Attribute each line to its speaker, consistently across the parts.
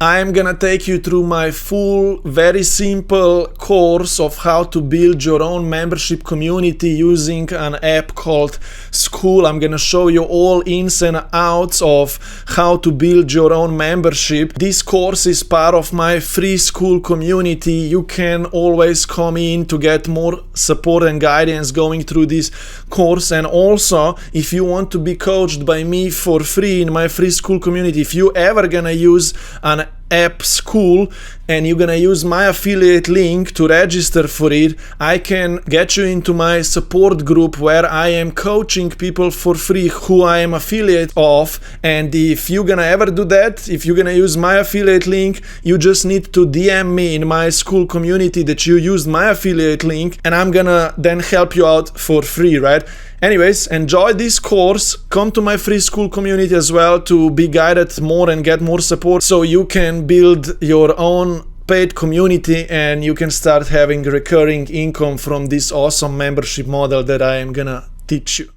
Speaker 1: I'm gonna take you through my full, very simple course of how to build your own membership community using an app called Skool. I'm gonna show you all ins and outs of how to build your own membership. This course is part of my free Skool community. You can always come in to get more support and guidance going through this course. And also, if you want to be coached by me for free in my free Skool community, if you ever gonna use an app Skool and you're gonna use my affiliate link to register for it, I can get you into my support group where I am coaching people for free who I am affiliate of. And if you're gonna ever do that, if you're gonna use my affiliate link, you just need to DM me in my Skool community that you used my affiliate link, and I'm gonna then help you out for free, right? Anyways, enjoy this course. Come to my free Skool community as well to be guided more and get more support so you can build your own paid community and you can start having recurring income from this awesome membership model that I am gonna teach you.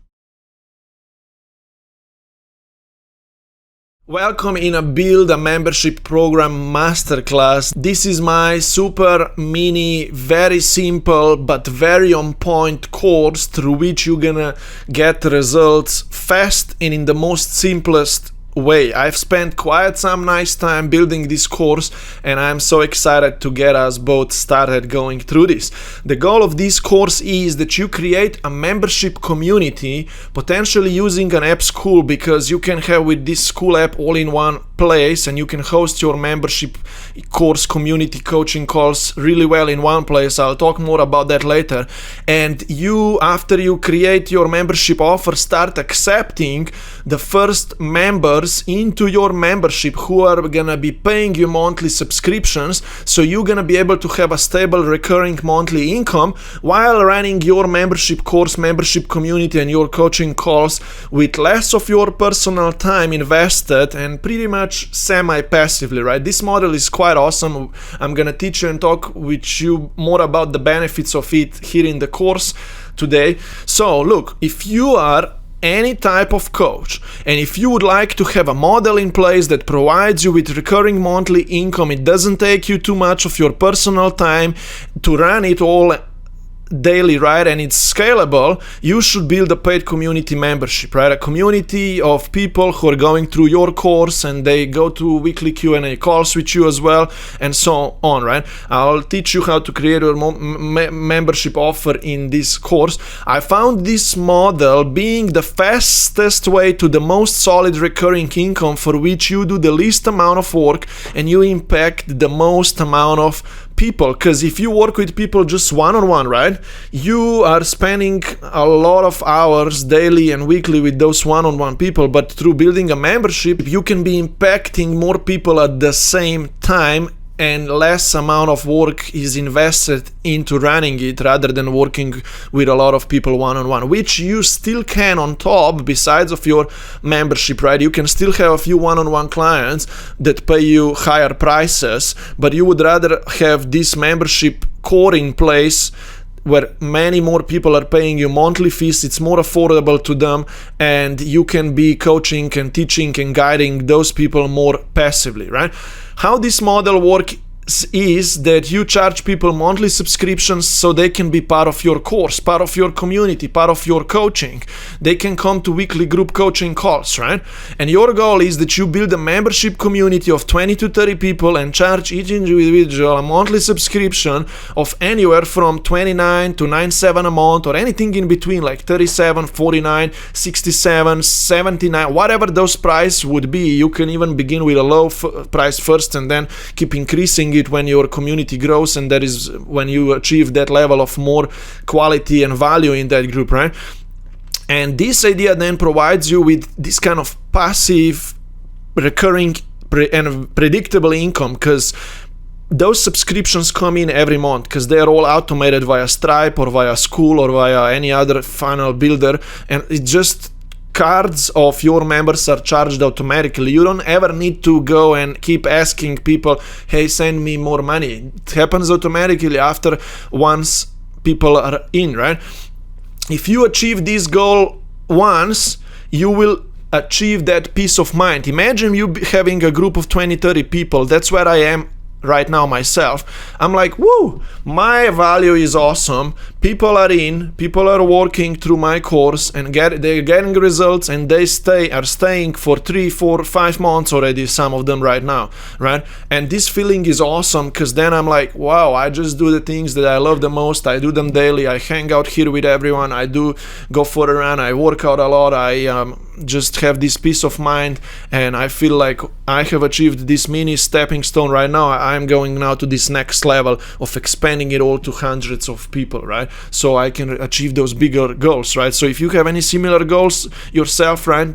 Speaker 1: Welcome in a Build a Membership Program Masterclass. This is my super mini, very simple but very on point course through which you're gonna get results fast and in the most simplest way. I've spent quite some nice time building this course and I'm so excited to get us both started going through this. The goal of this course is that you create a membership community, potentially using an app Skool, because you can have with this Skool app all in one place and you can host your membership course community coaching calls really well in one place. I'll talk more about that later. And you, after you create your membership offer, start accepting the first members into your membership who are gonna be paying you monthly subscriptions, so you're gonna be able to have a stable recurring monthly income while running your membership course, membership community and your coaching calls with less of your personal time invested and pretty much semi-passively, right? This model is quite awesome. I'm gonna teach you and talk with you more about the benefits of it here in the course today. So look, if you are any type of coach and if you would like to have a model in place that provides you with recurring monthly income, it doesn't take you too much of your personal time to run it all daily, right? And it's scalable, you should build a paid community membership, right? A community of people who are going through your course and they go to weekly Q&A calls with you as well and so on, right? I'll teach you how to create a membership offer in this course. I found this model being the fastest way to the most solid recurring income for which you do the least amount of work and you impact the most amount of people. Because if you work with people just one-on-one, right, you are spending a lot of hours daily and weekly with those one-on-one people, but through building a membership you can be impacting more people at the same time and less amount of work is invested into running it rather than working with a lot of people one-on-one, which you still can on top besides of your membership, right? You can still have a few one-on-one clients that pay you higher prices, but you would rather have this membership core in place where many more people are paying you monthly fees, it's more affordable to them, and you can be coaching and teaching and guiding those people more passively, right? How this model works is that you charge people monthly subscriptions so they can be part of your course, part of your community, part of your coaching. They can come to weekly group coaching calls, right? And your goal is that you build a membership community of 20 to 30 people and charge each individual a monthly subscription of anywhere from $29 to $97 a month or anything in between, like $37, $49, $67, $79, whatever those price would be. You can even begin with a low price first and then keep increasing it when your community grows, and that is when you achieve that level of more quality and value in that group, right? And this idea then provides you with this kind of passive, recurring and predictable income, because those subscriptions come in every month because they are all automated via Stripe or via Skool or via any other funnel builder, and it just cards of your members are charged automatically. You don't ever need to go and keep asking people, hey, send me more money. It happens automatically after once people are in, right? If you achieve this goal once, you will achieve that peace of mind. Imagine you having a group of 20-30 people. That's where I am right now myself. I'm like, woo, my value is awesome. People are in, people are working through my course and they're getting results, and they are staying for 3, 4, 5 months already, some of them right now, right? And this feeling is awesome, because then I'm like, wow, I just do the things that I love the most. I do them daily. I hang out here with everyone. I do go for a run. I work out a lot. I just have this peace of mind, and I feel like I have achieved this mini stepping stone right now. I'm going now to this next level of expanding it all to hundreds of people, right? So I can achieve those bigger goals, right? So if you have any similar goals yourself, right,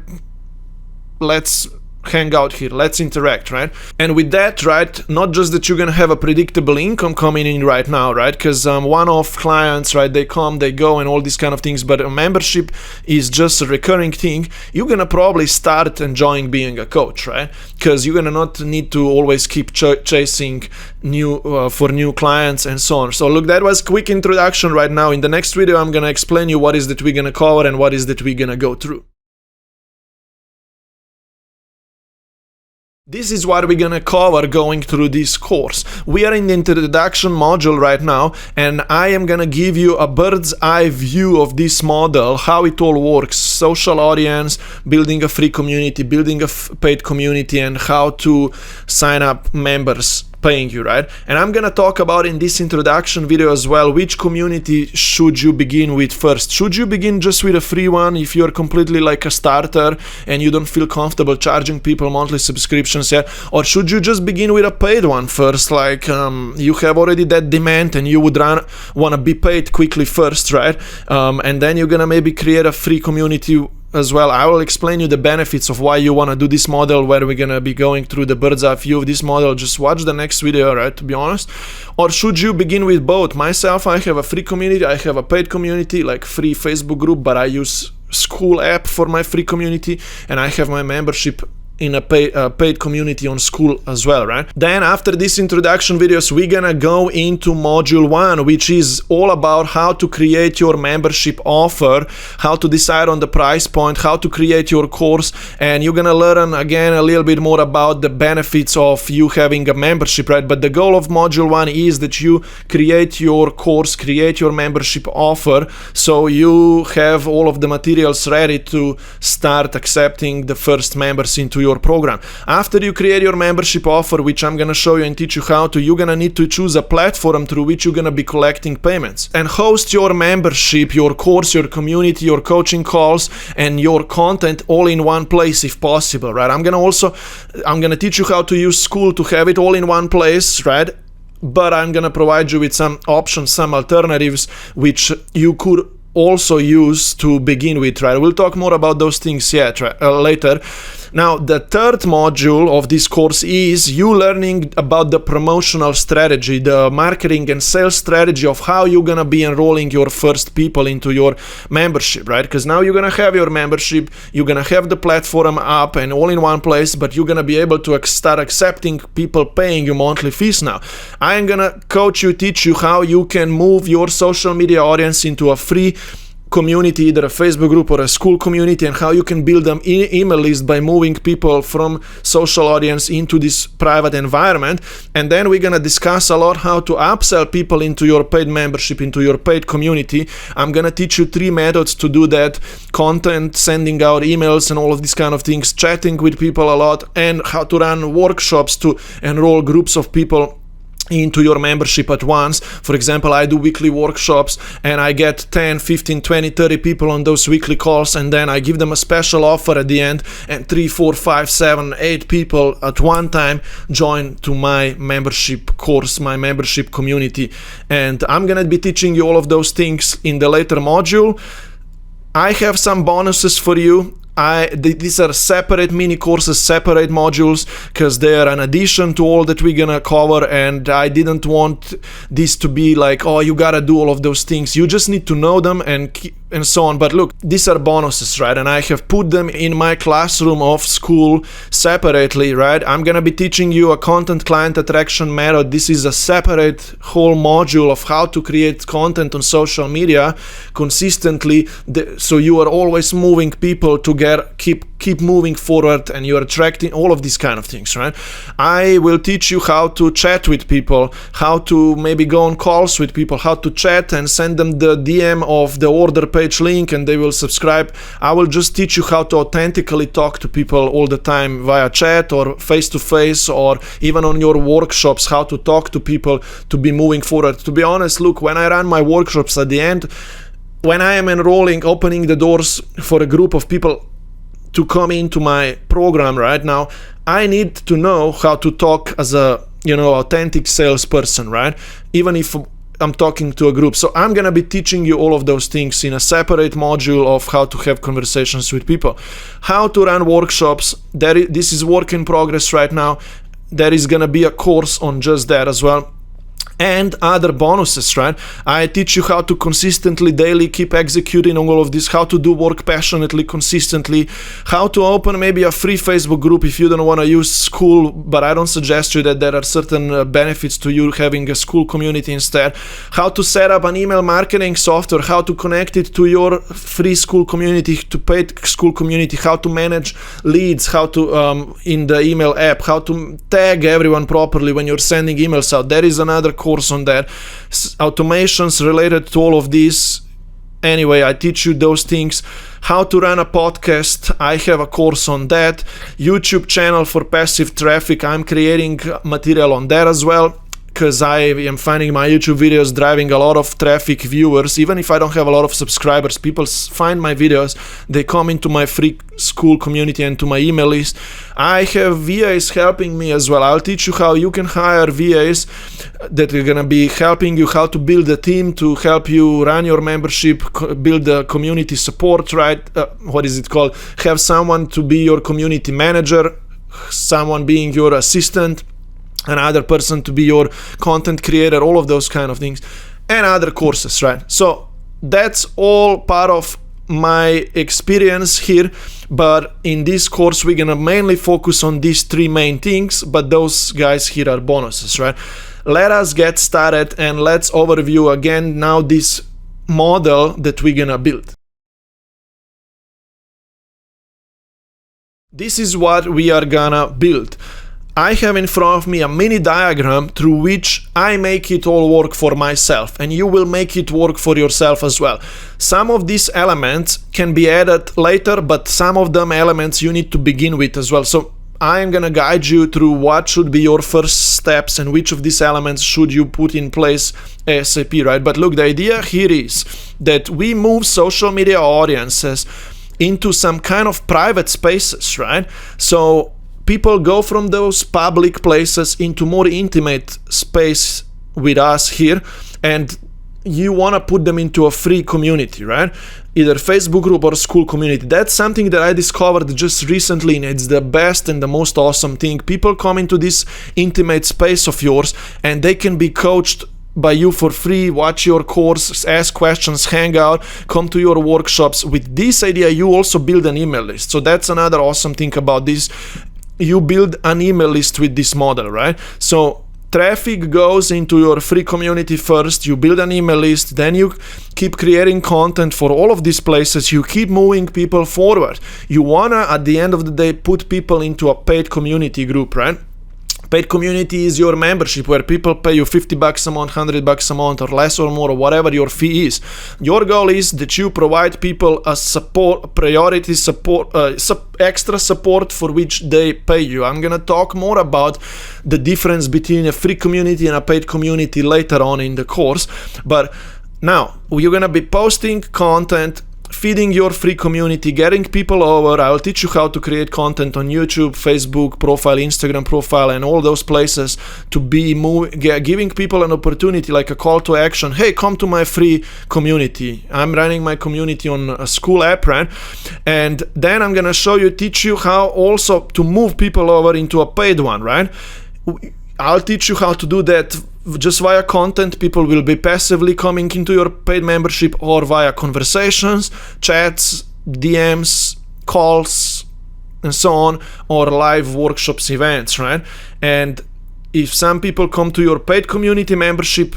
Speaker 1: let's hang out here, let's interact, right? And with that, right, not just that you're gonna have a predictable income coming in right now, right, because one-off clients, right, they come, they go, and all these kind of things, but a membership is just a recurring thing. You're gonna probably start enjoying being a coach, right? Because you're gonna not need to always keep chasing for new clients and so on. So look, that was quick introduction right now. In the next video, I'm gonna explain you what is that we're gonna cover and what is that we're gonna go through. This is what we're gonna cover going through this course. We are in the introduction module right now, and I am gonna give you a bird's eye view of this model, how it all works, social audience, building a free community, building a paid community, and how to sign up members paying you, right? And I'm gonna talk about in this introduction video as well, which community should you begin with first. Should you begin just with a free one if you're completely like a starter and you don't feel comfortable charging people monthly subscriptions yet? Or should you just begin with a paid one first, like you have already that demand and you would want to be paid quickly first, right? And then you're gonna maybe create a free community as well. I will explain you the benefits of why you want to do this model, where we're gonna be going through the bird's eye view of this model. Just watch the next video, right, to be honest. Or should you begin with both? Myself, I have a free community, I have a paid community, like free Facebook group, but I use Skool app for my free community, and I have my membership in a paid community on Skool as well, right? Then after this introduction videos, we're gonna go into module 1, which is all about how to create your membership offer, how to decide on the price point, how to create your course, and you're gonna learn again a little bit more about the benefits of you having a membership, right? But the goal of module 1 is that you create your course, create your membership offer, so you have all of the materials ready to start accepting the first members into your program. After you create your membership offer, which I'm gonna show you and teach you how to, you're gonna need to choose a platform through which you're gonna be collecting payments and host your membership, your course, your community, your coaching calls, and your content all in one place if possible, right? I'm gonna teach you how to use Skool to have it all in one place, right? But I'm gonna provide you with some options, some alternatives which you could also use to begin with, right? We'll talk more about those things later. Now, the third module of this course is you learning about the promotional strategy, the marketing and sales strategy of how you're gonna be enrolling your first people into your membership, right? Because now you're gonna have your membership, you're gonna have the platform up and all in one place, but you're gonna be able to start accepting people paying you monthly fees now. I'm gonna coach you, teach you how you can move your social media audience into a free community, either a Facebook group or a Skool community, and how you can build an email list by moving people from social audience into this private environment. And then we're gonna discuss a lot how to upsell people into your paid membership, into your paid community. I'm gonna teach you 3 methods to do that: content, sending out emails and all of these kind of things, chatting with people a lot, and how to run workshops to enroll groups of people into your membership at once. For example, I do weekly workshops and I get 10, 15, 20, 30 people on those weekly calls, and then I give them a special offer at the end, and 3, 4, 5, 7, 8 people at one time join to my membership course, my membership community. And I'm gonna be teaching you all of those things in the later module. I have some bonuses for you. These are separate mini courses, separate modules, because they are an addition to all that we're gonna cover, and I didn't want this to be like, oh, you gotta do all of those things. You just need to know them and so on. But look, these are bonuses, right? And I have put them in my classroom of Skool separately, right? I'm gonna be teaching you a content client attraction method. This is a separate whole module of how to create content on social media consistently, so you are always moving people to keep keep moving forward and you're attracting all of these kind of things, right? I will teach you how to chat with people, how to maybe go on calls with people, how to chat and send them the DM of the order page link and they will subscribe. I will just teach you how to authentically talk to people all the time via chat or face to face, or even on your workshops, how to talk to people to be moving forward. To be honest, look, when I run my workshops at the end, when I am enrolling, opening the doors for a group of people to come into my program right now, I need to know how to talk as a, authentic salesperson, right? Even if I'm talking to a group. So I'm gonna be teaching you all of those things in a separate module of how to have conversations with people, how to run workshops. This is work in progress right now. There is gonna be a course on just that as well. And other bonuses, right? I teach you how to consistently, daily keep executing on all of this, how to do work passionately, consistently, how to open maybe a free Facebook group if you don't want to use Skool, but I don't suggest you that there are certain benefits to you having a Skool community instead, how to set up an email marketing software, how to connect it to your free Skool community, to paid Skool community, how to manage leads, how to, in the email app, how to tag everyone properly when you're sending emails out. There is another course on that, automations related to all of this. Anyway, I teach you those things. How to run a podcast, I have a course on that. YouTube channel for passive traffic, I'm creating material on that as well, because I am finding my YouTube videos driving a lot of traffic, viewers. Even if I don't have a lot of subscribers, people find my videos, they come into my free Skool community and to my email list. I have VAs helping me as well. I'll teach you how you can hire VAs that are gonna be helping you how to build a team to help you run your membership, build the community support, right? What is it called? Have someone to be your community manager, someone being your assistant, another person to be your content creator, all of those kind of things, and other courses, right? So that's all part of my experience here, but in this course we're gonna mainly focus on these three main things, but those guys here are bonuses, right? Let us get started and let's overview again now this model that we're gonna build. This is what we are gonna build. I have in front of me a mini diagram through which I make it all work for myself, and you will make it work for yourself as well. Some of these elements can be added later, but some of them elements you need to begin with as well. So I am gonna guide you through what should be your first steps and which of these elements should you put in place ASAP, right? But look, the idea here is that we move social media audiences into some kind of private spaces, right? So people go from those public places into more intimate space with us here, and you want to put them into a free community, right? Either Facebook group or Skool community. That's something that I discovered just recently, and it's the best and the most awesome thing. People come into this intimate space of yours and they can be coached by you for free, watch your course, ask questions, hang out, come to your workshops. With this idea, you also build an email list. So that's another awesome thing about this. You build an email list with this model, right? So traffic goes into your free community first, you build an email list, then you keep creating content for all of these places, you keep moving people forward. You wanna, at the end of the day, put people into a paid community group, right? Paid community is your membership where people pay you $50 a month, $100 a month, or less or more, or whatever your fee is. Your goal is that you provide people a support, priority support, extra support for which they pay you. I'm gonna talk more about the difference between a free community and a paid community later on in the course. But now you're gonna be posting content, feeding your free community, getting people over. I'll teach you how to create content on YouTube, Facebook profile, Instagram profile, and all those places to be giving people an opportunity, like a call to action. Hey, come to my free community. I'm running my community on a Skool app, right? And then I'm gonna teach you how also to move people over into a paid one, right? I'll teach you how to do that just via content. People will be passively coming into your paid membership, or via conversations, chats, DMs, calls, and so on, or live workshops, events, right? And if some people come to your paid community membership,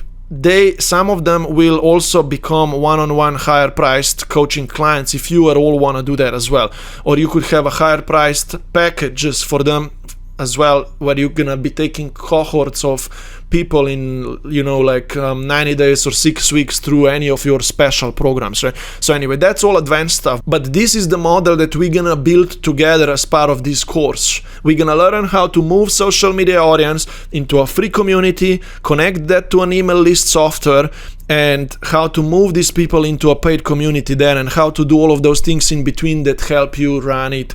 Speaker 1: some of them will also become one-on-one higher priced coaching clients if you all want to do that as well. Or you could have a higher priced packages for them as well, where you're gonna be taking cohorts of people in 90 days or 6 weeks through any of your special programs, right? So anyway, that's all advanced stuff, but this is the model that we're gonna build together as part of this course. We're gonna learn how to move social media audience into a free community, connect that to an email list software, and how to move these people into a paid community there, and how to do all of those things in between that help you run it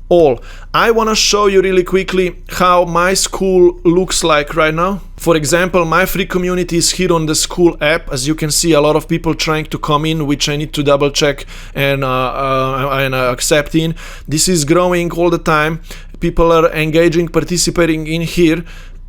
Speaker 1: all. I want to show you really quickly how my Skool looks like right now. For example, my free community is here on the Skool app. As you can see, a lot of people trying to come in, which I need to double check and accept in. This is growing all the time. People are engaging, participating in here.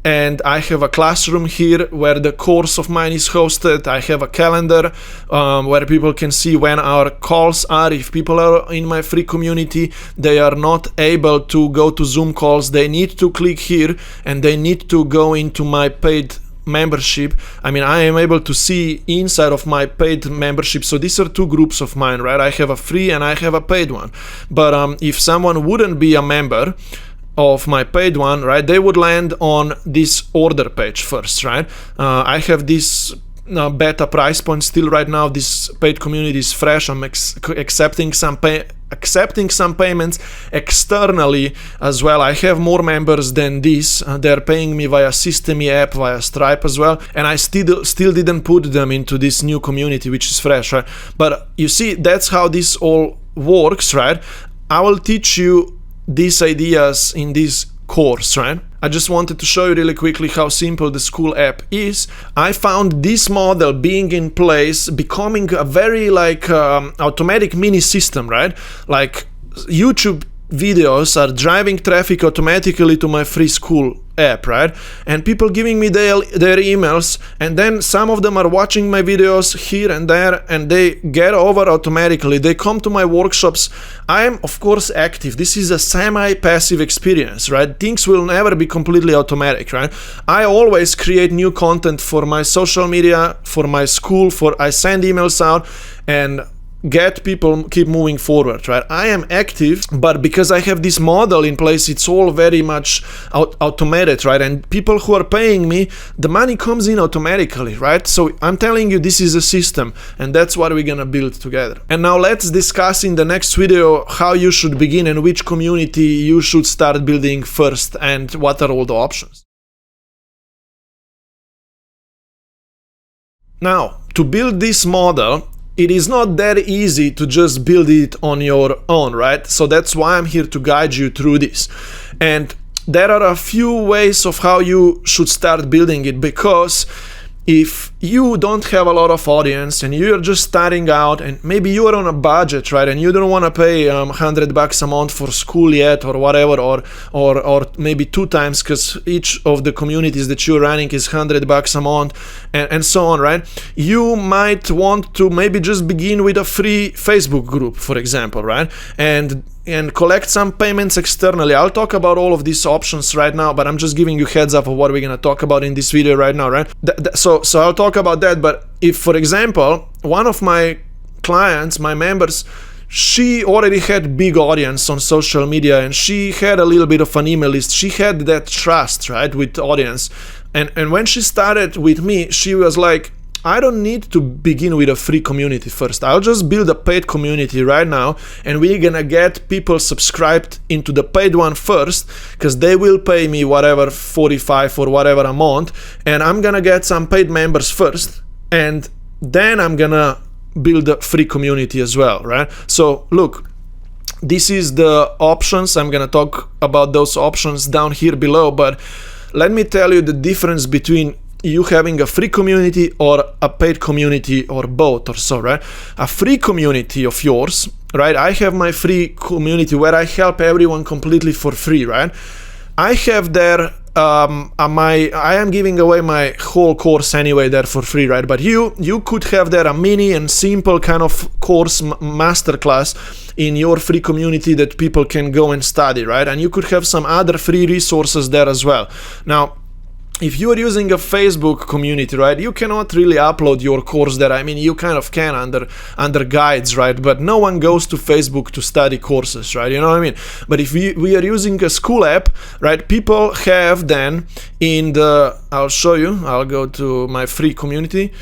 Speaker 1: And I have a classroom here where the course of mine is hosted. I have a calendar where people can see when our calls are. If people are in my free community, they are not able to go to Zoom calls. They need to click here and they need to go into my paid membership. I mean, I am able to see inside of my paid membership. So these are two groups of mine, right? I have a free and I have a paid one. But if someone wouldn't be a member of my paid one, right, they would land on this order page first, right? I have this beta price point still right now. This paid community is fresh. I'm accepting some payments externally as well. I have more members than this. They're paying me via System.me app, via Stripe as well, and I still didn't put them into this new community, which is fresh, right? But you see, that's how this all works, right? I will teach you these ideas in this course, right? I just wanted to show you really quickly how simple the Skool app is. I found this model being in place, becoming a very automatic mini system, right? Like YouTube videos are driving traffic automatically to my free Skool app, right? And people giving me their emails, and then some of them are watching my videos here and there, and they get over automatically. They come to my workshops. I am, of course, active. This is a semi-passive experience, right? Things will never be completely automatic, right? I always create new content for my social media, for my Skool, I send emails out and get people keep moving forward, right? I am active, but because I have this model in place, it's all very much automated, right? And people who are paying me, the money comes in automatically, right? So I'm telling you, this is a system, and that's what we're gonna build together. And now let's discuss in the next video how you should begin and which community you should start building first, and what are all the options. Now, to build this model, it is not that easy to just build it on your own, right? So that's why I'm here to guide you through this. And there are a few ways of how you should start building it, because if you don't have a lot of audience and you're just starting out, and maybe you are on a budget, right, and you don't want to pay $100 a month for Skool yet, or whatever, or maybe 2 times, because each of the communities that you're running is $100 a month, and so on, right? You might want to maybe just begin with a free Facebook group, for example, right? And collect some payments externally. I'll talk about all of these options right now, but I'm just giving you heads up of what we're gonna talk about in this video right now, right? So I'll talk about that. But if, for example, one of my clients, my members, she already had big audience on social media, and she had a little bit of an email list. She had that trust, right, with the audience. And when she started with me, she was like, I don't need to begin with a free community first. I'll just build a paid community right now, and we're gonna get people subscribed into the paid one first, because they will pay me whatever, $45 or whatever a month, and I'm gonna get some paid members first, and then I'm gonna build a free community as well, right? So look, this is the options. I'm gonna talk about those options down here below, but let me tell you the difference between you having a free community or a paid community, or both or so, right? A free community of yours, right? I have my free community where I help everyone completely for free, right? I have there, I am giving away my whole course anyway there for free, right? But you could have there a mini and simple kind of course, masterclass in your free community that people can go and study, right? And you could have some other free resources there as well. Now, if you are using a Facebook community, right, you cannot really upload your course there. I mean, you kind of can under guides, right? But no one goes to Facebook to study courses, right? You know what I mean? But if we are using a Skool app, right, people have then in the, I'll show you, I'll go to my free community,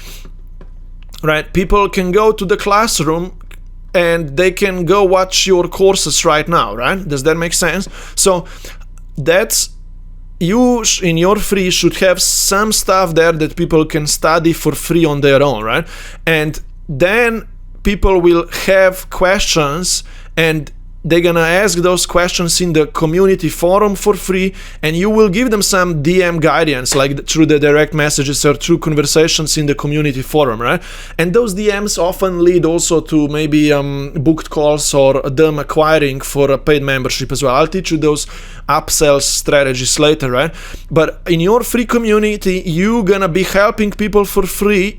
Speaker 1: right? People can go to the classroom and they can go watch your courses right now, right? Does that make sense? So that's, you in your free should have some stuff there that people can study for free on their own, right? And then people will have questions and they're gonna ask those questions in the community forum for free, and you will give them some DM guidance, like through the direct messages or through conversations in the community forum, right? And those DMs often lead also to maybe booked calls or them acquiring for a paid membership as well. I'll teach you those upsell strategies later, right? But in your free community, you're gonna be helping people for free,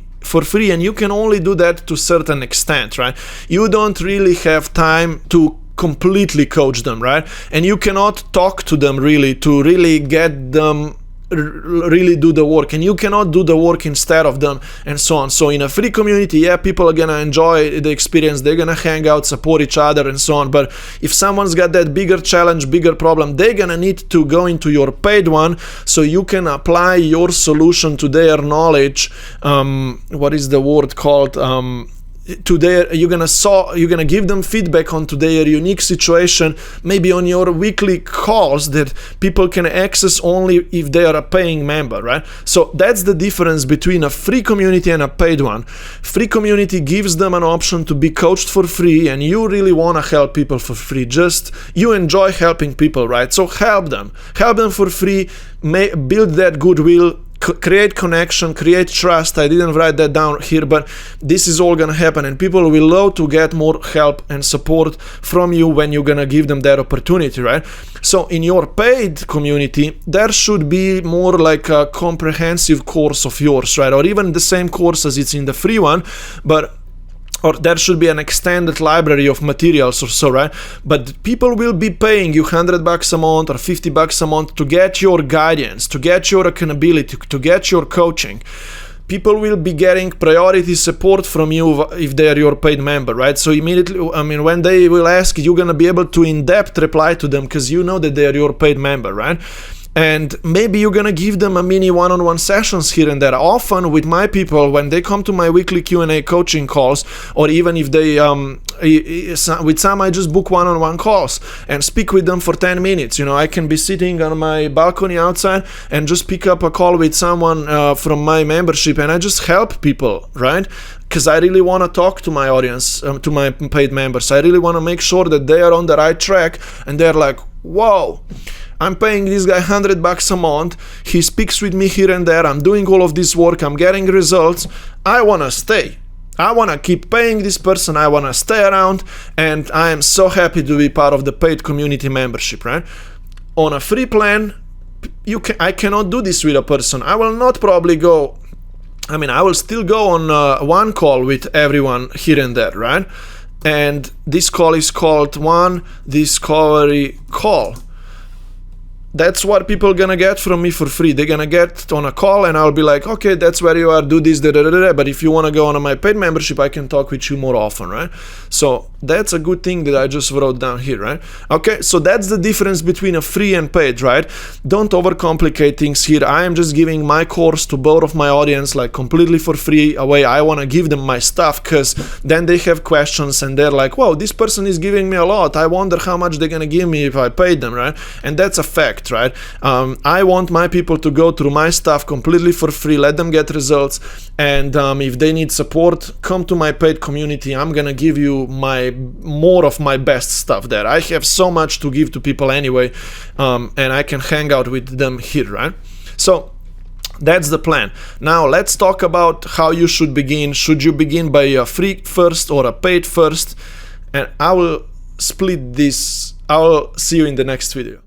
Speaker 1: and you can only do that to a certain extent, right? You don't really have time to completely coach them, right? And you cannot talk to them really to really get them really do the work, and you cannot do the work instead of them, and so on. So in a free community, yeah, people are gonna enjoy the experience, they're gonna hang out, support each other, and so on. But if someone's got that bigger challenge, bigger problem, they're gonna need to go into your paid one so you can apply your solution to their knowledge. What is the word called? To their, you're gonna give them feedback onto their unique situation, maybe on your weekly calls that people can access only if they are a paying member, right? So that's the difference between a free community and a paid one. Free community gives them an option to be coached for free, and you really want to help people for free. Just, you enjoy helping people, right? So help them for free, build that goodwill, create connection, create trust. I didn't write that down here, but this is all gonna happen, and people will love to get more help and support from you when you're gonna give them that opportunity, right? So in your paid community, there should be more like a comprehensive course of yours, right? Or even the same course as it's in the free one, or there should be an extended library of materials or so, right? But people will be paying you $100 a month or $50 a month to get your guidance, to get your accountability, to get your coaching. People will be getting priority support from you if they are your paid member, right? So immediately, I mean, when they will ask, you're gonna be able to in-depth reply to them because you know that they are your paid member, right? And maybe you're gonna give them a mini one-on-one sessions here and there. Often with my people, when they come to my weekly Q&A coaching calls, or even if they, with some I just book one-on-one calls and speak with them for 10 minutes. You know, I can be sitting on my balcony outside and just pick up a call with someone from my membership, and I just help people, right? Because I really want to talk to my audience, to my paid members. I really want to make sure that they are on the right track, and they're like, whoa, I'm paying this guy $100 a month, he speaks with me here and there, I'm doing all of this work, I'm getting results, I want to stay. I want to keep paying this person, I want to stay around, and I am so happy to be part of the paid community membership, right? On a free plan, I cannot do this with a person. I will not probably go, I mean, I will still go on one call with everyone here and there, right? And this call is called one discovery call. That's what people gonna get from me for free. They're gonna get on a call, and I'll be like, okay, that's where you are, do this, da, da, da, da. But if you want to go on my paid membership, I can talk with you more often, right? So that's a good thing that I just wrote down here, right? Okay, so that's the difference between a free and paid, right? Don't overcomplicate things here. I am just giving my course to both of my audience, like completely for free away. I want to give them my stuff, because then they have questions and they're like, wow, this person is giving me a lot. I wonder how much they're gonna give me if I paid them, right? And that's a fact, right? I want my people to go through my stuff completely for free, let them get results, and if they need support, come to my paid community. I'm gonna give you more of my best stuff there. I have so much to give to people anyway, and I can hang out with them here, right? So that's the plan. Now let's talk about how you should begin. Should you begin by a free first or a paid first? And I will split this. I will see you in the next video.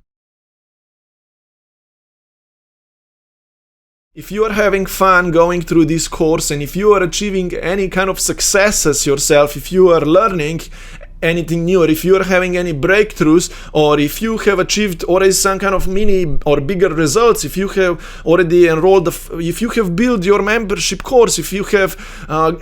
Speaker 1: If you are having fun going through this course, and if you are achieving any kind of successes yourself, if you are learning anything new, or if you're having any breakthroughs, or if you have achieved already some kind of mini or bigger results, if you have already enrolled, if you have built your membership course, if you have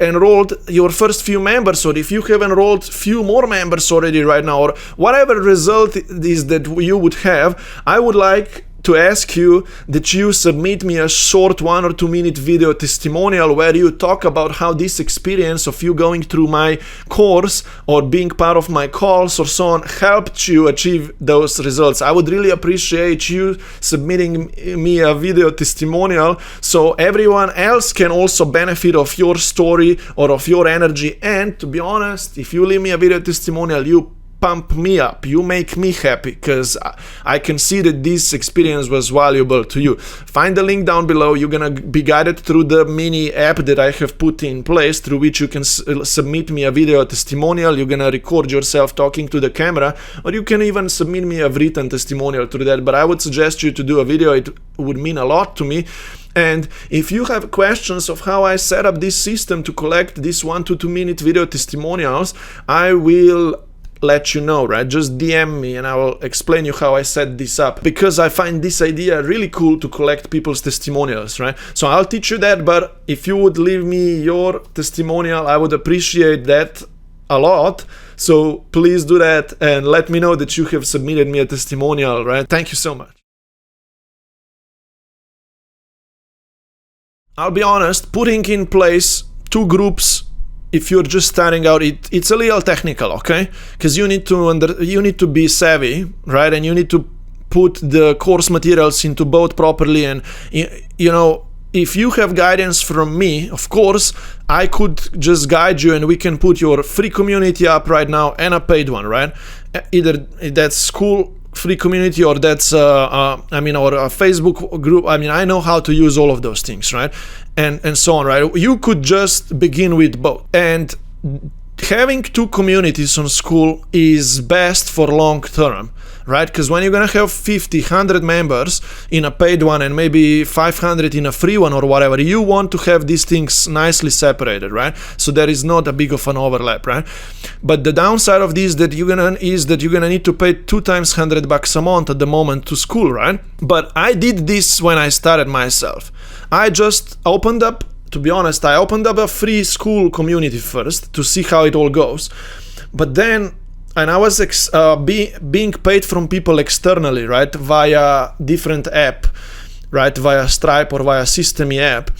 Speaker 1: enrolled your first few members, or if you have enrolled few more members already right now, or whatever result it is that you would have, I would like to ask you that you submit me a short 1 or 2 minute video testimonial where you talk about how this experience of you going through my course or being part of my calls or so on helped you achieve those results. I would really appreciate you submitting me a video testimonial so everyone else can also benefit of your story or of your energy. And to be honest, if you leave me a video testimonial, you pump me up, you make me happy, because I can see that this experience was valuable to you. Find the link down below. You're gonna be guided through the mini app that I have put in place, through which you can submit me a video testimonial. You're gonna record yourself talking to the camera, or you can even submit me a written testimonial through that, but I would suggest you to do a video. It would mean a lot to me. And if you have questions of how I set up this system to collect these 1 to 2 minute video testimonials, I will let you know, right? Just DM me and I will explain you how I set this up, because I find this idea really cool to collect people's testimonials, right? So I'll teach you that, but if you would leave me your testimonial, I would appreciate that a lot. So please do that and let me know that you have submitted me a testimonial, right? Thank you so much. I'll be honest, putting in place 2 groups if you're just starting out, it's a little technical, okay? Because you need to be savvy, right? And you need to put the course materials into both properly. And you know, if you have guidance from me, of course, I could just guide you and we can put your free community up right now and a paid one, right? Either that's Skool free community or that's or a Facebook group. I mean, I know how to use all of those things, right? And so on, right? You could just begin with both. And having 2 communities on Skool is best for long term, right? Because when you're gonna have 50, 100 members in a paid one and maybe 500 in a free one or whatever, you want to have these things nicely separated, right? So there is not a big of an overlap, right? But the downside of this is that you're gonna need to pay 2 times $100 a month at the moment to Skool, right? But I did this when I started myself. I just opened up, to be honest, I opened up a free Skool community first to see how it all goes. But then, and I was being paid from people externally, right, via different app, right, via Stripe or via System.me app.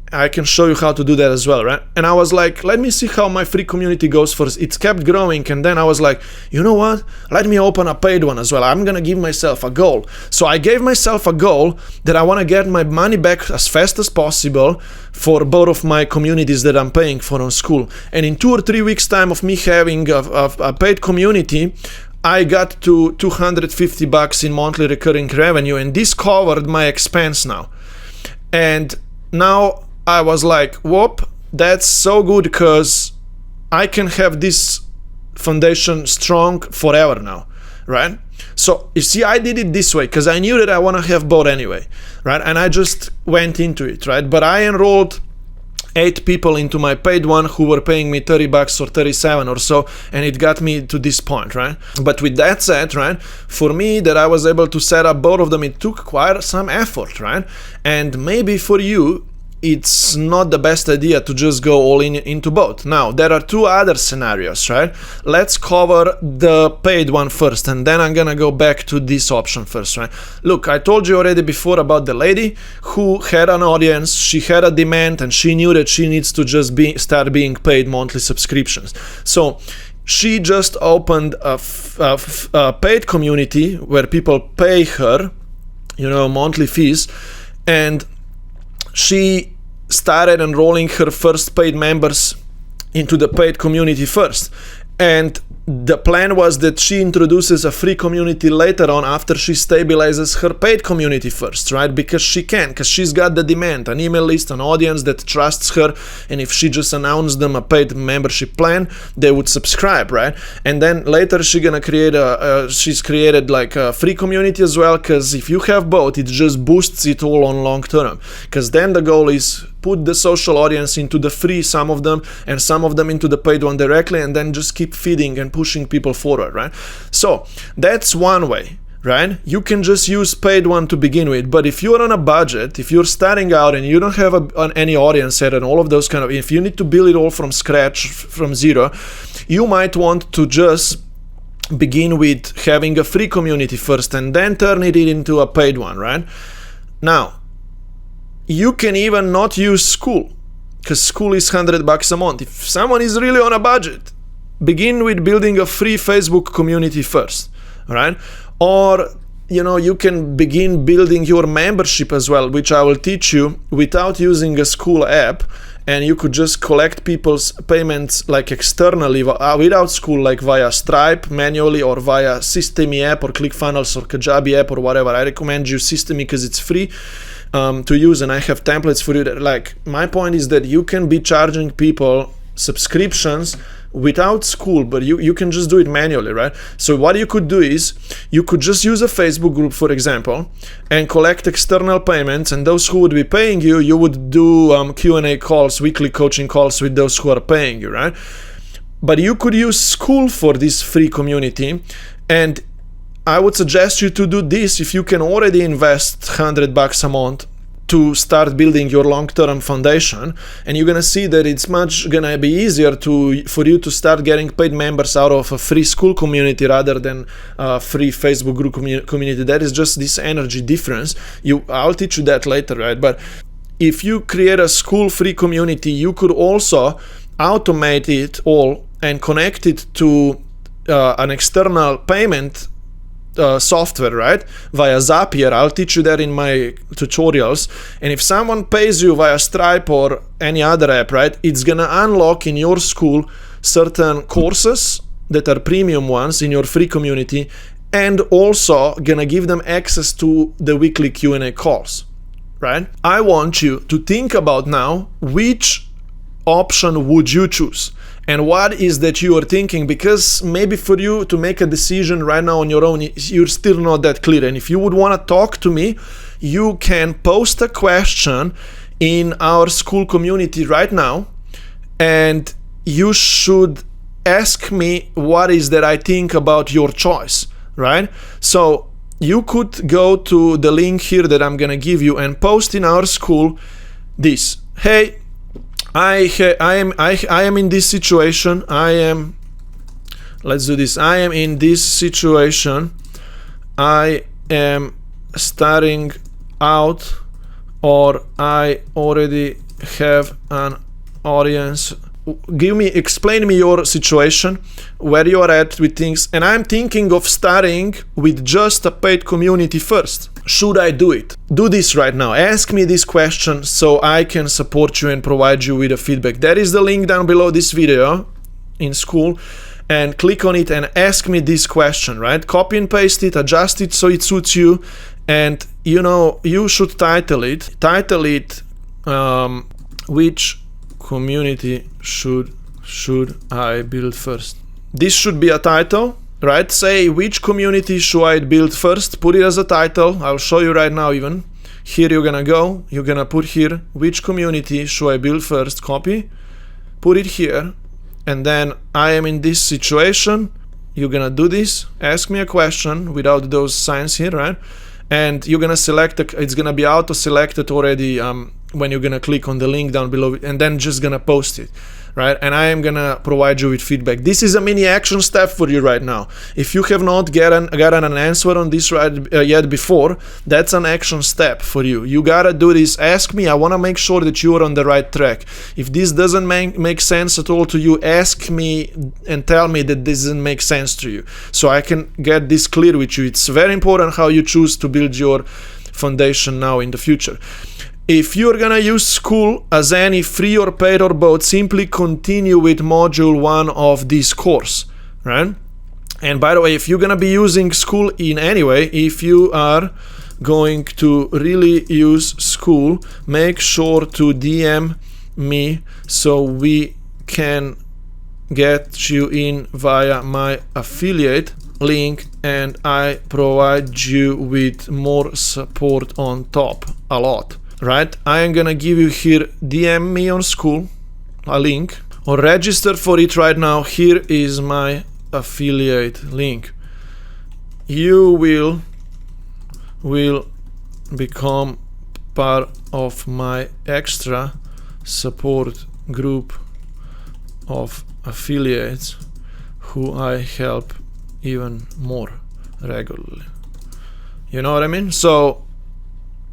Speaker 1: I can show you how to do that as well, right? And I was like, let me see how my free community goes first. It's kept growing, and then I was like, you know what? Let me open a paid one as well. I'm gonna give myself a goal. So I gave myself a goal that I wanna get my money back as fast as possible for both of my communities that I'm paying for on Skool. And in 2 or 3 weeks time of me having a paid community, I got to $250 in monthly recurring revenue, and this covered my expense now. And now I was like, whoop, that's so good, because I can have this foundation strong forever now, right? So you see, I did it this way because I knew that I want to have both anyway, right? And I just went into it, right? But I enrolled 8 people into my paid one who were paying me $30 or 37 or so, and it got me to this point, right? But with that said, right, for me that I was able to set up both of them, it took quite some effort, right? And maybe for you, it's not the best idea to just go all in into both. Now, there are 2 other scenarios, right? Let's cover the paid one first, and then I'm gonna go back to this option first, right? Look, I told you already before about the lady who had an audience, she had a demand, and she knew that she needs to just start being paid monthly subscriptions. So she just opened a paid community where people pay her, you know, monthly fees, and she started enrolling her first paid members into the paid community first. And the plan was that she introduces a free community later on after she stabilizes her paid community first, right? Because she's got the demand, an email list, an audience that trusts her, and if she just announced them a paid membership plan, they would subscribe, right? And then later she's created like a free community as well, because if you have both, it just boosts it all on long term. Because then the goal is put the social audience into the free, some of them, and some of them into the paid one directly, and then just keep feeding and pushing people forward, right? So that's one way, right? You can just use paid one to begin with, but if you're on a budget, if you're starting out and you don't have any audience yet and all of those kind of, if you need to build it all from scratch, from zero, you might want to just begin with having a free community first and then turn it into a paid one, right? Now, you can even not use Skool, because Skool is $100 a month. If someone is really on a budget, begin with building a free Facebook community first, right? Or, you know, you can begin building your membership as well, which I will teach you without using a Skool app. And you could just collect people's payments like externally without Skool, like via Stripe manually or via Systemi app or ClickFunnels or Kajabi app or whatever. I recommend you Systemi because it's free to use, and I have templates for you. Like, my point is that you can be charging people subscriptions without Skool, but you can just do it manually, right? So what you could do is you could just use a Facebook group, for example, and collect external payments, and those who would be paying you, you would do Q&A calls, weekly coaching calls with those who are paying you, right? But you could use Skool for this free community, and I would suggest you to do this if you can already invest $100 a month to start building your long-term foundation, and you're gonna see that it's much gonna be easier for you to start getting paid members out of a free Skool community rather than a free Facebook group community. That is just this energy difference. I'll teach you that later, right? But if you create a Skool free community, you could also automate it all and connect it to an external payment software, right? Via Zapier. I'll teach you that in my tutorials. And if someone pays you via Stripe or any other app, right, it's gonna unlock in your Skool certain courses that are premium ones in your free community, and also gonna give them access to the weekly Q&A calls, right? I want you to think about now, which option would you choose? And what is that you are thinking? Because maybe for you to make a decision right now on your own, you're still not that clear. And if you would want to talk to me, you can post a question in our Skool community right now, and you should ask me what is that I think about your choice, right? So you could go to the link here that I'm gonna give you and post in our Skool this: hey, I am in this situation. Let's do this. I am in this situation. I am starting out, or I already have an audience. Explain me your situation, where you are at with things, and I'm thinking of starting with just a paid community first. Should I do it? Do this right now. Ask me this question so I can support you and provide you with a feedback. That is the link down below this video in Skool, and click on it and ask me this question, right? Copy and paste it, adjust it so it suits you, and you know, you should title it which community should I build first? This should be a title, right? Say, which community should I build first? Put it as a title. I'll show you right now even. Here you're gonna put here, which community should I build first? Copy, put it here, and then I am in this situation. You're gonna do this, ask me a question without those signs here, right? And you're gonna select, it's gonna be auto-selected already when you're gonna click on the link down below, and then just gonna post it, right? And I am gonna provide you with feedback. This is a mini action step for you right now. If you have not gotten an answer on this yet before, that's an action step for you. You gotta do this. Ask me. I wanna make sure that you are on the right track. If this doesn't make sense at all to you, ask me and tell me that this doesn't make sense to you, so I can get this clear with you. It's very important how you choose to build your foundation now in the future. If you're gonna use Skool as any free or paid or both, simply continue with module 1 of this course, right? And by the way, if you're gonna be using Skool in any way, if you are going to really use Skool, make sure to DM me so we can get you in via my affiliate link, and I provide you with more support on top, a lot. Right, I am gonna give you here, DM me on Skool, a link, or register for it right now. Here is my affiliate link, you will become part of my extra support group of affiliates who I help even more regularly. You know what I mean? So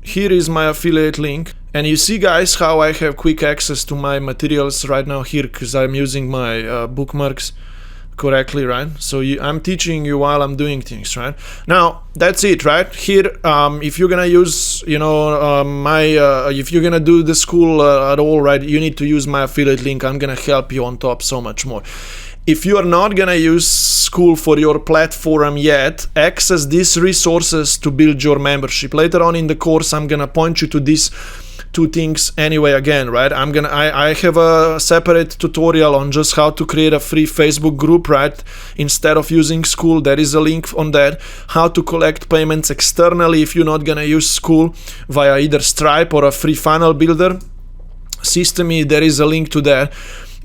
Speaker 1: here is my affiliate link, and you see, guys, how I have quick access to my materials right now here because I'm using my bookmarks correctly, right? So I'm teaching you while I'm doing things, right? Now that's it, right? Here, if you're gonna use, you know, if you're gonna do the Skool at all, right, you need to use my affiliate link. I'm gonna help you on top so much more. If you are not gonna use Skool for your platform yet, access these resources to build your membership. Later on in the course, I'm gonna point you to these two things anyway again, right? I have a separate tutorial on just how to create a free Facebook group, right? Instead of using Skool, there is a link on that. How to collect payments externally if you're not gonna use Skool via either Stripe or a free funnel builder system, there is a link to that.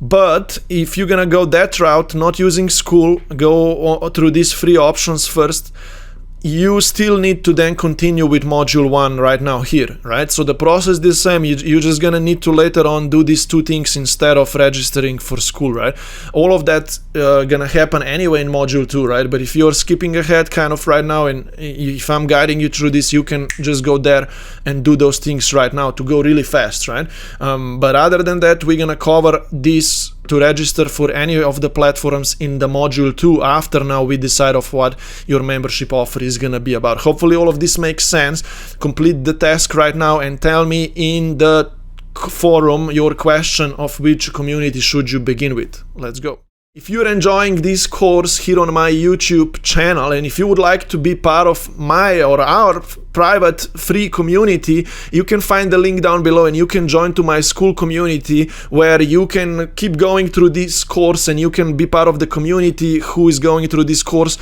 Speaker 1: But if you're gonna go that route, not using Skool, go through these free options first, you still need to then continue with module 1 right now here, right? So the process is the same. You're just gonna need to later on do these two things instead of registering for Skool, right? All of that gonna happen anyway in module 2, right? But if you're skipping ahead kind of right now, and if I'm guiding you through this, you can just go there and do those things right now to go really fast, right? But other than that, we're gonna cover this to register for any of the platforms in the module 2 after now we decide of what your membership offer is gonna be about. Hopefully all of this makes sense. Complete the task right now and tell me in the forum your question of which community should you begin with. Let's go. If you're enjoying this course here on my YouTube channel, and if you would like to be part of my or our private free community, you can find the link down below and you can join to my Skool community where you can keep going through this course and you can be part of the community who is going through this course,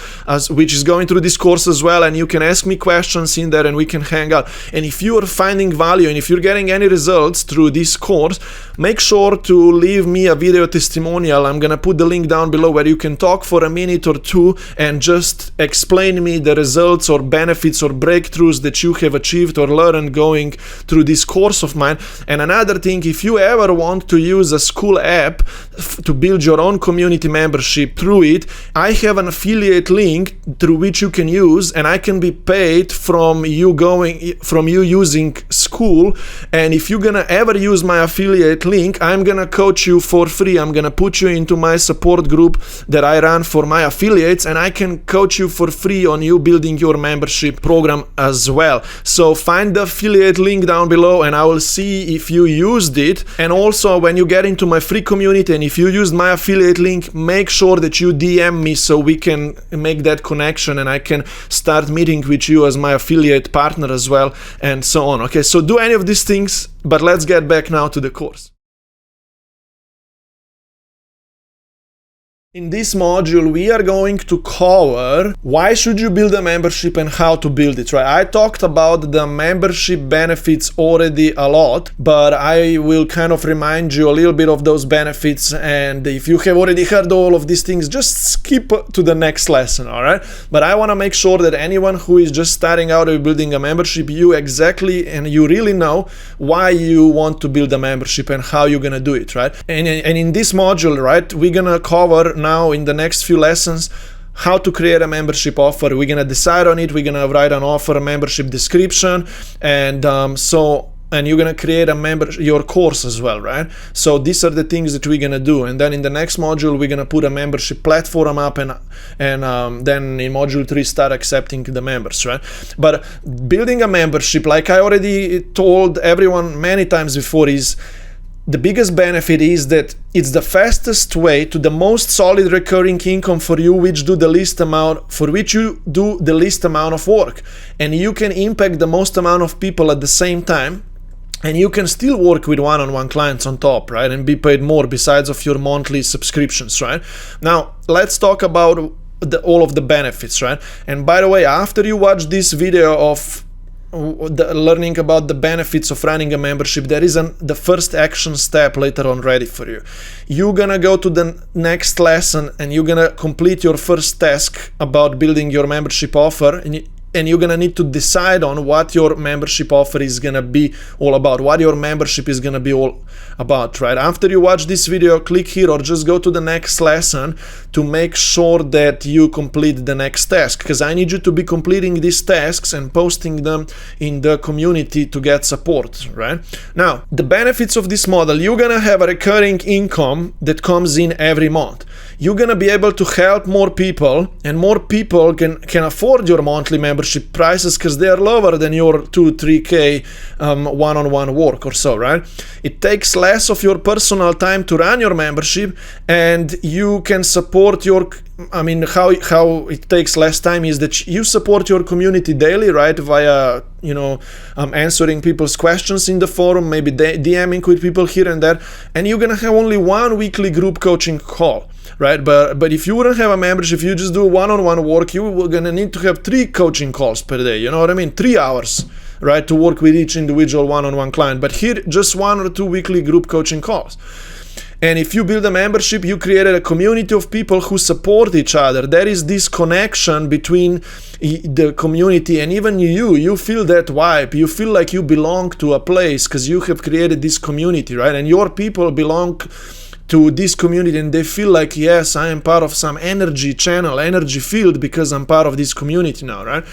Speaker 1: which is going through this course as well, and you can ask me questions in there and we can hang out. And if you are finding value and if you're getting any results through this course, make sure to leave me a video testimonial. I'm gonna put the link down below where you can talk for a minute or two and just explain me the results or benefits or breakthroughs that you have achieved or learned going through this course of mine. And another thing, if you ever want to use a Skool app to build your own community membership through it, I have an affiliate link through which you can use, and I can be paid from you using Skool. And if you're gonna ever use my affiliate link, I'm gonna coach you for free. I'm gonna put you into my support group that I run for my affiliates, and I can coach you for free on you building your membership program as well. So find the affiliate link down below and I will see if you used it. And also when you get into my free community and if you used my affiliate link, make sure that you DM me so we can make that connection and I can start meeting with you as my affiliate partner as well, and so on. Okay, so do any of these things, but let's get back now to the course. In this module, we are going to cover why should you build a membership and how to build it, right? I talked about the membership benefits already a lot, but I will kind of remind you a little bit of those benefits. And if you have already heard all of these things, just skip to the next lesson, all right? But I want to make sure that anyone who is just starting out with building a membership, you exactly and you really know why you want to build a membership and how you're going to do it, right? And in this module, right, we're going to cover now in the next few lessons how to create a membership offer. We're gonna decide on it, we're gonna write an offer, a membership description, and and you're gonna create your course as well, right? So these are the things that we're gonna do. And then in the next module we're gonna put a membership platform up, and then in module 3 start accepting the members, right? But building a membership, like I already told everyone many times before, is the biggest benefit is that it's the fastest way to the most solid recurring income for you, for which you do the least amount of work, and you can impact the most amount of people at the same time, and you can still work with one-on-one clients on top, right, and be paid more besides of your monthly subscriptions, right? Now let's talk about all of the benefits, right? And by the way, after you watch this video of learning about the benefits of running a membership, there is the first action step later on ready for you. You're gonna go to the next lesson and you're gonna complete your first task about building your membership offer, and you're gonna need to decide on what your membership offer is gonna be all about, what your membership is gonna be all about, right? After you watch this video, click here or just go to the next lesson to make sure that you complete the next task, because I need you to be completing these tasks and posting them in the community to get support, right? Now, the benefits of this model, you're gonna have a recurring income that comes in every month. You're gonna be able to help more people, and more people can afford your monthly membership prices because they are lower than your 2-3K one-on-one work or so, right? It takes less of your personal time to run your membership, and you can support your, how it takes less time is that you support your community daily, right? Via, answering people's questions in the forum, maybe DMing with people here and there, and you're gonna have only one weekly group coaching call, right? But if you wouldn't have a membership, if you just do one-on-one work, you were gonna need to have 3 coaching calls per day, you know what I mean? 3 hours, right, to work with each individual one-on-one client. But here, just 1 or 2 weekly group coaching calls. And if you build a membership, you created a community of people who support each other. There is this connection between the community and even you feel that vibe. You feel like you belong to a place because you have created this community, right? And your people belong to this community and they feel like, yes, I am part of some energy channel, energy field because I'm part of this community now, right?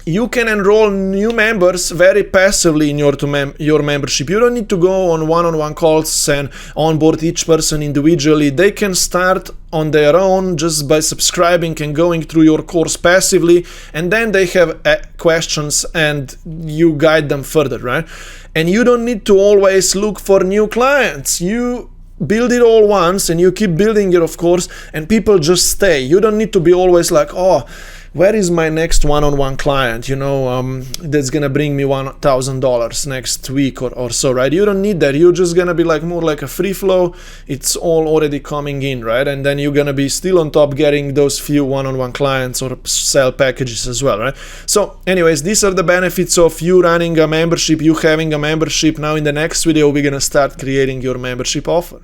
Speaker 1: You can enroll new members very passively in your membership. You don't need to go on one-on-one calls and onboard each person individually. They can start on their own just by subscribing and going through your course passively, and then they have questions and you guide them further, right? And you don't need to always look for new clients. You build it all once and you keep building it, of course, and people just stay. You don't need to be always like, oh, where is my next one-on-one client, that's gonna bring me $1,000 next week or so, right? You don't need that. You're just gonna be like more like a free flow. It's all already coming in, right? And then you're gonna be still on top getting those few one-on-one clients or sell packages as well, right? So anyways, these are the benefits of you running a membership, you having a membership. Now in the next video, we're gonna start creating your membership offer.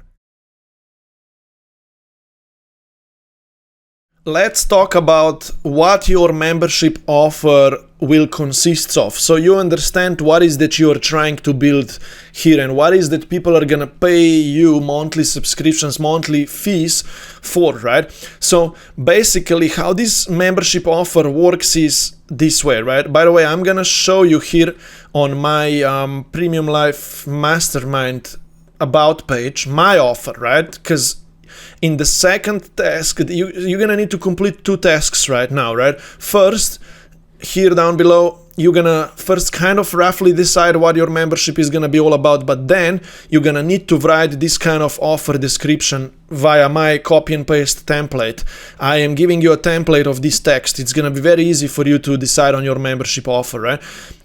Speaker 1: Let's talk about what your membership offer will consist of. So you understand what is that you are trying to build here and what is that people are gonna pay you monthly subscriptions, monthly fees for, right? So basically how this membership offer works is this way, right? By the way, I'm gonna show you here on my Premium Life Mastermind about page, my offer, right? Because in the second task, you're gonna need to complete 2 tasks right now, right? First, here down below, you're gonna first kind of roughly decide what your membership is gonna be all about, but then you're gonna need to write this kind of offer description via my copy and paste template. I am giving you a template of this text. It's gonna be very easy for you to decide on your membership offer, right?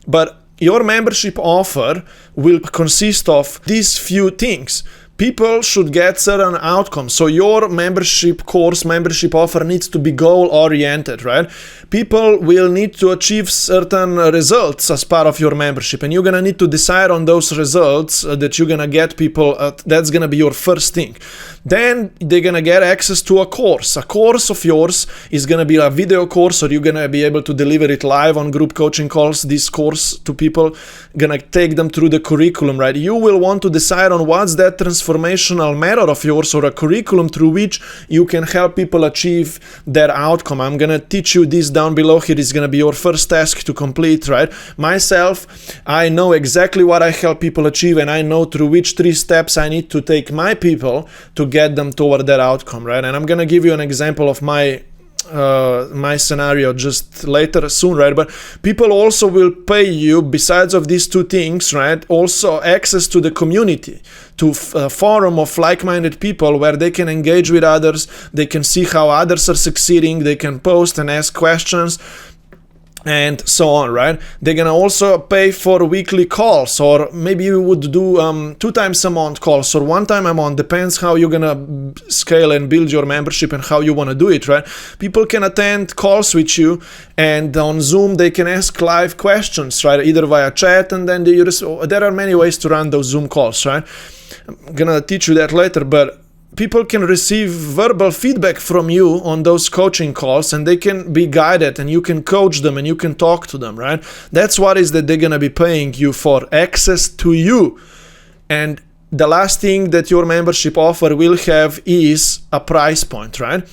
Speaker 1: But your membership offer will consist of these few things. People should get certain outcomes. So your membership course, membership offer needs to be goal-oriented, right? People will need to achieve certain results as part of your membership, and you're gonna need to decide on those results that you're gonna get people. That's gonna be your first thing. Then they're gonna get access to a course. A course of yours is gonna be a video course, or you're gonna be able to deliver it live on group coaching calls. This course to people, gonna take them through the curriculum, right? You will want to decide on what's that transformational method of yours or a curriculum through which you can help people achieve their outcome. I'm gonna teach you this down below. Here is gonna be your first task to complete, right? Myself, I know exactly what I help people achieve, and I know through which 3 steps I need to take my people to get them toward that outcome, right? And I'm gonna give you an example of my scenario just later soon, right? But people also will pay you, besides of these 2 things, right, also access to the community, to a forum of like-minded people where they can engage with others, they can see how others are succeeding, they can post and ask questions. and so on, right? They're gonna also pay for weekly calls, or maybe you would do 2 times a month calls or 1 time a month, depends how you're gonna scale and build your membership and how you want to do it, right? People can attend calls with you, and on Zoom they can ask live questions, right? Either via chat, and then there are many ways to run those Zoom calls, right? I'm gonna teach you that later, but people can receive verbal feedback from you on those coaching calls, and they can be guided, and you can coach them and you can talk to them, right? That's what is that they're going to be paying you for, access to you. And the last thing that your membership offer will have is a price point, right?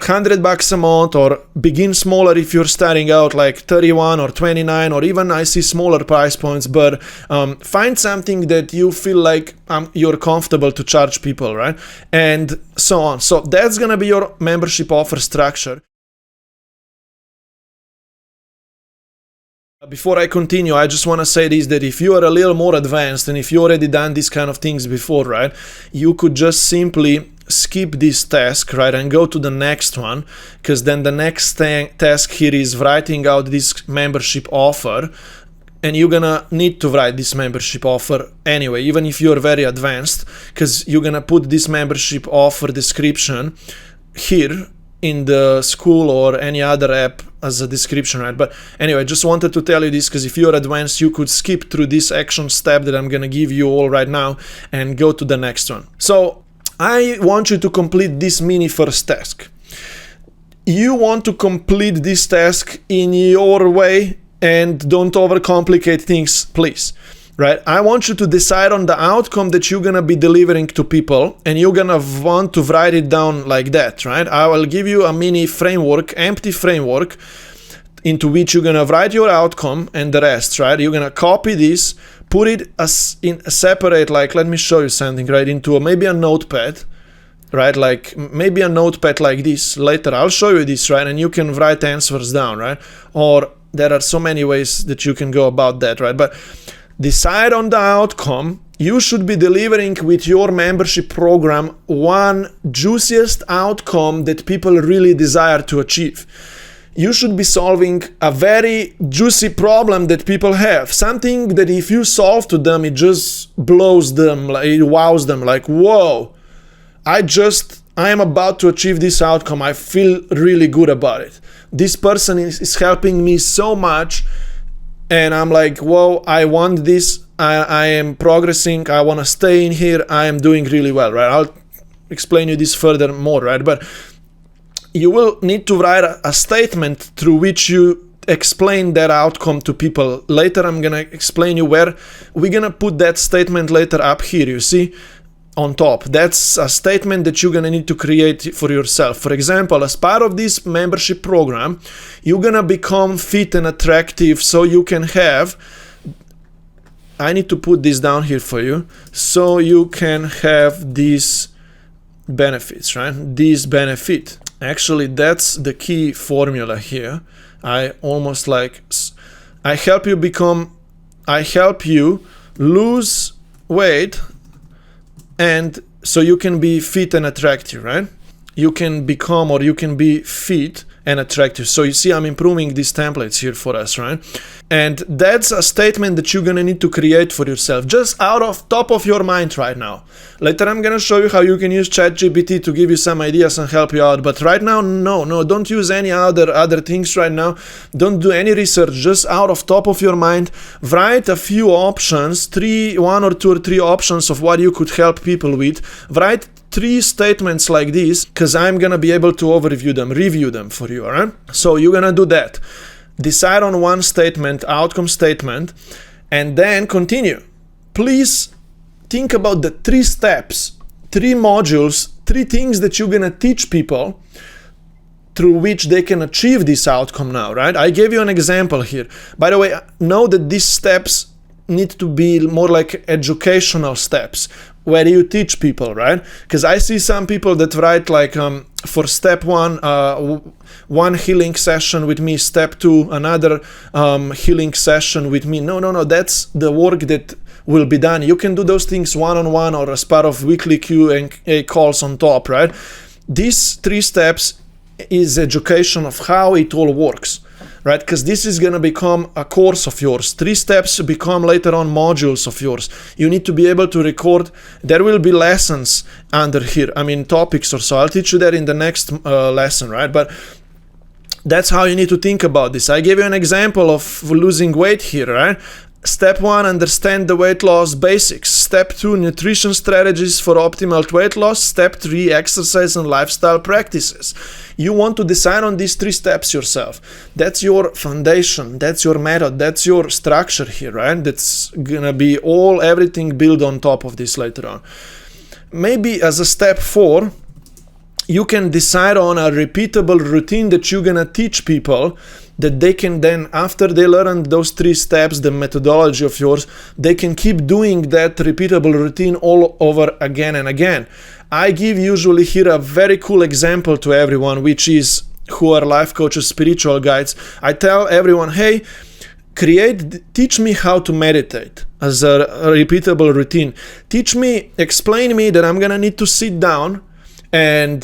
Speaker 1: $100 a month, or begin smaller if you're starting out, like 31 or 29, or even I see smaller price points, but find something that you feel like you're comfortable to charge people, right? And so on. So that's gonna be your membership offer structure. Before I continue, I just want to say this, that if you are a little more advanced and if you already done these kind of things before, right, you could just simply skip this task, right, and go to the next one, because then the next task here is writing out this membership offer, and you're gonna need to write this membership offer anyway, even if you're very advanced, because you're gonna put this membership offer description here in the Skool or any other app as a description, right? But anyway, just wanted to tell you this, because if you're advanced, you could skip through this action step that I'm gonna give you all right now and go to the next one. So I want you to complete this mini first task. You want to complete this task in your way, and don't overcomplicate things, please. Right? I want you to decide on the outcome that you're gonna be delivering to people, and you're gonna want to write it down like that, right? I will give you a mini framework, empty framework, into which you're gonna write your outcome and the rest, right? You're gonna copy this, put it as in a separate, like, let me show you something, right? Into maybe a notepad, right? Like maybe a notepad like this. Later I'll show you this, right? And you can write answers down, right? Or there are so many ways that you can go about that, right? But decide on the outcome. You should be delivering with your membership program one juiciest outcome that people really desire to achieve. You should be solving a very juicy problem that people have. Something that if you solve to them, it just blows them, like it wows them, like, whoa, I am about to achieve this outcome. I feel really good about it. This person is helping me so much. And I'm like, whoa, I want this, I am progressing, I want to stay in here, I am doing really well, right? I'll explain you this further more, right? But you will need to write a statement through which you explain that outcome to people. Later, I'm going to explain you where we're going to put that statement later up here, you see? On top. That's a statement that you're gonna need to create for yourself. For example, as part of this membership program, you're gonna become fit and attractive, so you can have, I need to put this down here for you, so you can have these benefits, right? These benefit. Actually, that's the key formula here. I help you lose weight, and so you can be fit and attractive, right? You can become, or you can be fit and attractive. So you see, I'm improving these templates here for us, right? And that's a statement that you're gonna need to create for yourself, just out of top of your mind right now. Later, I'm gonna show you how you can use Chat GPT to give you some ideas and help you out. But right now, no, don't use any other things right now. Don't do any research, just out of top of your mind. Write a few options, one or two or three options of what you could help people with. Write 3 statements like this, because I'm gonna be able to review them for you, alright? So you're gonna do that. Decide on one statement, outcome statement, and then continue. Please think about the 3 steps, 3 modules, 3 things that you're gonna teach people through which they can achieve this outcome now, right? I gave you an example here. By the way, know that these steps need to be more like educational steps, where you teach people, right? Because I see some people that write like, for step 1, one healing session with me, step 2, another healing session with me. No, that's the work that will be done. You can do those things one-on-one or as part of weekly Q&A calls on top, right? These 3 steps is education of how it all works. right? Because this is going to become a course of yours. 3 steps become later on modules of yours. You need to be able to record. There will be lessons under here, I mean topics or so. I'll teach you that in the next lesson, right? But that's how you need to think about this. I gave you an example of losing weight here, right? Step 1, understand the weight loss basics. Step 2, nutrition strategies for optimal weight loss. Step 3, exercise and lifestyle practices. You want to decide on these 3 steps yourself. That's your foundation, that's your method, that's your structure here, right? That's gonna be everything built on top of this later on. Maybe as a step 4, you can decide on a repeatable routine that you're gonna teach people, that they can then, after they learn those 3 steps, the methodology of yours, they can keep doing that repeatable routine all over again and again. I give usually here a very cool example to everyone, which is who are life coaches, spiritual guides. I tell everyone, hey, teach me how to meditate as a repeatable routine. Explain me that I'm gonna need to sit down and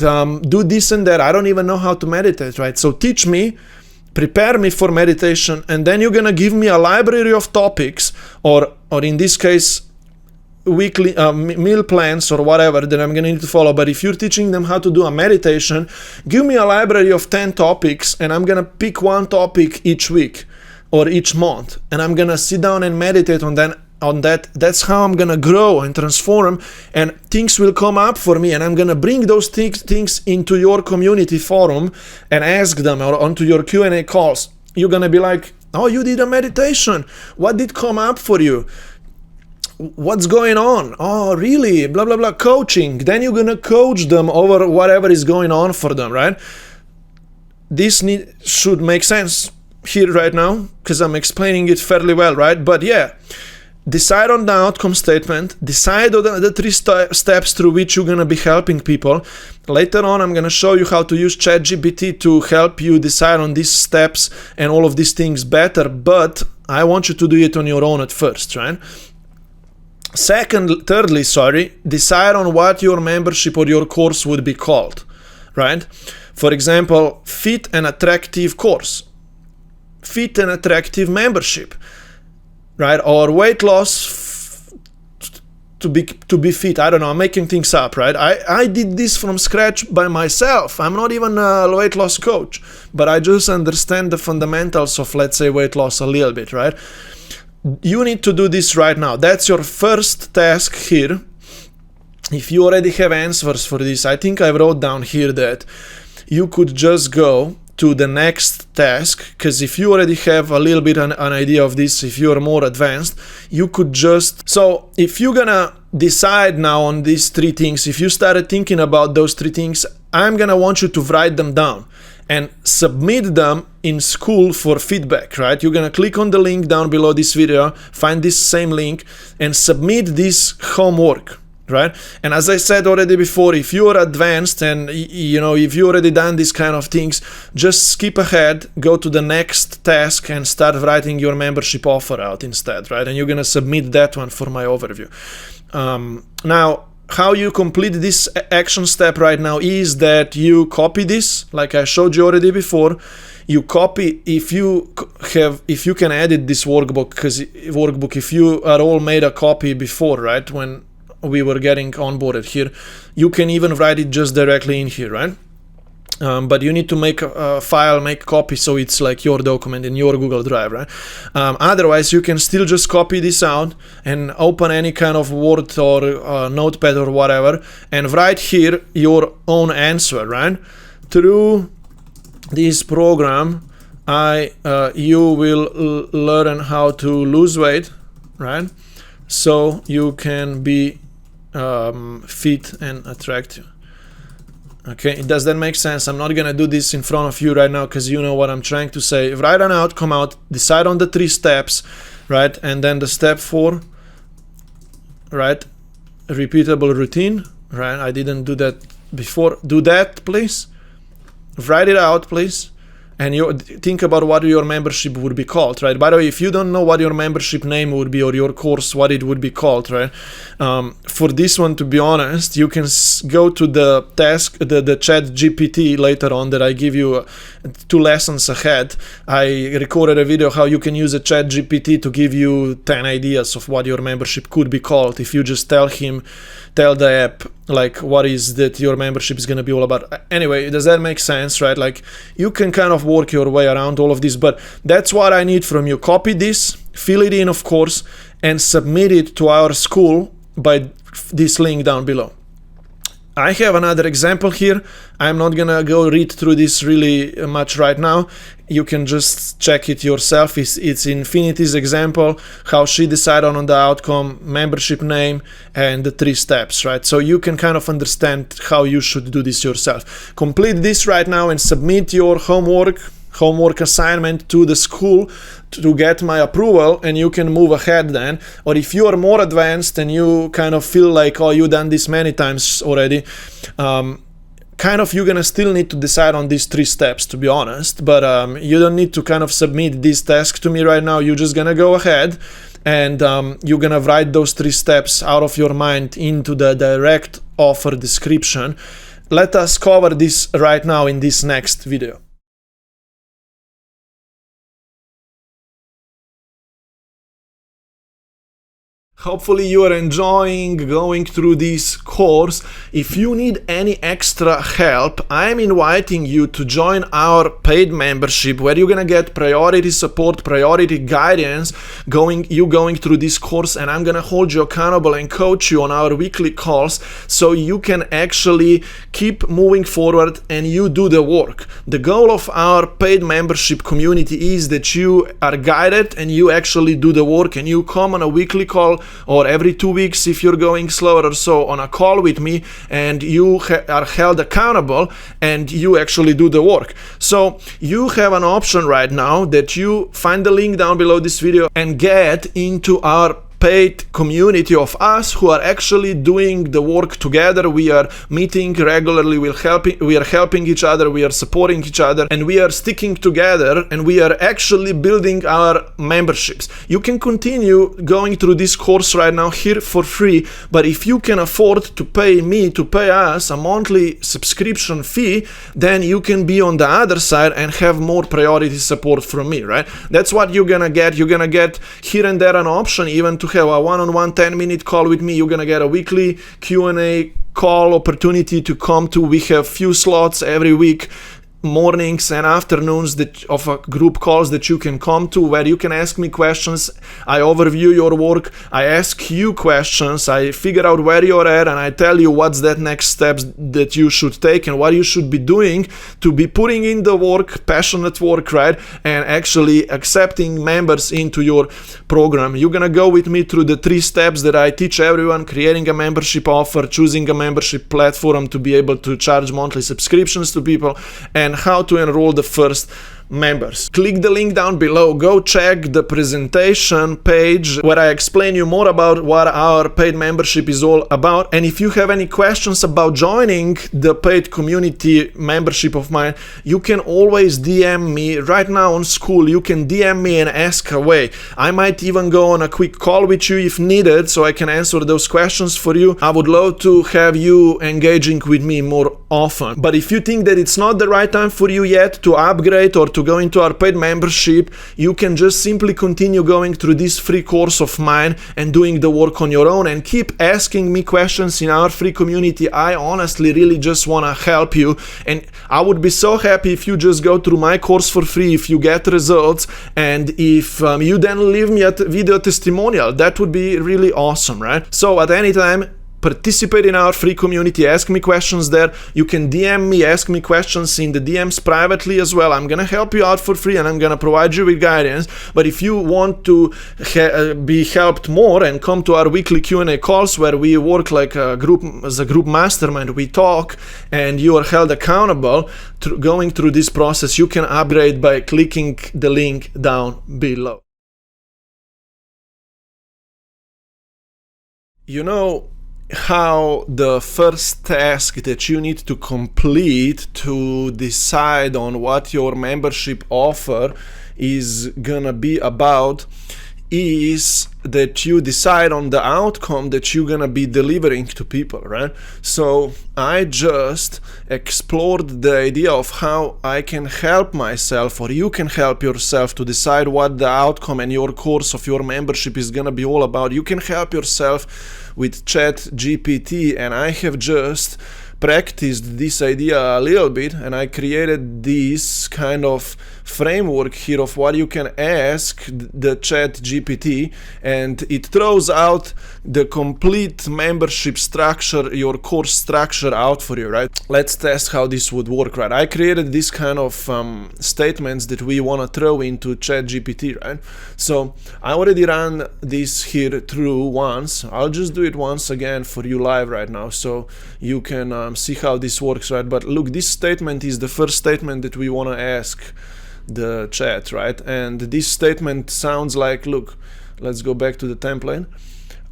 Speaker 1: do this and that. I don't even know how to meditate, right? So teach me, prepare me for meditation, and then you're gonna give me a library of topics, or in this case, weekly meal plans or whatever that I'm gonna need to follow. But if you're teaching them how to do a meditation, give me a library of 10 topics, and I'm gonna pick 1 topic each week or each month, and I'm gonna sit down and meditate on that. That's how I'm gonna grow and transform, and things will come up for me, and I'm gonna bring those things into your community forum and ask them, or onto your Q&A calls. You're gonna be like, oh, you did a meditation, what did come up for you, what's going on, oh really, blah blah blah, coaching. Then you're gonna coach them over whatever is going on for them, right? This should make sense here right now, because I'm explaining it fairly well, right? But yeah, decide on the outcome statement, decide on the 3 steps through which you're going to be helping people. Later on, I'm going to show you how to use Chat GPT to help you decide on these steps and all of these things better, but I want you to do it on your own at first, right? Thirdly, decide on what your membership or your course would be called, right? For example, fit and attractive course, fit and attractive membership, right? Or weight loss to be fit. I don't know, I'm making things up, right? I did this from scratch by myself. I'm not even a weight loss coach, but I just understand the fundamentals of, let's say, weight loss a little bit, right? You need to do this right now. That's your first task here. If you already have answers for this, I think I wrote down here that you could just go to the next task, because if you already have a little bit an idea of this, if you're more advanced, you could just, so if you're gonna decide now on these 3 things, if you started thinking about those 3 things, I'm gonna want you to write them down and submit them in Skool for feedback, right? You're gonna click on the link down below this video, find this same link, and submit this homework, right? And as I said already before, if you are advanced and if you already done these kind of things, just skip ahead, go to the next task and start writing your membership offer out instead, right? And you're gonna submit that one for my overview. Now, how you complete this action step right now is that you copy this, like I showed you already before. You copy, if you can edit this workbook, if you are all made a copy before, right? When we were getting onboarded here, you can even write it just directly in here, right? But you need to make a file, make copy, so it's like your document in your Google Drive, right? Otherwise, you can still just copy this out and open any kind of Word or Notepad or whatever, and write here your own answer, right? Through this program, you will learn how to lose weight, right? So you can be fit and attractive. Okay, does that make sense? I'm not gonna do this in front of you right now, because you know what I'm trying to say. Write an outcome out, decide on the 3 steps, right? And then the step 4, right? Repeatable routine, right? I didn't do that before. Do that, please. Write it out, please. And you think about what your membership would be called, right? By the way, if you don't know what your membership name would be or your course, what it would be called, right? For this one, to be honest, you can go to the Chat GPT later on that I give you 2 lessons ahead. I recorded a video how you can use a Chat GPT to give you 10 ideas of what your membership could be called if you just tell the app like what is that your membership is going to be all about. Anyway, does that make sense, right? Like you can kind of work your way around all of this, but that's what I need from you. Copy this, fill it in, of course, and submit it to our school by this link down below. I have another example here. I'm not gonna go read through this really much right now. You can just check it yourself. It's Infinity's example, how she decided on the outcome, membership name, and the 3 steps, right? So you can kind of understand how you should do this yourself. Complete this right now and submit your homework assignment to the school to get my approval, and you can move ahead then. Or if you are more advanced and you kind of feel like, oh, you've done this many times already, kind of you're gonna still need to decide on these 3 steps, to be honest, but you don't need to kind of submit this task to me right now. You're just gonna go ahead and you're gonna write those 3 steps out of your mind into the direct offer description. Let us cover this right now in this next video. Hopefully you are enjoying going through this course. If you need any extra help, I'm inviting you to join our paid membership where you're gonna get priority support, priority guidance going through this course, and I'm gonna hold you accountable and coach you on our weekly calls so you can actually keep moving forward and you do the work. The goal of our paid membership community is that you are guided and you actually do the work, and you come on a weekly call or every 2 weeks if you're going slower or so on a call with me, and you are held accountable and you actually do the work. So you have an option right now that you find the link down below this video and get into our paid community of us who are actually doing the work together. We are meeting regularly, we are helping each other, we are supporting each other, and we are sticking together, and we are actually building our memberships. You can continue going through this course right now here for free, but if you can afford to pay me, to pay us a monthly subscription fee, then you can be on the other side and have more priority support from me, right? That's what you're gonna get. You're gonna get here and there an option even to have a one-on-one 10-minute call with me. You're gonna get a weekly Q&A call opportunity to come to. We have few slots every week, mornings and afternoons of a group calls that you can come to, where you can ask me questions. I overview your work, I ask you questions, I figure out where you're at, and I tell you what's that next steps that you should take and what you should be doing to be putting in the work, passionate work, right, and actually accepting members into your program. You're gonna go with me through the 3 steps that I teach everyone: creating a membership offer, choosing a membership platform to be able to charge monthly subscriptions to people, and how to enroll the first members. Click the link down below, go check the presentation page where I explain you more about what our paid membership is all about. And if you have any questions about joining the paid community membership of mine, you can always DM me right now on Skool. You can DM me and ask away. I might even go on a quick call with you if needed, so I can answer those questions for you. I would love to have you engaging with me more often. But if you think that it's not the right time for you yet to upgrade or to go into our paid membership, you can just simply continue going through this free course of mine and doing the work on your own, and keep asking me questions in our free community. I honestly really just want to help you, and I would be so happy if you just go through my course for free, if you get results, and if you then leave me a video testimonial. That would be really awesome, right? So at any time, participate in our free community, ask me questions there. You can DM me, ask me questions in the DMs privately as well. I'm gonna help you out for free and I'm gonna provide you with guidance. But if you want to be helped more and come to our weekly Q&A calls where we work like a group, as a group mastermind, we talk and you are held accountable to going through this process, you can upgrade by clicking the link down below. You know, how the first task that you need to complete to decide on what your membership offer is gonna be about is that you decide on the outcome that you're gonna be delivering to people, right? So I just explored the idea of how I can help myself, or you can help yourself, to decide what the outcome and your course of your membership is gonna be all about. You can help yourself with Chat GPT, and I have just practiced this idea a little bit, and I created this kind of framework here of what you can ask the Chat GPT, and it throws out the complete membership structure, your course structure out for you, right? Let's test how this would work, right? I created this kind of statements that we want to throw into Chat GPT, right? So I already ran this here through once. I'll just do it once again for you live right now, so you can see how this works, right? But look, this statement is the first statement that we want to ask the chat, right? And this statement sounds like, look, let's go back to the template.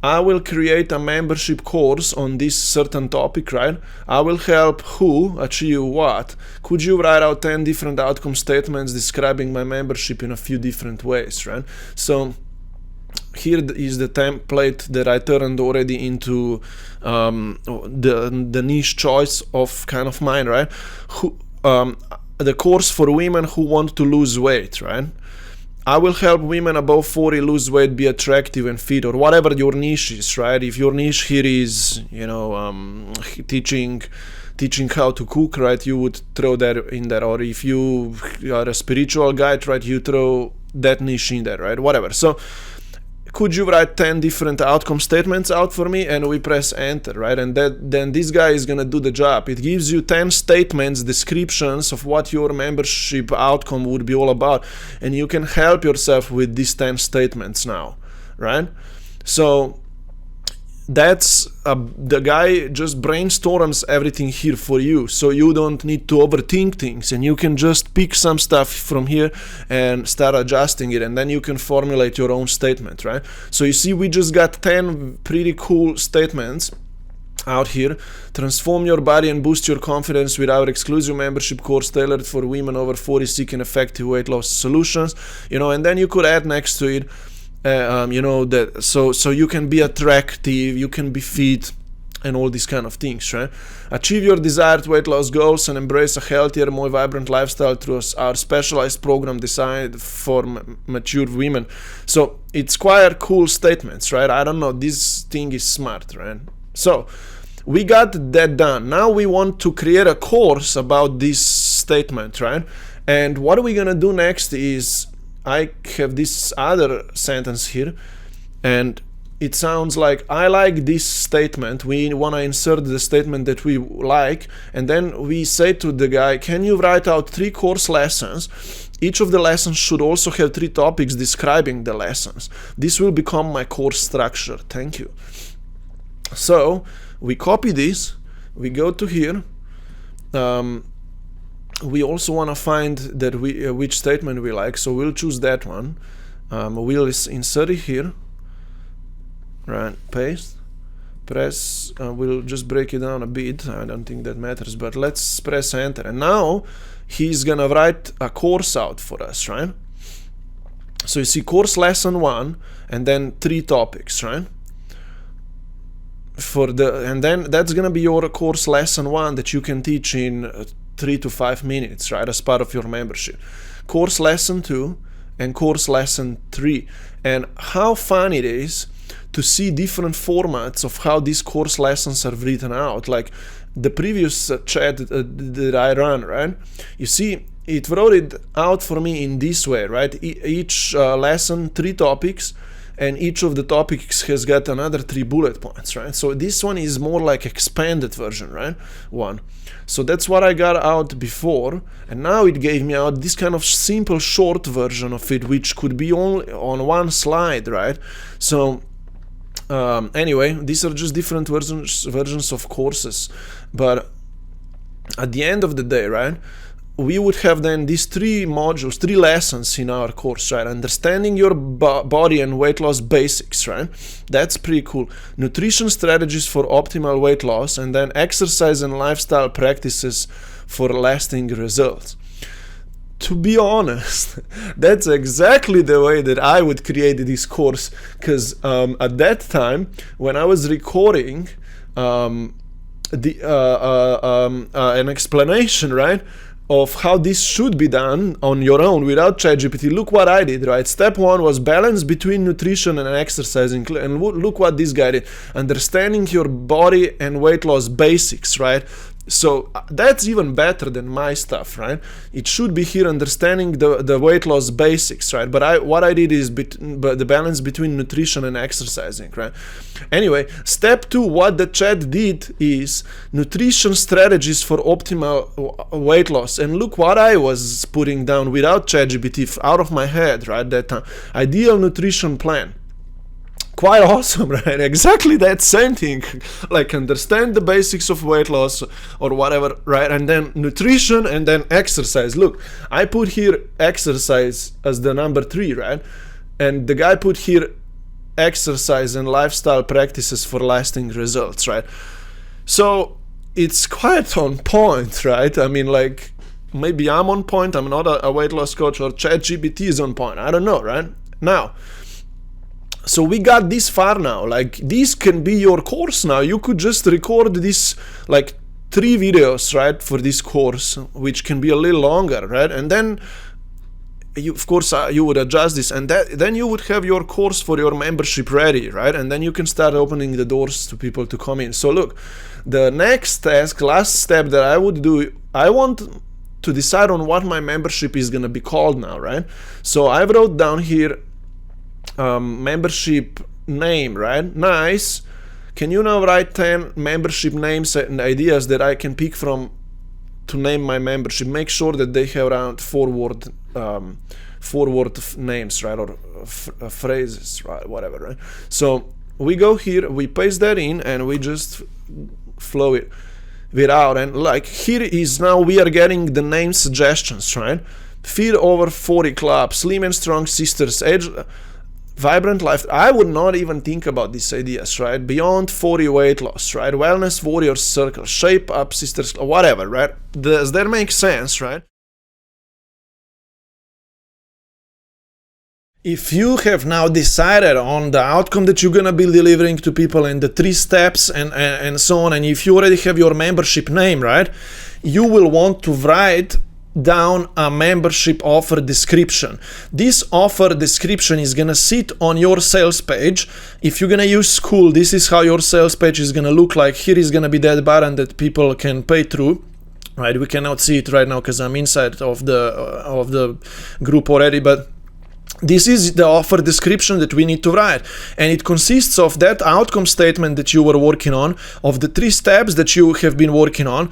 Speaker 1: I will create a membership course on this certain topic, right? I will help who achieve what. Could you write out 10 different outcome statements describing my membership in a few different ways, right? So here is the template that I turned already into the niche choice of kind of mine, right? The course for women who want to lose weight, right? I will help women above 40 lose weight, be attractive and fit, or whatever your niche is, right? If your niche here is, you know, teaching how to cook, right, you would throw that in there. Or if you are a spiritual guide, right, you throw that niche in there, right? Whatever. So could you write 10 different outcome statements out for me? And we press enter, right? And then this guy is gonna do the job. It gives you 10 statements, descriptions of what your membership outcome would be all about, and you can help yourself with these 10 statements now, right? So that's the guy just brainstorms everything here for you, so you don't need to overthink things, and you can just pick some stuff from here and start adjusting it, and then you can formulate your own statement, right? So you see, we just got 10 pretty cool statements out here. Transform your body and boost your confidence with our exclusive membership course tailored for women over 40 seeking effective weight loss solutions, you know. And then you could add next to it you know, that so you can be attractive, you can be fit, and all these kind of things, right? Achieve your desired weight loss goals and embrace a healthier, more vibrant lifestyle through our specialized program designed for mature women. So it's quite cool statements, right? I don't know, this thing is smart, right? So we got that done. Now we want to create a course about this statement, right? And what are we gonna do next is, I have this other sentence here, and it sounds like, I like this statement. We want to insert the statement that we like, and then we say to the guy, can you write out 3 course lessons? Each of the lessons should also have 3 topics describing the lessons. This will become my course structure. Thank you. So we copy this, we go to here. We also want to find that which statement we like, so we'll choose that one. We'll insert it here, right? Paste, press. We'll just break it down a bit. I don't think that matters, but let's press enter. And now he's gonna write a course out for us, right? So you see, course lesson 1, and then 3 topics, right? And then that's gonna be your course lesson 1 that you can teach in 3 to 5 minutes, right, as part of your membership. Course lesson 2 and course lesson 3. And how fun it is to see different formats of how these course lessons are written out. Like the previous chat that I ran, right? You see, it wrote it out for me in this way, right? Each lesson, 3 topics, and each of the topics has got another 3 bullet points, right? So this one is more like expanded version, right? One. So that's what I got out before, and now it gave me out this kind of simple short version of it, which could be only on 1 slide, right? So anyway, these are just different versions of courses, but at the end of the day, right, we would have then these 3 modules, 3 lessons in our course, right? Understanding your body and weight loss basics, right? That's pretty cool. Nutrition strategies for optimal weight loss, and then exercise and lifestyle practices for lasting results. To be honest, that's exactly the way that I would create this course, because at that time, when I was recording an explanation, right, of how this should be done on your own without Chat GPT, look what I did, right? Step 1 was balance between nutrition and exercising, and look what this guy did. Understanding your body and weight loss basics, right? So that's even better than my stuff, right? It should be here, understanding the weight loss basics, right? But what I did is the balance between nutrition and exercising, right? Anyway, step 2, what the chat did is nutrition strategies for optimal weight loss. And look what I was putting down without ChatGPT, out of my head, right? That time, ideal nutrition plan. Quite awesome, right? Exactly that same thing. Like, understand the basics of weight loss or whatever, right? And then nutrition, and then exercise. Look, I put here exercise as the number 3, right? And the guy put here exercise and lifestyle practices for lasting results, right? So it's quite on point, right? I mean, like, maybe I'm on point. I'm not a weight loss coach, or ChatGPT is on point. I don't know, right? Now, so we got this far now. Like, this can be your course now. You could just record this, like, 3 videos, right, for this course, which can be a little longer, right? And then you, of course, you would adjust this, and then you would have your course for your membership ready, right? And then you can start opening the doors to people to come in. So look, the next task, last step that I would do, I want to decide on what my membership is gonna be called now, right? So I wrote down here membership name, right? Nice. Can you now write 10 membership names and ideas that I can pick from to name my membership? Make sure that they have around 4-word names, right? Or phrases, right? Whatever, right? So we go here, we paste that in, and we just flow it out. And like, here is now we are getting the name suggestions, right? Feed over 40 club, slim and strong sisters, age, vibrant life. I would not even think about these ideas, right? Beyond 40 weight loss, right? Wellness warriors circle, shape up sisters, whatever, right? Does that make sense, right? If you have now decided on the outcome that you're gonna be delivering to people and the 3 steps and so on, and if you already have your membership name, right, you will want to write down a membership offer description. This offer description is gonna sit on your sales page. If you're gonna use Skool, this is how your sales page is gonna look like. Here is gonna be that button that people can pay through, right? We cannot see it right now because I'm inside of the group already, but this is the offer description that we need to write, and it consists of that outcome statement that you were working on, of the 3 steps that you have been working on,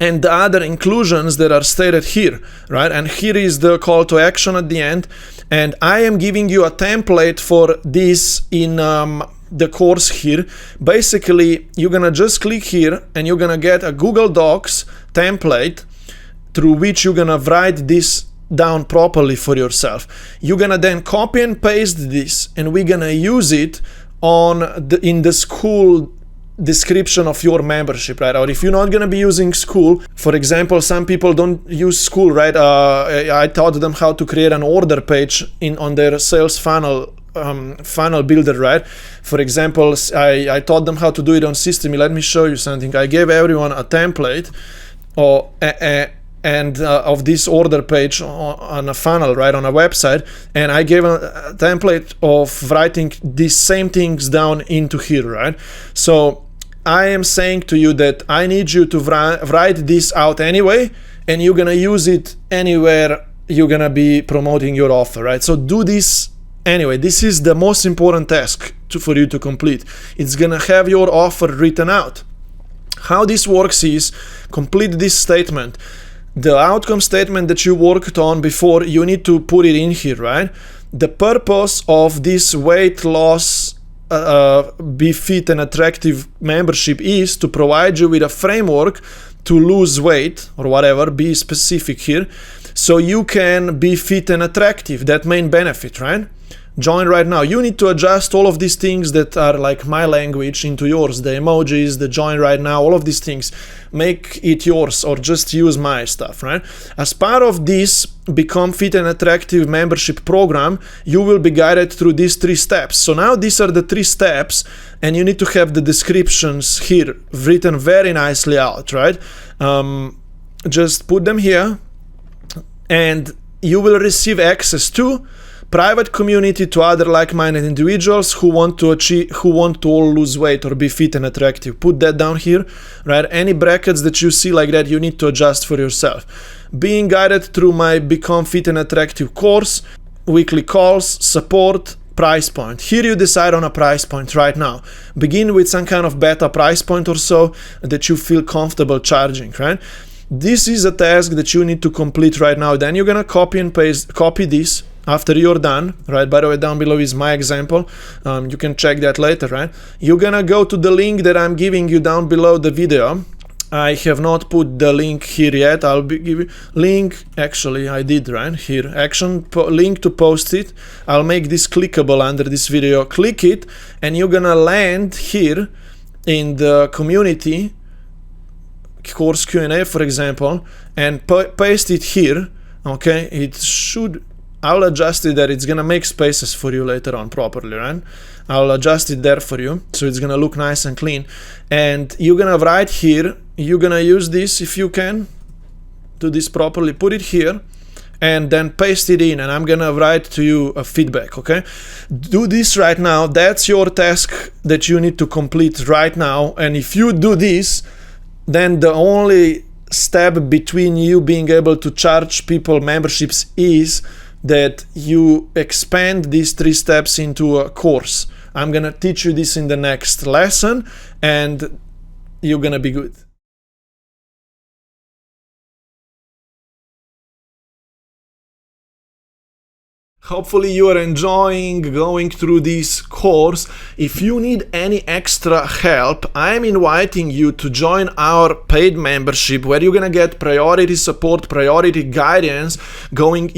Speaker 1: and the other inclusions that are stated here, right? And here is the call to action at the end, and I am giving you a template for this in the course here. Basically, you're gonna just click here and you're gonna get a Google Docs template through which you're gonna write this down properly for yourself. You're gonna then copy and paste this, and we're gonna use it in the Skool description of your membership, right? Or if you're not gonna be using Skool, for example, some people don't use Skool, right? I taught them how to create an order page on their sales funnel builder, right? For example, I taught them how to do it on System. Let me show you something. I gave everyone a template of this order page on a funnel, right, on a website, and I gave a template of writing these same things down into here, right? So I am saying to you that I need you to write this out anyway, and you're gonna use it anywhere you're gonna be promoting your offer, right? So do this anyway. This is the most important task for you to complete. It's gonna have your offer written out. How this works is, complete this statement. The outcome statement that you worked on before, you need to put it in here, right? The purpose of this weight loss, be fit and attractive membership is to provide you with a framework to lose weight or whatever, be specific here, so you can be fit and attractive. That main benefit, right? Join right now. You need to adjust all of these things that are like my language into yours, the emojis, the join right now, all of these things. Make it yours or just use my stuff, right? As part of this Become Fit and Attractive membership program, you will be guided through these 3 steps. So now these are the 3 steps, and you need to have the descriptions here written very nicely out, right? Just put them here, and you will receive access to private community to other like-minded individuals who want to all lose weight or be fit and attractive. Put that down here, right? Any brackets that you see like that, you need to adjust for yourself. Being guided through my Become Fit and Attractive course, weekly calls, support, price point. Here you decide on a price point right now. Begin with some kind of beta price point or so that you feel comfortable charging, right? This is a task that you need to complete right now. Then you're gonna copy this after you're done, right? By the way, down below is my example. You can check that later, right? You're gonna go to the link that I'm giving you down below the video. I have not put the link here yet. I'll be giving link. Actually, I did, right? Here, link to post it. I'll make this clickable under this video. Click it, and you're gonna land here in the community course Q&A, for example, and paste it here. Okay, it should. I'll adjust it that it's gonna make spaces for you later on properly, right? I'll adjust it there for you, so it's gonna look nice and clean. And you're gonna write here, you're gonna use this if you can, do this properly, put it here, and then paste it in, and I'm gonna write to you a feedback, okay? Do this right now. That's your task that you need to complete right now, and if you do this, then the only step between you being able to charge people memberships is that you expand these 3 steps into a course. I'm gonna teach you this in the next lesson, and you're gonna be good. Hopefully you are enjoying going through this course. If you need any extra help, I'm inviting you to join our paid membership where you're gonna get priority support, priority guidance going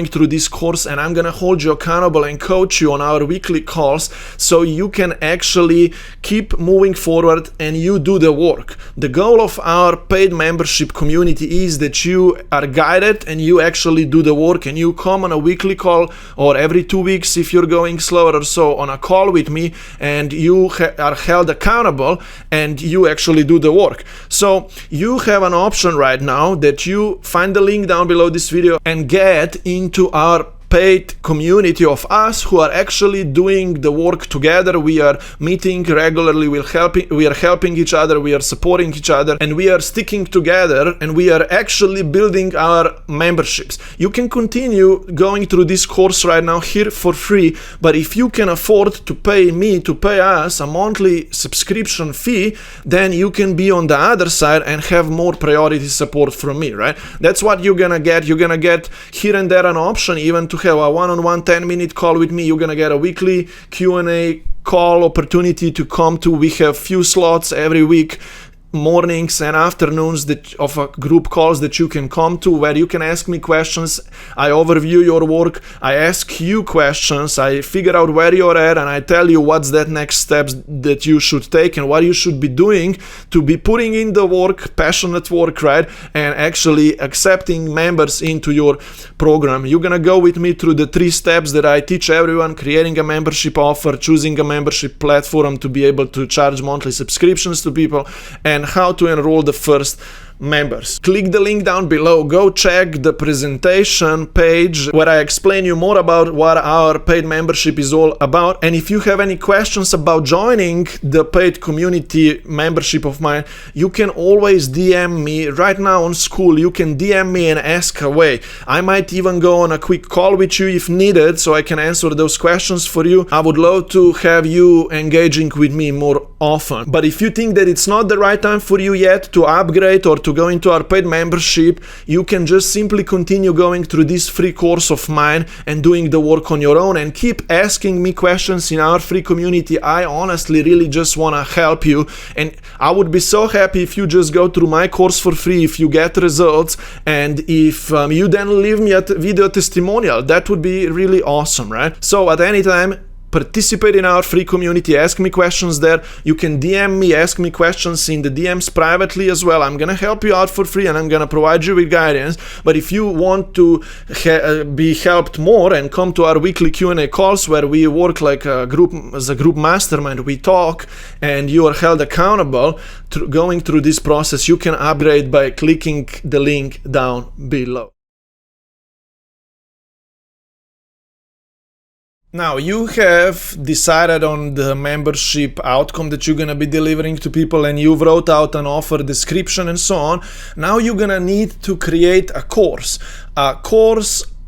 Speaker 1: through this course, and I'm gonna hold you accountable and coach you on our weekly calls so you can actually keep moving forward and you do the work. The goal of our paid membership community is that you are guided and you actually do the work, and you come on a weekly call or every 2 weeks if you're going slower or so on a call with me, and you are held accountable and you actually do the work. So you have an option right now that you find the link down below this video and get into our paid community of us who are actually doing the work together. We are meeting regularly, we are helping each other, we are supporting each other, and we are sticking together, and we are actually building our memberships. You can continue going through this course right now here for free, but if you can afford to pay me, to pay us a monthly subscription fee, then you can be on the other side and have more priority support from me, right? That's what you're gonna get. You're gonna get here and there an option even to have a one-on-one 10-minute call with me. You're gonna get a weekly Q&A call opportunity to come to. We have few slots every week, mornings and afternoons of a group calls that you can come to, where you can ask me questions. I overview your work, I ask you questions, I figure out where you're at, and I tell you what's that next steps that you should take and what you should be doing to be putting in the work, passionate work, right, and actually accepting members into your program. You're gonna go with me through the 3 steps that I teach everyone: creating a membership offer, choosing a membership platform to be able to charge monthly subscriptions to people, and how to enroll the first members. Click the link down below, go check the presentation page where I explain you more about what our paid membership is all about. And if you have any questions about joining the paid community membership of mine, you can always DM me right now on Skool. You can DM me and ask away. I might even go on a quick call with you if needed, so I can answer those questions for you. I would love to have you engaging with me more often. But if you think that it's not the right time for you yet to upgrade or to go into our paid membership, you can just simply continue going through this free course of mine and doing the work on your own, and keep asking me questions in our free community. I honestly really just want to help you, and I would be so happy if you just go through my course for free, if you get results, and if you then leave me a video testimonial. That would be really awesome, right? So at any time, participate in our free community, ask me questions there. You can DM me, ask me questions in the DMs privately as well. I'm gonna help you out for free, and I'm gonna provide you with guidance. But if you want to be helped more and come to our weekly Q&A calls where we work like a group, as a group mastermind, we talk and you are held accountable to going through this process, you can upgrade by clicking the link down below. Now, you have decided on the membership outcome that you're going to be delivering to people, and you've wrote out an offer description and so on. Now you're going to need to create a course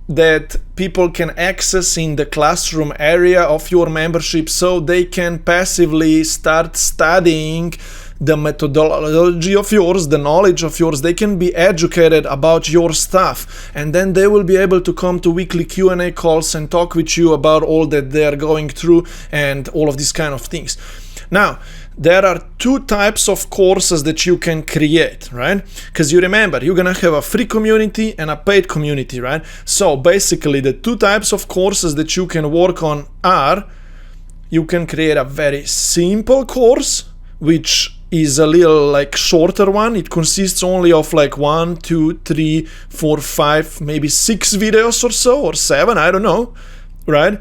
Speaker 1: that people can access in the classroom area of your membership, so they can passively start studying the methodology of yours, the knowledge of yours. They can be educated about your stuff, and then they will be able to come to weekly Q&A calls and talk with you about all that they are going through and all of these kind of things. Now, there are two types of courses that you can create, right? Because you remember, you're gonna have a free community and a paid community, right? So basically, the two types of courses that you can work on are, you can create a very simple course, which is a little like shorter one. It consists only of like 1, 2, 3, 4, 5, maybe 6 videos or so, or 7, I don't know, right?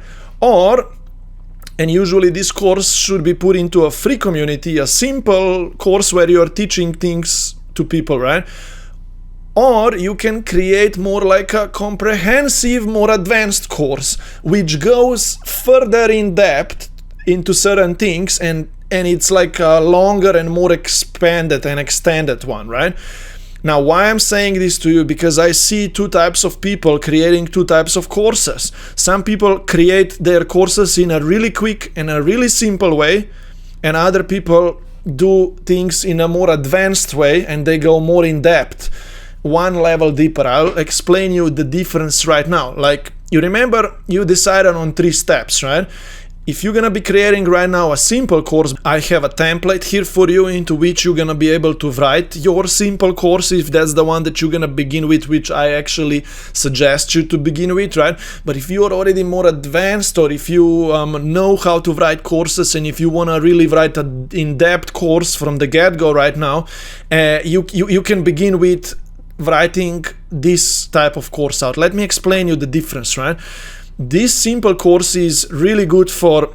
Speaker 1: And usually this course should be put into a free community, a simple course where you are teaching things to people, right? Or you can create more like a comprehensive, more advanced course, which goes further in depth into certain things, and it's like a longer and more expanded and extended one, right? Now, why I'm saying this to you? Because I see two types of people creating two types of courses. Some people create their courses in a really quick and a really simple way, and other people do things in a more advanced way, and they go more in depth, one level deeper. I'll explain you the difference right now. Like, you remember, you decided on 3 steps, right? If you're gonna be creating right now a simple course, I have a template here for you into which you're gonna be able to write your simple course, if that's the one that you're gonna begin with, which I actually suggest you to begin with, right? But if you're already more advanced, or if you know how to write courses, and if you wanna really write an in-depth course from the get-go right now, you can begin with writing this type of course out. Let me explain you the difference, right? This simple course is really good for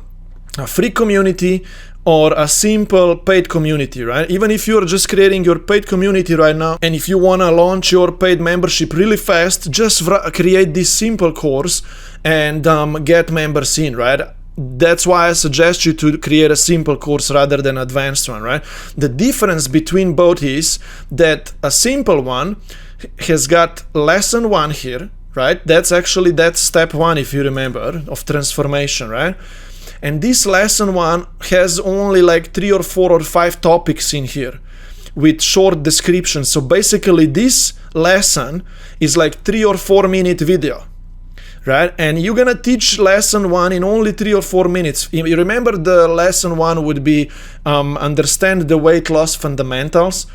Speaker 1: a free community or a simple paid community, right? Even if you're just creating your paid community right now, and if you want to launch your paid membership really fast, just create this simple course and get members in, right? That's why I suggest you to create a simple course rather than an advanced one, right? The difference between both is that a simple one has got lesson 1 here, right? That's step 1, if you remember, of transformation, right? And this lesson 1 has only like 3 or 4 or 5 topics in here with short descriptions. So basically this lesson is like 3 or 4 minute video, right? And you're gonna teach lesson 1 in only 3 or 4 minutes. You remember, the lesson 1 would be understand the weight loss fundamentals.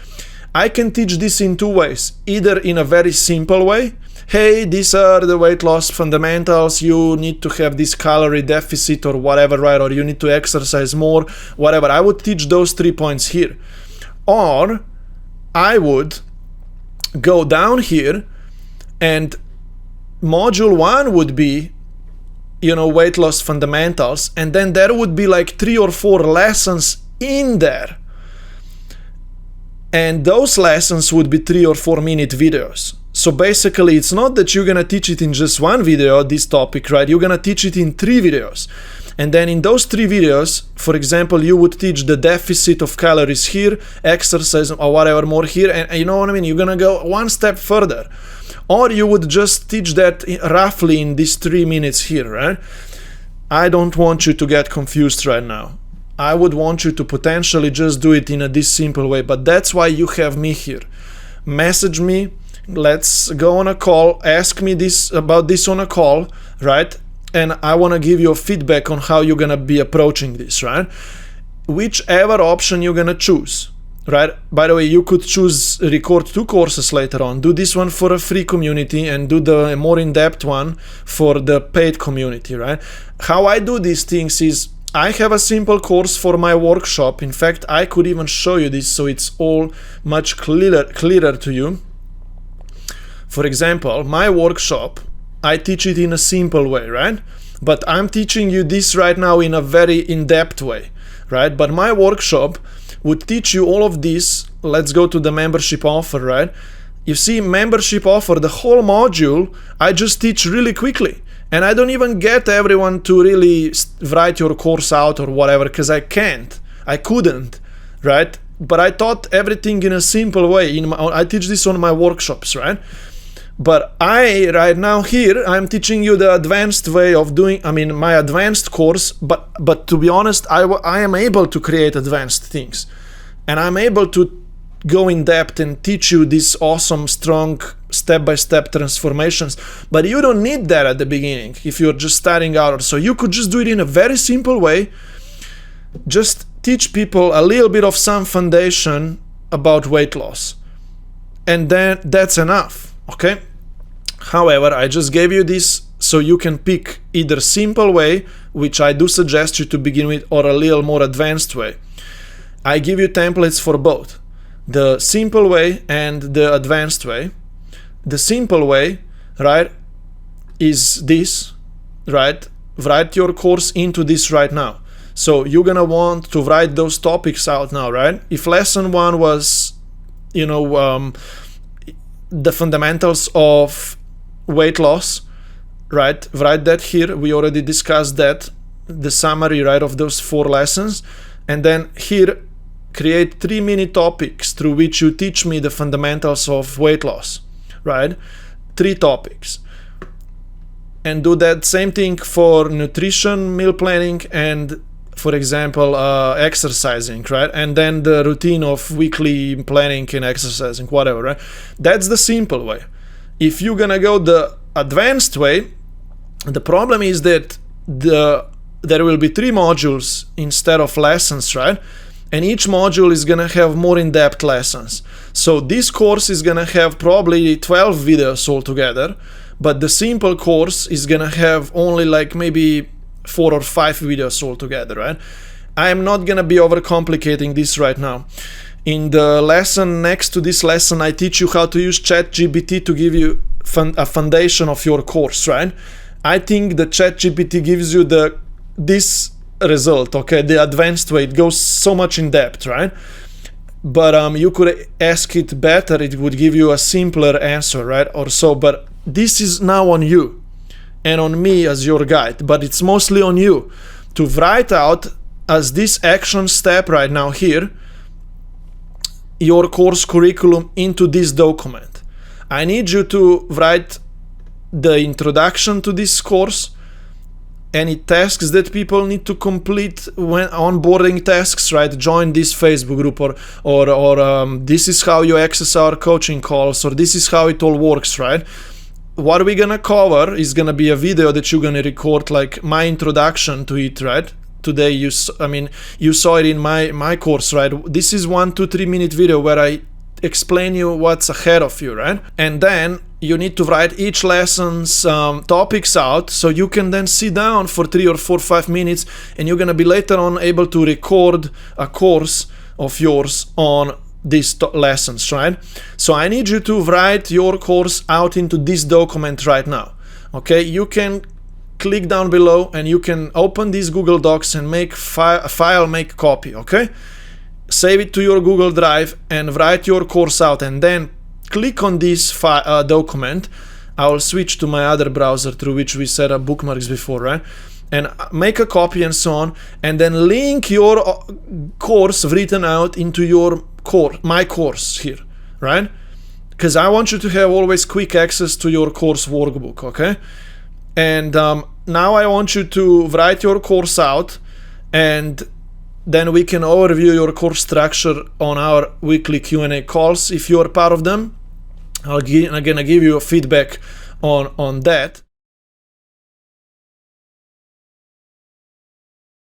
Speaker 1: I can teach this in 2 ways, either in a very simple way. Hey, these are the weight loss fundamentals, you need to have this calorie deficit or whatever, right? Or you need to exercise more, whatever. I would teach those 3 points here. Or I would go down here, and module 1 would be, weight loss fundamentals, and then there would be like 3 or 4 lessons in there. And those lessons would be 3 or 4 minute videos. So basically, it's not that you're gonna teach it in just 1 video, this topic, right? You're gonna teach it in 3 videos. And then in those 3 videos, for example, you would teach the deficit of calories here, exercise or whatever more here, and you know what I mean? You're gonna go 1 step further. Or you would just teach that roughly in these 3 minutes here, right? I don't want you to get confused right now. I would want you to potentially just do it in this simple way, but that's why you have me here. message me, let's go on a call, ask me this about this on a call, right? And I want to give you a feedback on how you're gonna be approaching this, right? Whichever option you're gonna choose, right? By the way, you could choose record 2 courses later on, do this one for a free community and do the more in-depth one for the paid community, right? How I do these things is I have a simple course for my workshop. In fact, I could even show you this so it's all much clearer to you. For example, my workshop, I teach it in a simple way, right? But I'm teaching you this right now in a very in-depth way, right? But my workshop would teach you all of this. Let's go to the membership offer, right? You see, membership offer, the whole module, I just teach really quickly. And I don't even get everyone to really write your course out or whatever, because I couldn't, right? But I taught everything in a simple way. I teach this on my workshops, right? But right now here, I'm teaching you the advanced way of doing, my advanced course, but to be honest, I am able to create advanced things. And I'm able to go in depth and teach you these awesome, strong, step-by-step transformations. But you don't need that at the beginning if you're just starting out. So you could just do it in a very simple way. Just teach people a little bit of some foundation about weight loss. And then that's enough, okay? However, I just gave you this so you can pick either simple way, which I do suggest you to begin with, or a little more advanced way. I give you templates for both. The simple way and the advanced way. The simple way, right, is this, right? Write your course into this right now. So you're gonna want to write those topics out now, right? If lesson 1 was, the fundamentals of weight loss, right? Write that here. We already discussed that, the summary, right, of those 4 lessons. And then here, create 3 mini topics through which you teach me the fundamentals of weight loss, right? 3 topics. And do that same thing for nutrition, meal planning, and for example, exercising, right? And then the routine of weekly planning and exercising, whatever, right? That's the simple way. If you're gonna go the advanced way, the problem is that there will be 3 modules instead of lessons, right? And each module is gonna have more in-depth lessons. So this course is gonna have probably 12 videos altogether, but the simple course is gonna have only like maybe 4 or 5 videos altogether, right? I am not gonna be overcomplicating this right now. In the lesson next to this lesson, I teach you how to use Chat GPT to give you a foundation of your course, right? I think the Chat GPT gives you this result, okay, the advanced way. It goes so much in depth, right? But you could ask it better, it would give you a simpler answer, right, or so. But this is now on you and on me as your guide, but it's mostly on you to write out as this action step right now here your course curriculum into this document. I need you to write the introduction to this course, any tasks that people need to complete when onboarding tasks, right? Join this Facebook group, or this is how you access our coaching calls, or this is how it all works, right? What we're gonna cover is gonna be a video that you're gonna record, like my introduction to it, right? Today you saw it in my course, right? This is 1 to 3 minute video where I explain you what's ahead of you, right? And then you need to write each lesson's topics out, so you can then sit down for 3 or 4, 5 minutes, and you're gonna be later on able to record a course of yours on these lessons, right? So I need you to write your course out into this document right now, okay? You can click down below and you can open these Google Docs and make make copy, okay? Save it to your Google Drive and write your course out, and then click on this document. I will switch to my other browser through which we set up bookmarks before, right? And make a copy and so on, and then link your course written out into your my course here, right? Because I want you to have always quick access to your course workbook, okay? And now I want you to write your course out and then we can overview your course structure on our weekly Q&A calls. If you're part of them, I'm gonna give you a feedback on that.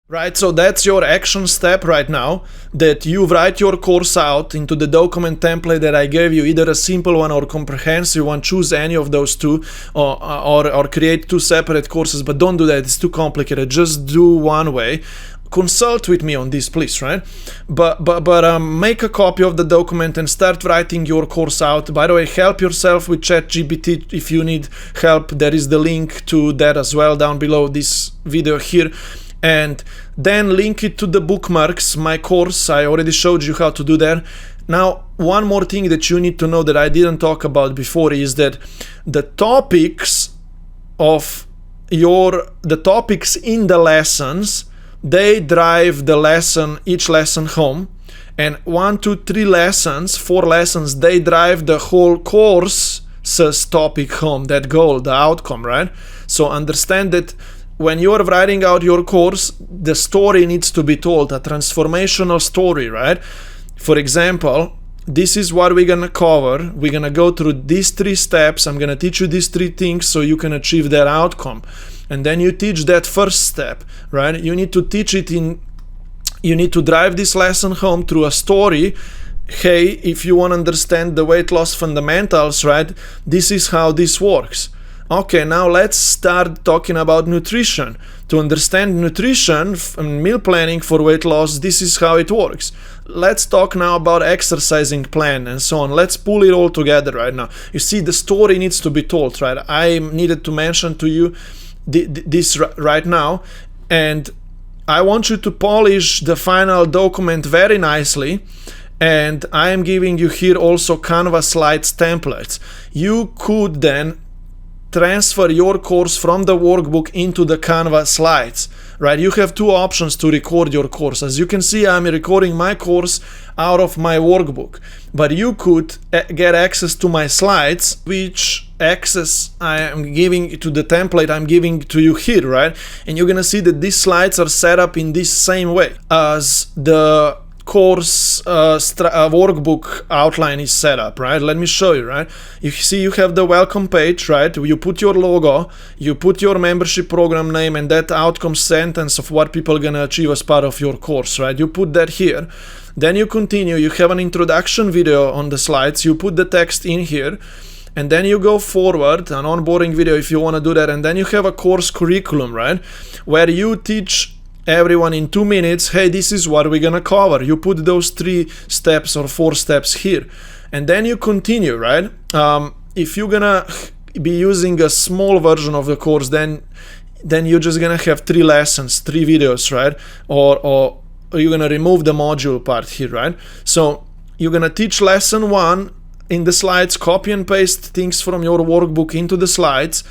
Speaker 1: Right, so that's your action step right now, that you write your course out into the document template that I gave you, either a simple one or comprehensive one. Choose any of those two, or create two separate courses, but don't do that, it's too complicated. Just do one way. Consult with me on this, please, right? But make a copy of the document and start writing your course out. By the way, help yourself with Chat GPT if you need help. There is the link to that as well down below this video here. And then link it to the bookmarks, my course. I already showed you how to do that. Now, one more thing that you need to know that I didn't talk about before is that the topics in the lessons, they drive the lesson, each lesson home. And 1, 2, 3 lessons, 4 lessons, they drive the whole course's topic home, that goal, the outcome, right? So understand that when you're writing out your course, the story needs to be told, a transformational story, right? For example, this is what we're gonna cover. We're gonna go through these 3 steps. I'm gonna teach you these 3 things so you can achieve that outcome. And then you teach that first step, right? You need to teach it you need to drive this lesson home through a story. Hey, if you want to understand the weight loss fundamentals, right? This is how this works. Okay, now let's start talking about nutrition. To understand nutrition and meal planning for weight loss, this is how it works. Let's talk now about exercising plan and so on. Let's pull it all together right now. You see, the story needs to be told, right? I needed to mention to you this right now, and I want you to polish the final document very nicely. And I am giving you here also Canva slides templates. You could then transfer your course from the workbook into the Canva slides, right? You have 2 options to record your course. As you can see, I'm recording my course out of my workbook, but you could get access to my slides, which access I am giving to the template I'm giving to you here, right? And you're gonna see that these slides are set up in this same way as the course workbook outline is set up, right? Let me show you, right? You see you have the welcome page, right? You put your logo, you put your membership program name and that outcome sentence of what people are gonna achieve as part of your course, right? You put that here. Then you continue, you have an introduction video on the slides, you put the text in here, and then you go forward, an onboarding video if you want to do that, and then you have a course curriculum, right? Where you teach everyone in 2 minutes, hey, this is what we're gonna cover. You put those 3 steps or 4 steps here, and then you continue, right? If you're gonna be using a small version of the course, then you're just gonna have 3 lessons, 3 videos, right? Or you're gonna remove the module part here, right? So you're gonna teach lesson 1 in the slides, copy and paste things from your workbook into the slides,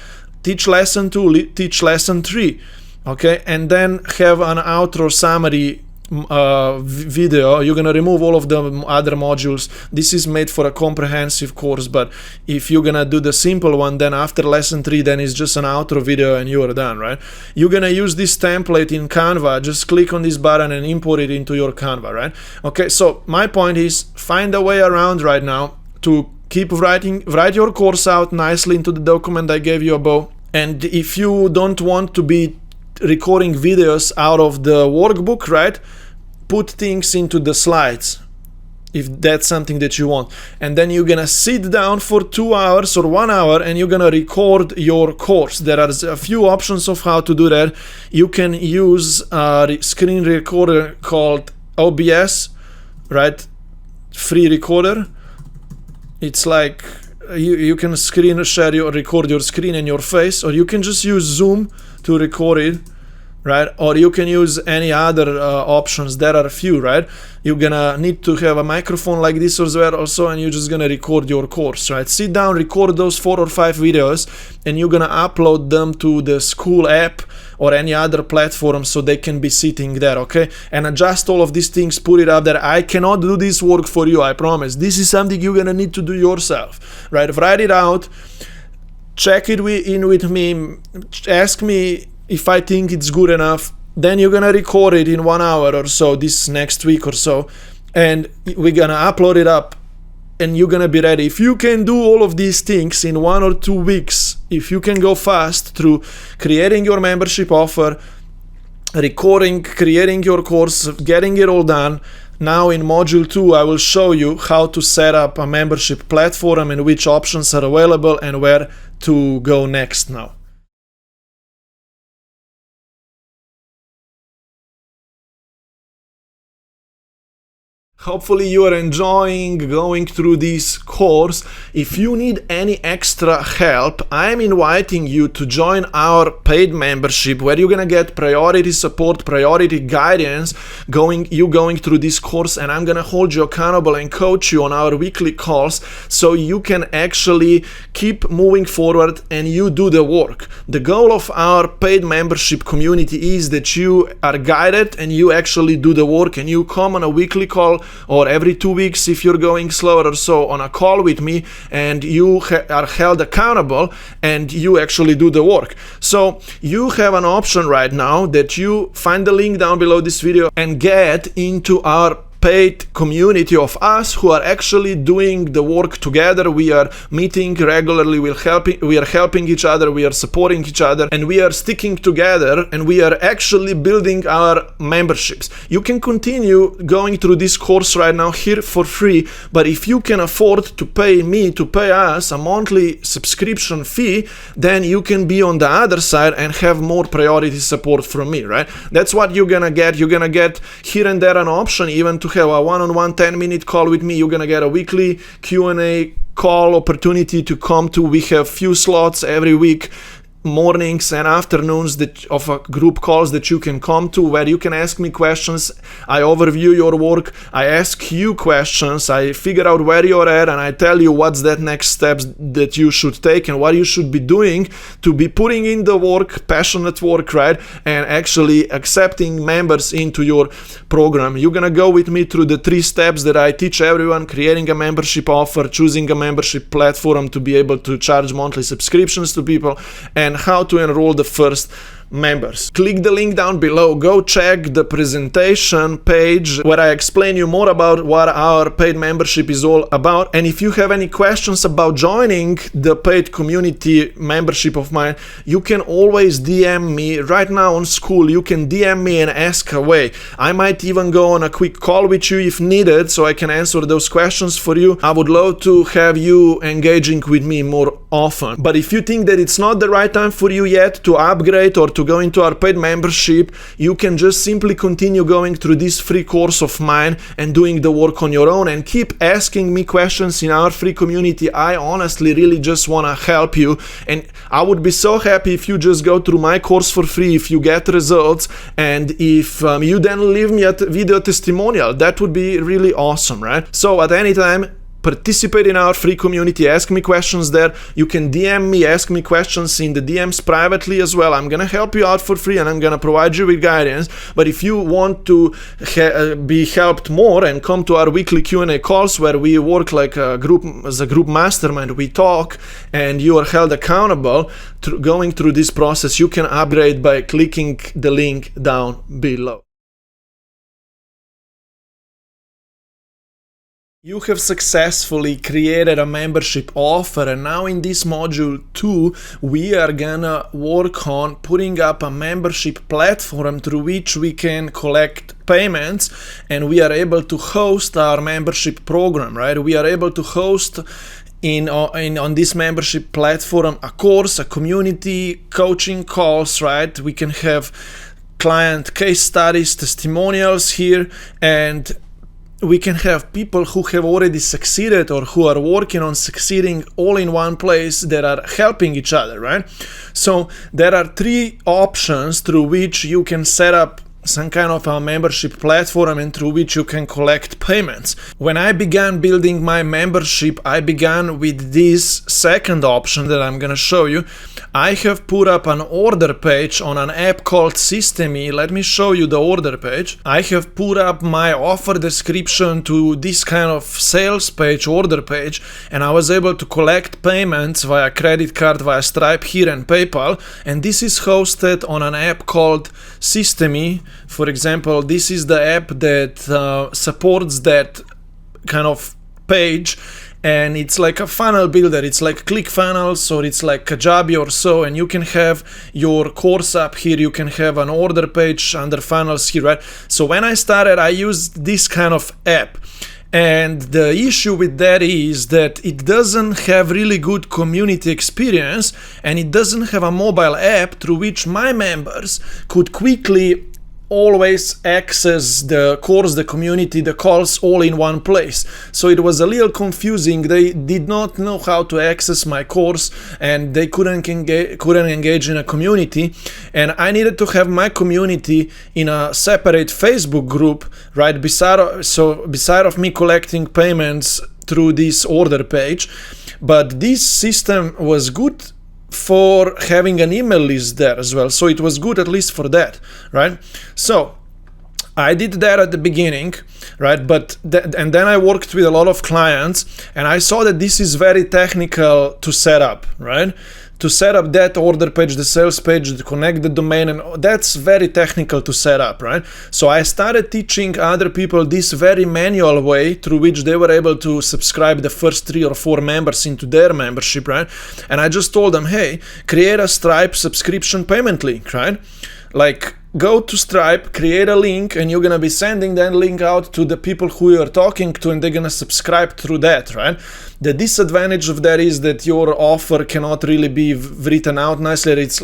Speaker 1: teach lesson 2, teach lesson 3. Okay, and then have an outro summary video. You're gonna remove all of the other modules. This is made for a comprehensive course, but if you're gonna do the simple one, then after lesson 3, then it's just an outro video and you are done, right? You're gonna use this template in Canva. Just click on this button and import it into your Canva, right? Okay, so my point is, find a way around right now to keep write your course out nicely into the document I gave you above. And if you don't want to be recording videos out of the workbook, right, put things into the slides if that's something that you want, and then you're gonna sit down for 2 hours or 1 hour and you're gonna record your course. There are a few options of how to do that. You can use a screen recorder called OBS, right? Free recorder. It's like you can screen share record your screen and your face, or you can just use Zoom to record it, right? Or you can use any other options. There are a few, right? You're gonna need to have a microphone like this as well also, and you're just gonna record your course, right? Sit down, record those 4 or 5 videos, and you're gonna upload them to the Skool app or any other platform so they can be sitting there, okay? And adjust all of these things, put it up there. I cannot do this work for you, I promise. This is something you're gonna need to do yourself, right? Write it out, check it in with me, ask me if I think it's good enough, then you're gonna record it in 1 hour or so this next week or so, and we're gonna upload it up, and you're gonna be ready. If you can do all of these things in 1 or 2 weeks, if you can go fast through creating your membership offer, recording, creating your course, getting it all done, now in module 2 I will show you how to set up a membership platform and which options are available and where to go next now. Hopefully you are enjoying going through this course. If you need any extra help, I'm inviting you to join our paid membership where you're gonna get priority support, priority guidance going through this course, and I'm gonna hold you accountable and coach you on our weekly calls so you can actually keep moving forward and you do the work. The goal of our paid membership community is that you are guided and you actually do the work, and you come on a weekly call or every 2 weeks if you're going slower or so on a call with me, and you are held accountable and you actually do the work. So you have an option right now that you find the link down below this video and get into our paid community of us who are actually doing the work together. We are meeting regularly, we are helping each other, we are supporting each other, and we are sticking together, and we are actually building our memberships. You can continue going through this course right now here for free, but if you can afford to pay me, to pay us a monthly subscription fee, then you can be on the other side and have more priority support from me, right? That's what you're gonna get. You're gonna get here and there an option even to have a one-on-one 10-minute call with me. You're gonna get a weekly Q&A call opportunity to come to. We have few slots every week, mornings and afternoons of group calls that you can come to, where you can ask me questions. I overview your work, I ask you questions, I figure out where you're at, and I tell you what's that next steps that you should take and what you should be doing to be putting in the work, passionate work, right, and actually accepting members into your program. You're gonna go with me through the 3 steps that I teach everyone: creating a membership offer, choosing a membership platform to be able to charge monthly subscriptions to people, and how to enroll the first members. Click the link down below, go check the presentation page where I explain you more about what our paid membership is all about. And if you have any questions about joining the paid community membership of mine, you can always DM me. Right now on Skool, you can DM me and ask away. I might even go on a quick call with you if needed, so I can answer those questions for you. I would love to have you engaging with me more often. But if you think that it's not the right time for you yet to upgrade or to go into our paid membership, you can just simply continue going through this free course of mine and doing the work on your own, and keep asking me questions in our free community. I honestly really just want to help you, and I would be so happy if you just go through my course for free, if you get results, and if you then leave me a video testimonial. That would be really awesome, right? So at any time, participate in our free community, ask me questions there. You can DM me, ask me questions in the DMs privately as well. I'm gonna help you out for free and I'm gonna provide you with guidance. But if you want to be helped more and come to our weekly Q&A calls where we work like a group, as a group mastermind, we talk and you are held accountable going through this process, you can upgrade by clicking the link down below. You have successfully created a membership offer, and now in this module 2 we are gonna work on putting up a membership platform through which we can collect payments and we are able to host our membership program, right? We are able to host on this membership platform a course, a community, coaching calls, right? We can have client case studies, testimonials here, and we can have people who have already succeeded or who are working on succeeding all in one place that are helping each other, right? So there are 3 options through which you can set up some kind of a membership platform and through which you can collect payments. When I began building my membership, I began with this second option that I'm gonna show you. I have put up an order page on an app called System.me. Let me show you the order page. I have put up my offer description to this kind of sales page, order page, and I was able to collect payments via credit card, via Stripe here and PayPal, and this is hosted on an app called System.me. For example, this is the app that supports that kind of page, and it's like a funnel builder. It's like ClickFunnels, or it's like Kajabi or so, and you can have your course up here, you can have an order page under funnels here, right? So when I started, I used this kind of app. And the issue with that is that it doesn't have really good community experience, and it doesn't have a mobile app through which my members could quickly always access the course, the community, the calls all in one place. So it was a little confusing. They did not know how to access my course, and they couldn't engage in a community. And I needed to have my community in a separate Facebook group, right? Beside of me collecting payments through this order page. But this system was good for having an email list there as well, so it was good at least for that, right? So I did that at the beginning, right? And then I worked with a lot of clients, and I saw that this is very technical to set up, right? To set up that order page, the sales page, to connect the domain, and that's very technical to set up, right? So I started teaching other people this very manual way through which they were able to subscribe the first 3 or 4 members into their membership, right? And I just told them, hey, create a Stripe subscription payment link, right? Like, go to Stripe, create a link, and you're gonna be sending that link out to the people who you're talking to, and they're gonna subscribe through that, right? The disadvantage of that is that your offer cannot really be written out nicely. It's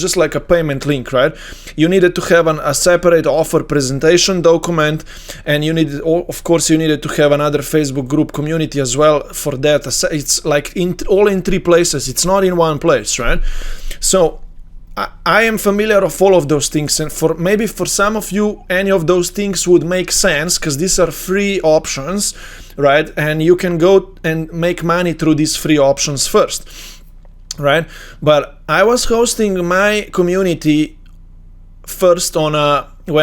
Speaker 1: just like a payment link, right? You needed to have a separate offer presentation document, and you needed to have another Facebook group community as well for that. It's like all in 3 places. It's not in one place, right? So I am familiar of all of those things, and maybe for some of you, any of those things would make sense, because these are free options, right? And you can go and make money through these free options first, right? But I was hosting my community first when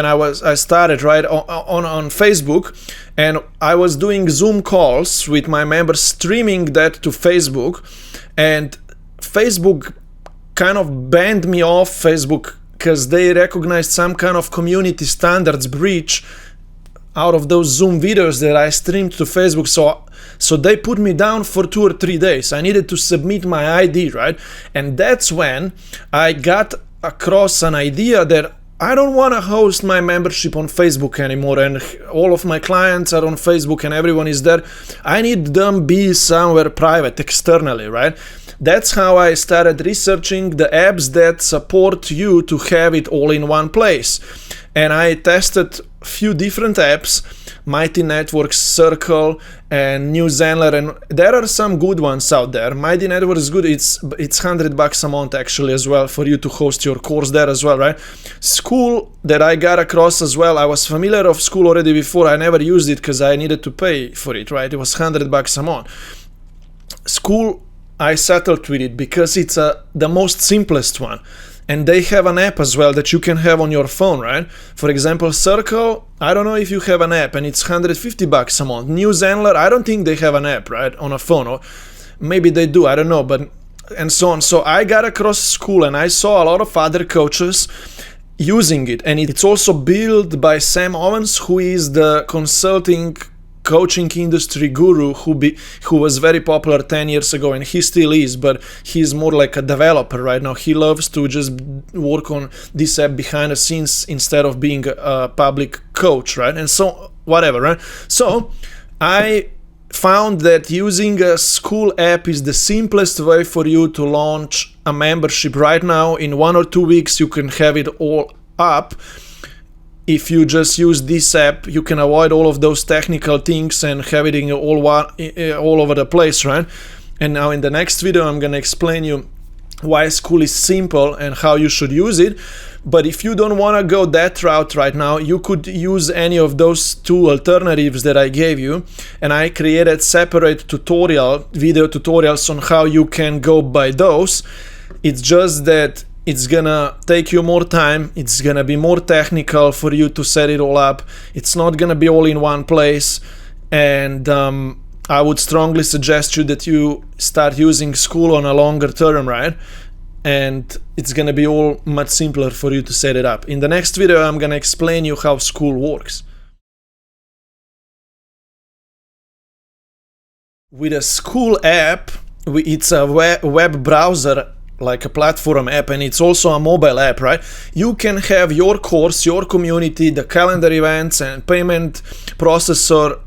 Speaker 1: I started, right, on Facebook, and I was doing Zoom calls with my members, streaming that to Facebook, and Facebook kind of banned me off Facebook because they recognized some kind of community standards breach out of those Zoom videos that I streamed to Facebook. So they put me down for 2 or 3 days. I needed to submit my ID, right? And that's when I got across an idea that I don't want to host my membership on Facebook anymore, and all of my clients are on Facebook and everyone is there. I need them be somewhere private, externally, right? That's how I started researching the apps that support you to have it all in one place. And I tested a few different apps, Mighty Networks, Circle, and New Zenler, and there are some good ones out there. Mighty Networks is good. It's $100 a month actually as well for you to host your course there as well, right? Skool, that I got across as well. I was familiar of Skool already before. I never used it because I needed to pay for it, right? It was $100 a month. Skool, I settled with it because it's the most simplest one. And they have an app as well that you can have on your phone, right? For example, Circle, I don't know if you have an app, and it's $150 a month. New Zenler, I don't think they have an app, right, on a phone. Or maybe they do, I don't know, but and so on. So I got across Skool, and I saw a lot of other coaches using it. And it's also built by Sam Owens, who is the consulting coaching industry guru who was very popular 10 years ago, and he still is, but he's more like a developer right now. He loves to just work on this app behind the scenes instead of being a public coach, right? And so whatever, right? So I found that using a Skool app is the simplest way for you to launch a membership right now. In 1 or 2 weeks you can have it all up. If you just use this app, you can avoid all of those technical things and have it in all over the place, right? And now in the next video, I'm gonna explain you why Skool is simple and how you should use it. But if you don't want to go that route right now, you could use any of those two alternatives that I gave you, and I created separate video tutorials on how you can go by those. It's just that it's gonna take you more time, it's gonna be more technical for you to set it all up, it's not gonna be all in one place, and I would strongly suggest you that you start using Skool on a longer term, right? And it's gonna be all much simpler for you to set it up. In the next video, I'm gonna explain you how Skool works. With a Skool app, it's a web browser, like a platform app, and it's also a mobile app, right? You can have your course, your community, the calendar events and payment processor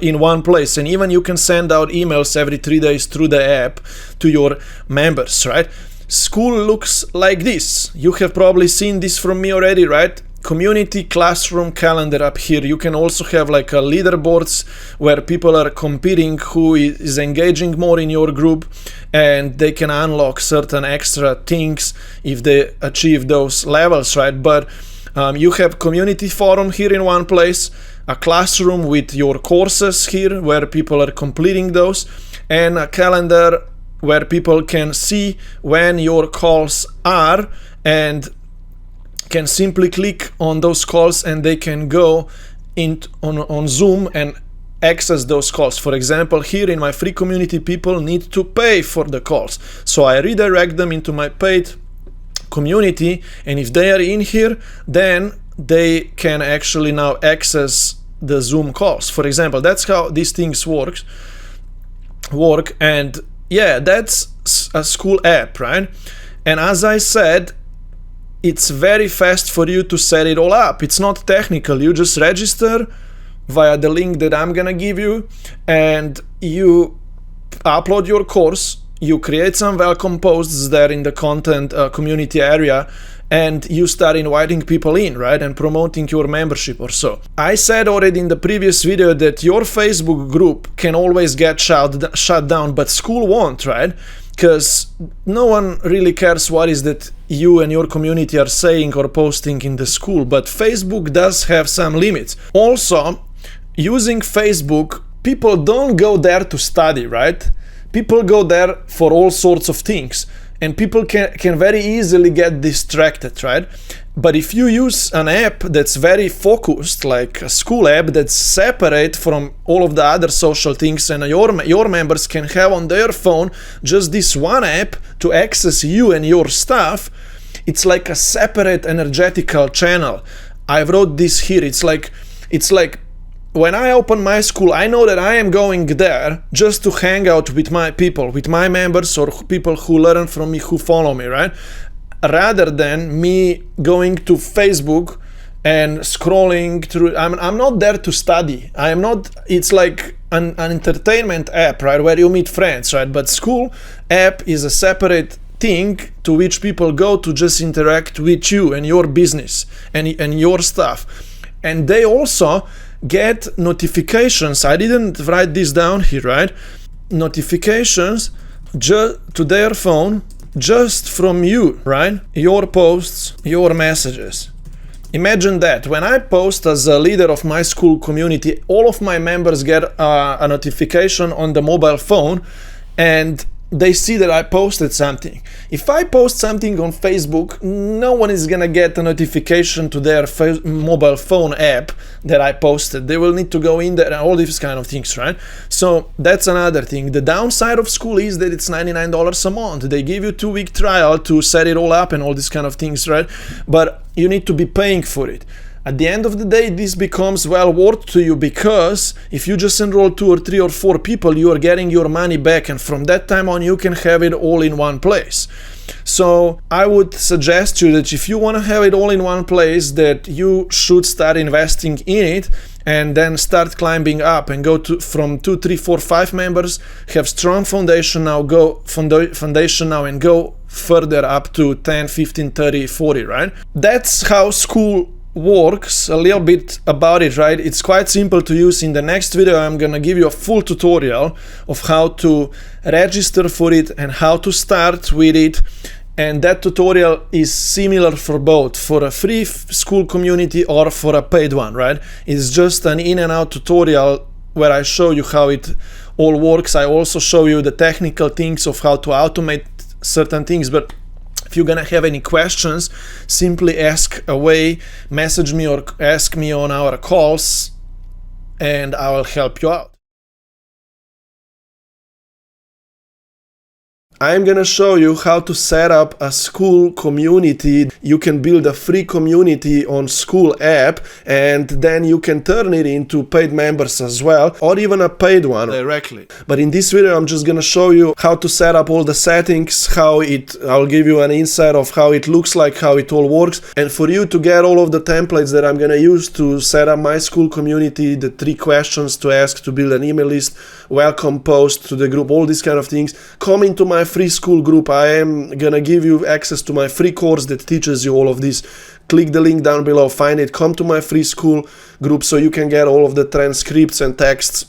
Speaker 1: in one place, and even you can send out emails every 3 days through the app to your members, right? Skool looks like this. You have probably seen this from me already, right? Community, classroom, calendar up here. You can also have like a leaderboards where people are competing who is engaging more in your group, and they can unlock certain extra things if they achieve those levels, right? But you have community forum here in one place, a classroom with your courses here where people are completing those, and a calendar where people can see when your calls are and can simply click on those calls, and they can go on Zoom and access those calls. For example, here in my free community, people need to pay for the calls, so I redirect them into my paid community, and if they are in here, then they can actually now access the Zoom calls. For example, that's how these things work. And yeah, that's a Skool app, right? And as I said, it's very fast for you to set it all up. It's not technical. You just register via the link that I'm gonna give you, and you upload your course, you create some welcome posts there in the content community area, and you start inviting people in, right, and promoting your membership or so. I said already in the previous video that your Facebook group can always get shut down, but Skool won't, right? Because no one really cares what is that you and your community are saying or posting in the Skool, but Facebook does have some limits. Also, using Facebook, people don't go there to study, right? People go there for all sorts of things, and people can very easily get distracted, right? But if you use an app that's very focused, like a Skool app that's separate from all of the other social things, and your members can have on their phone just this one app to access you and your stuff, it's like a separate energetical channel. I wrote this here. It's like when I open my Skool, I know that I am going there just to hang out with my people, with my members, or people who learn from me, who follow me, right? Rather than me going to Facebook and scrolling through. I'm not there to study. I am not. It's like an entertainment app, right, where you meet friends, right? But Skool app is a separate thing to which people go to just interact with you and your business and your stuff. And they also get notifications. I didn't write this down here, right? Notifications to their phone just from you, right? Your posts, your messages. Imagine that when I post as a leader of my Skool community, all of my members get a notification on the mobile phone, and they see that I posted something. If I post something on Facebook, no one is gonna get a notification to their mobile phone app that I posted. They will need to go in there and all these kind of things, right? So that's another thing. The downside of Skool is that it's $99 a month. They give you 2-week trial to set it all up and all these kind of things, right? But you need to be paying for it. At the end of the day, this becomes well worth to you, because if you just enroll 2 or 3 or 4 people, you are getting your money back, and from that time on you can have it all in one place. So I would suggest you that if you want to have it all in one place, that you should start investing in it, and then start climbing up and go to from 2, 3, 4, 5 members, have strong foundation now, and go further up to 10, 15, 30, 40, right? That's how Skool works, a little bit about it, right? It's quite simple to use. In the next video, I'm gonna give you a full tutorial of how to register for it and how to start with it. And that tutorial is similar for both, for a free Skool community or for a paid one, right? It's just an in and out tutorial where I show you how it all works. I also show you the technical things of how to automate certain things. But if you're gonna have any questions, simply ask away, message me or ask me on our calls, and I will help you out. I'm gonna show you how to set up a Skool community. You can build a free community on Skool app, and then you can turn it into paid members as well, or even a paid one directly. But in this video, I'm just gonna show you how to set up all the settings, I'll give you an insight of how it looks like, how it all works. And for you to get all of the templates that I'm gonna use to set up my Skool community, the 3 questions to ask to build an email list, welcome post to the group, all these kind of things, come into my free Skool group. I am gonna give you access to my free course that teaches you all of this. Click the link down below, find it, come to my free Skool group so you can get all of the transcripts and texts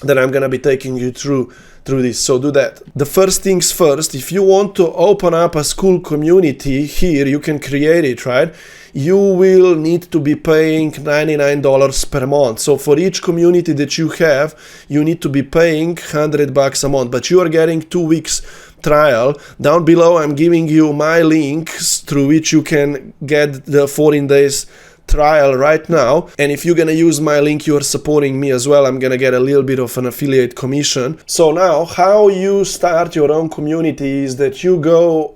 Speaker 1: that I'm gonna be taking you through this. So do that. The first things first, if you want to open up a Skool community here, you can create it, right? You will need to be paying $99 per month. So for each community that you have, you need to be paying $100 a month, but you are getting 2 weeks trial. Down below, I'm giving you my links through which you can get the 14 days trial right now. And if you're gonna use my link, you're supporting me as well. I'm gonna get a little bit of an affiliate commission. So now, how you start your own community is that you go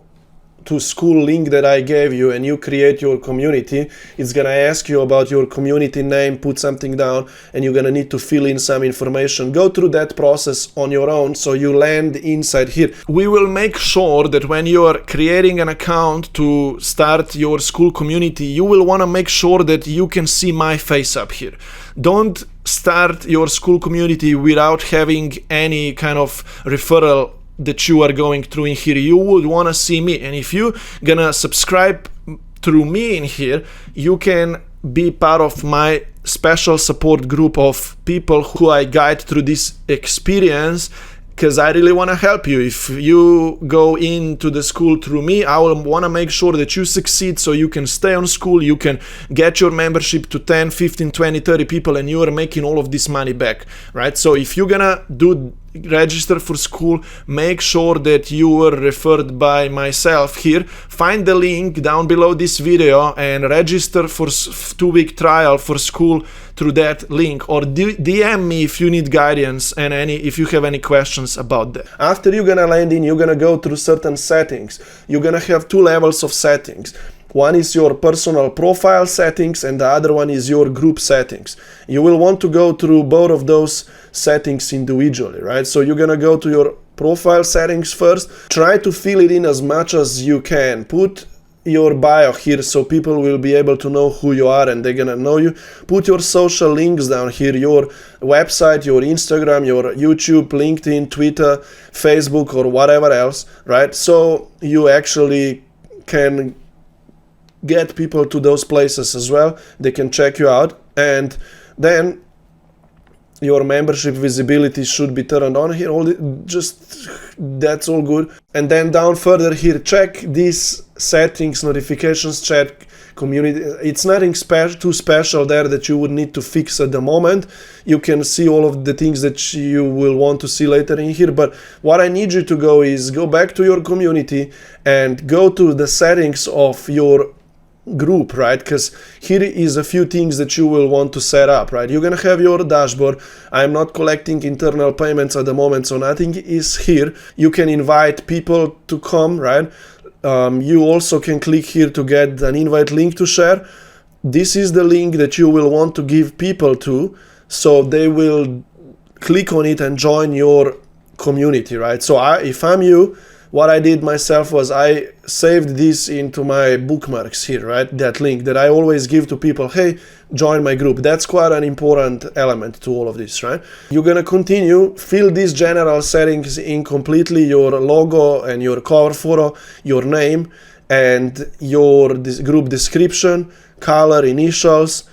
Speaker 1: to Skool link that I gave you and you create your community. It's gonna ask you about your community name, put something down, and you're gonna need to fill in some information. Go through that process on your own so you land inside here. We will make sure that when you are creating an account to start your Skool community, you will wanna make sure that you can see my face up here. Don't start your Skool community without having any kind of referral that you are going through in here. You would want to see me, and if you gonna subscribe through me in here, you can be part of my special support group of people who I guide through this experience, because I really want to help you. If you go into the Skool through me, I will want to make sure that you succeed so you can stay on Skool, you can get your membership to 10, 15, 20, 30 people, and you are making all of this money back, right? So if you're gonna register for Skool, make sure that you were referred by myself here. Find the link down below this video and register for 2-week trial for Skool through that link, or DM me if you need guidance and if you have any questions about that. After you're gonna land in, you're gonna go through certain settings. You're gonna have 2 levels of settings. One is your personal profile settings and the other one is your group settings. You will want to go through both of those settings individually, right? So you're gonna go to your profile settings first. Try to fill it in as much as you can. Put your bio here so people will be able to know who you are and they're gonna know you. Put your social links down here, your website, your Instagram, your YouTube, LinkedIn, Twitter, Facebook, or whatever else, right? So you actually can get people to those places as well. They can check you out, and then your membership visibility should be turned on here. That's all good. And then down further here, check these settings, notifications, chat, community. It's nothing too special there that you would need to fix at the moment. You can see all of the things that you will want to see later in here. But what I need you to go back to your community and go to the settings of your group, right? Because here is a few things that you will want to set up, right? You're gonna have your dashboard. I'm not collecting internal payments at the moment, so nothing is here. You can invite people to come, right? You also can click here to get an invite link to share. This is the link that you will want to give people to, so they will click on it and join your community, right? So if I'm you, what I did myself was I saved this into my bookmarks here, right? That link that I always give to people, hey, join my group. That's quite an important element to all of this, right? You're gonna continue, fill these general settings in completely, your logo and your cover photo, your name, and your group description, color, initials.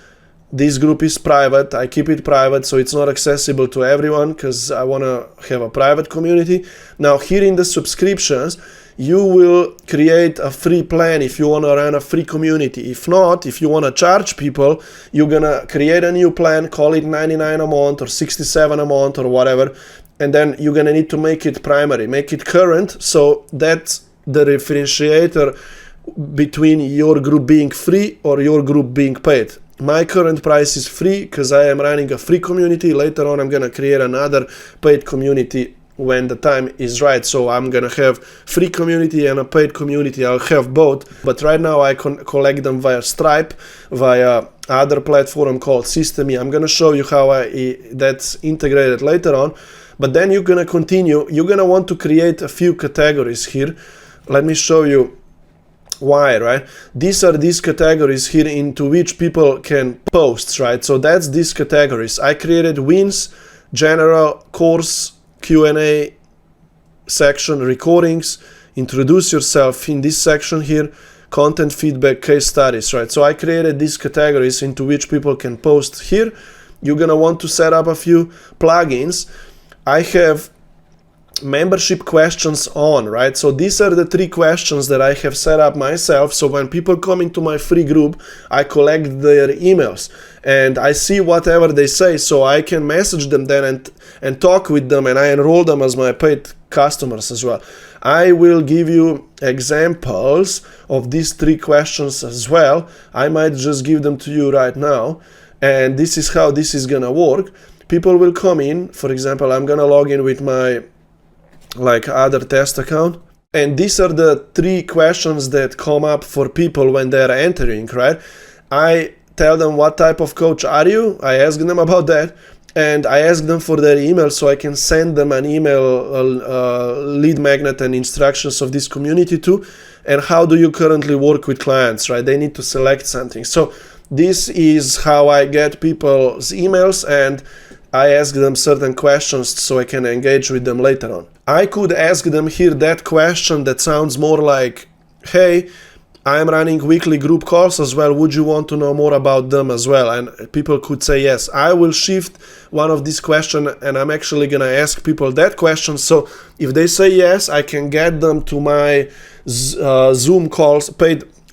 Speaker 1: This group is private. I keep it private, so it's not accessible to everyone because I want to have a private community. Now here in the subscriptions, you will create a free plan if you want to run a free community. If not, if you want to charge people, you're going to create a new plan, call it 99 a month or 67 a month or whatever, and then you're going to need to make it primary, make it current, so that's the differentiator between your group being free or your group being paid. My current price is free because I am running a free community. Later on, I'm going to create another paid community when the time is right. So I'm going to have free community and a paid community. I'll have both. But right now, I collect them via Stripe, via other platform called System.me. I'm going to show you how that's integrated later on. But then you're going to continue. You're going to want to create a few categories here. Let me show you why, right? These are these categories here into which people can post, right? So that's these categories. I created wins, general, course, Q&A section, recordings, introduce yourself in this section here, content feedback, case studies, right? So I created these categories into which people can post here. You're gonna want to set up a few plugins. I have membership questions on, right? So these are the 3 questions that I have set up myself. So when people come into my free group, I collect their emails and I see whatever they say, so I can message them then and talk with them, and I enroll them as my paid customers as well. I will give you examples of these 3 questions as well. I might just give them to you right now, and this is how this is gonna work. People will come in. For example, I'm gonna log in with my other test account, and these are the 3 questions that come up for people when they're entering, right? I tell them what type of coach are you, I ask them about that, and I ask them for their email so I can send them an email lead magnet and instructions of this community too. And how do you currently work with clients, right? They need to select something. So this is how I get people's emails, and I ask them certain questions so I can engage with them later on. I could ask them here that question that sounds more like, hey, I'm running weekly group calls as well. Would you want to know more about them as well? And people could say yes. I will shift one of these questions, and I'm actually going to ask people that question. So if they say yes, I can get them to my Zoom calls,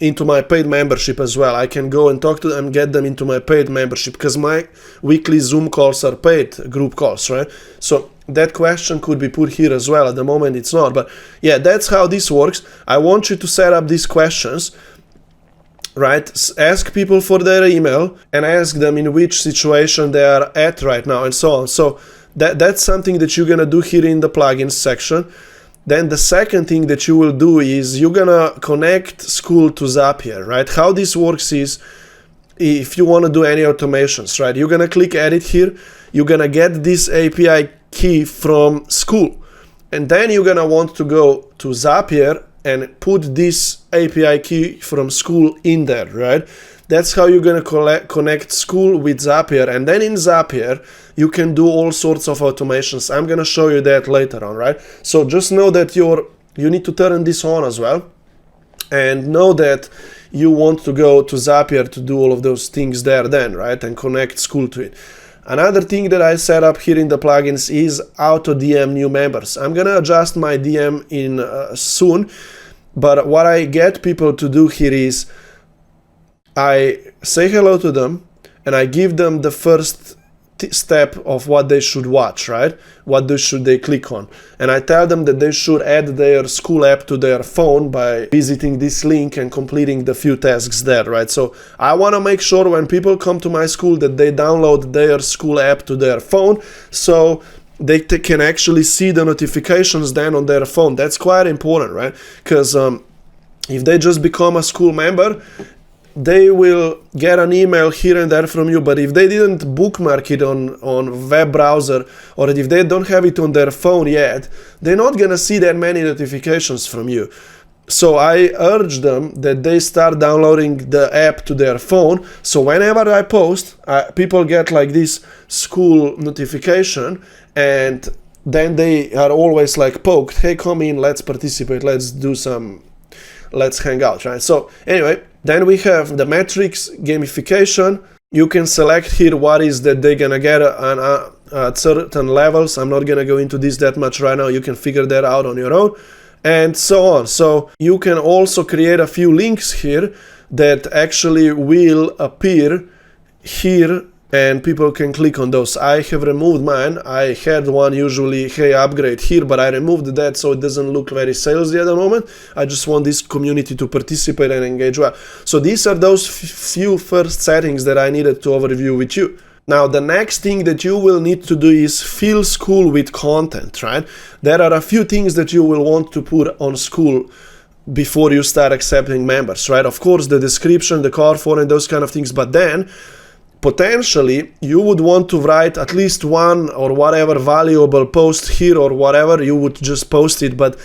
Speaker 1: into my paid membership as well. I can go and talk to them, get them into my paid membership, because my weekly Zoom calls are paid group calls, right? So that question could be put here as well. At the moment it's not, but yeah, that's how this works. I want you to set up these questions, right? Ask people for their email and ask them in which situation they are at right now and so on. So that's something that you're gonna do here in the plugins section. Then the second thing that you will do is you're gonna connect Skool to Zapier, right? How this works is, if you want to do any automations, right, you're gonna click edit here, you're gonna get this API key from Skool, and then you're gonna want to go to Zapier and put this API key from Skool in there, right? That's how you're gonna connect Skool with Zapier, and then in Zapier you can do all sorts of automations. I'm gonna show you that later on, right? So just know that you need to turn this on as well, and know that you want to go to Zapier to do all of those things there then, right? And connect Skool to it. Another thing that I set up here in the plugins is auto DM new members. I'm gonna adjust my DM in soon, but what I get people to do here is I say hello to them and I give them the first step of what they should watch, right? What should they click on? And I tell them that they should add their Skool app to their phone by visiting this link and completing the few tasks there, right? So I want to make sure when people come to my Skool that they download their Skool app to their phone, so they can actually see the notifications then on their phone. That's quite important, right? Because if they just become a Skool member, they will get an email here and there from you, but if they didn't bookmark it on web browser, or if they don't have it on their phone yet, they're not gonna see that many notifications from you. So I urge them that they start downloading the app to their phone, so whenever I post, people get like this Skool notification, and then they are always like poked, hey, come in, let's participate, let's do some let's hang out, right? So anyway, then we have the metrics gamification. You can select here what is that they're gonna get at certain levels. I'm not gonna go into this that much right now. You can figure that out on your own, and so on. So you can also create a few links here that actually will appear here, and people can click on those. I have removed mine. I had one usually, hey, upgrade here, but I removed that so it doesn't look very salesy at the moment. I just want this community to participate and engage well. So these are those few first settings that I needed to overview with you. Now, the next thing that you will need to do is fill Skool with content, right? There are a few things that you will want to put on Skool before you start accepting members, right? Of course, the description, the card for, and those kind of things, but then potentially you would want to write at least one or whatever valuable post here, or whatever, you would just post it, but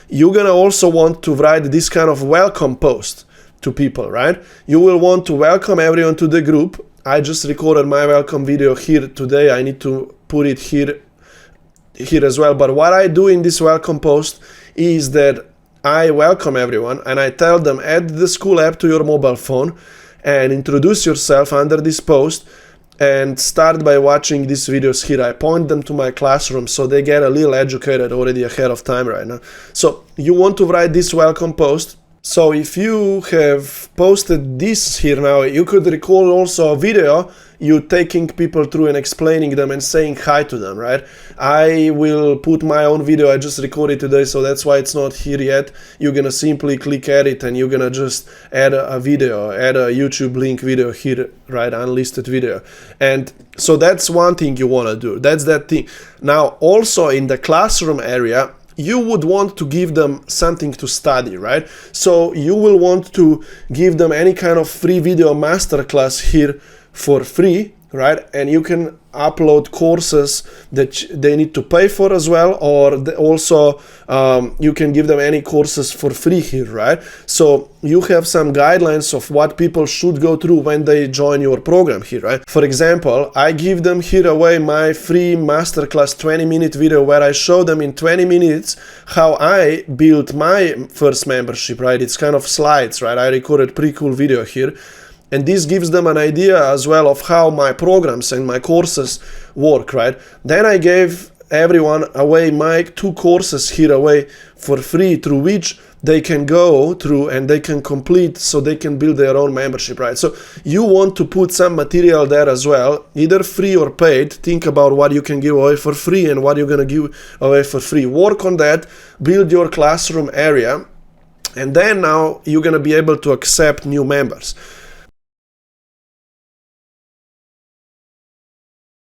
Speaker 1: you're gonna also want to write this kind of welcome post to people, right? You will want to welcome everyone to the group. I just recorded my welcome video here today. I need to put it here as well. But what I do in this welcome post is that I welcome everyone and I tell them, add the Skool app to your mobile phone and introduce yourself under this post and start by watching these videos here. I point them to my classroom so they get a little educated already ahead of time right now. So you want to write this welcome post. So if you have posted this here now, you could record also a video, you taking people through and explaining them and saying hi to them, right? I will put my own video, I just recorded today, so that's why it's not here yet. You're gonna simply click edit and you're gonna just add a video, add a YouTube link video here, right? Unlisted video. And so that's one thing you wanna do, that's that thing. Now also in the classroom area, you would want to give them something to study, right? So you will want to give them any kind of free video masterclass here for free, right? And you can upload courses that they need to pay for as well, or also you can give them any courses for free here, right? So you have some guidelines of what people should go through when they join your program here, right? For example, I give them here away my free masterclass 20-minute video where I show them in 20 minutes how I built my first membership, right? It's kind of slides, right? I recorded pretty cool video here. And this gives them an idea as well of how my programs and my courses work, right? Then I gave everyone away my 2 courses here away for free, through which they can go through and they can complete so they can build their own membership, right? So you want to put some material there as well, either free or paid. Think about what you can give away for free and what you're gonna give away for free. Work on that, build your classroom area, and then now you're gonna be able to accept new members.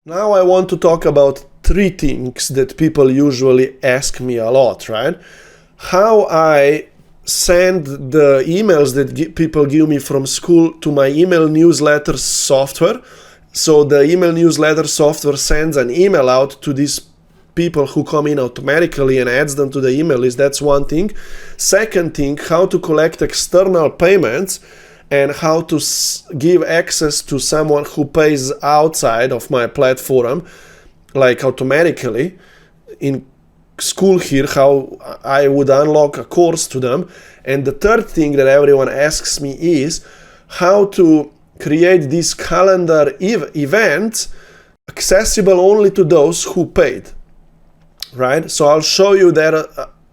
Speaker 1: Now I want to talk about 3 things that people usually ask me a lot, right? How I send the emails that people give me from Skool to my email newsletter software. So the email newsletter software sends an email out to these people who come in automatically and adds them to the email list. That's one thing. Second thing, how to collect external payments and how to give access to someone who pays outside of my platform, like automatically in Skool here, how I would unlock a course to them. And the third thing that everyone asks me is how to create these calendar events accessible only to those who paid, right? So I'll show you that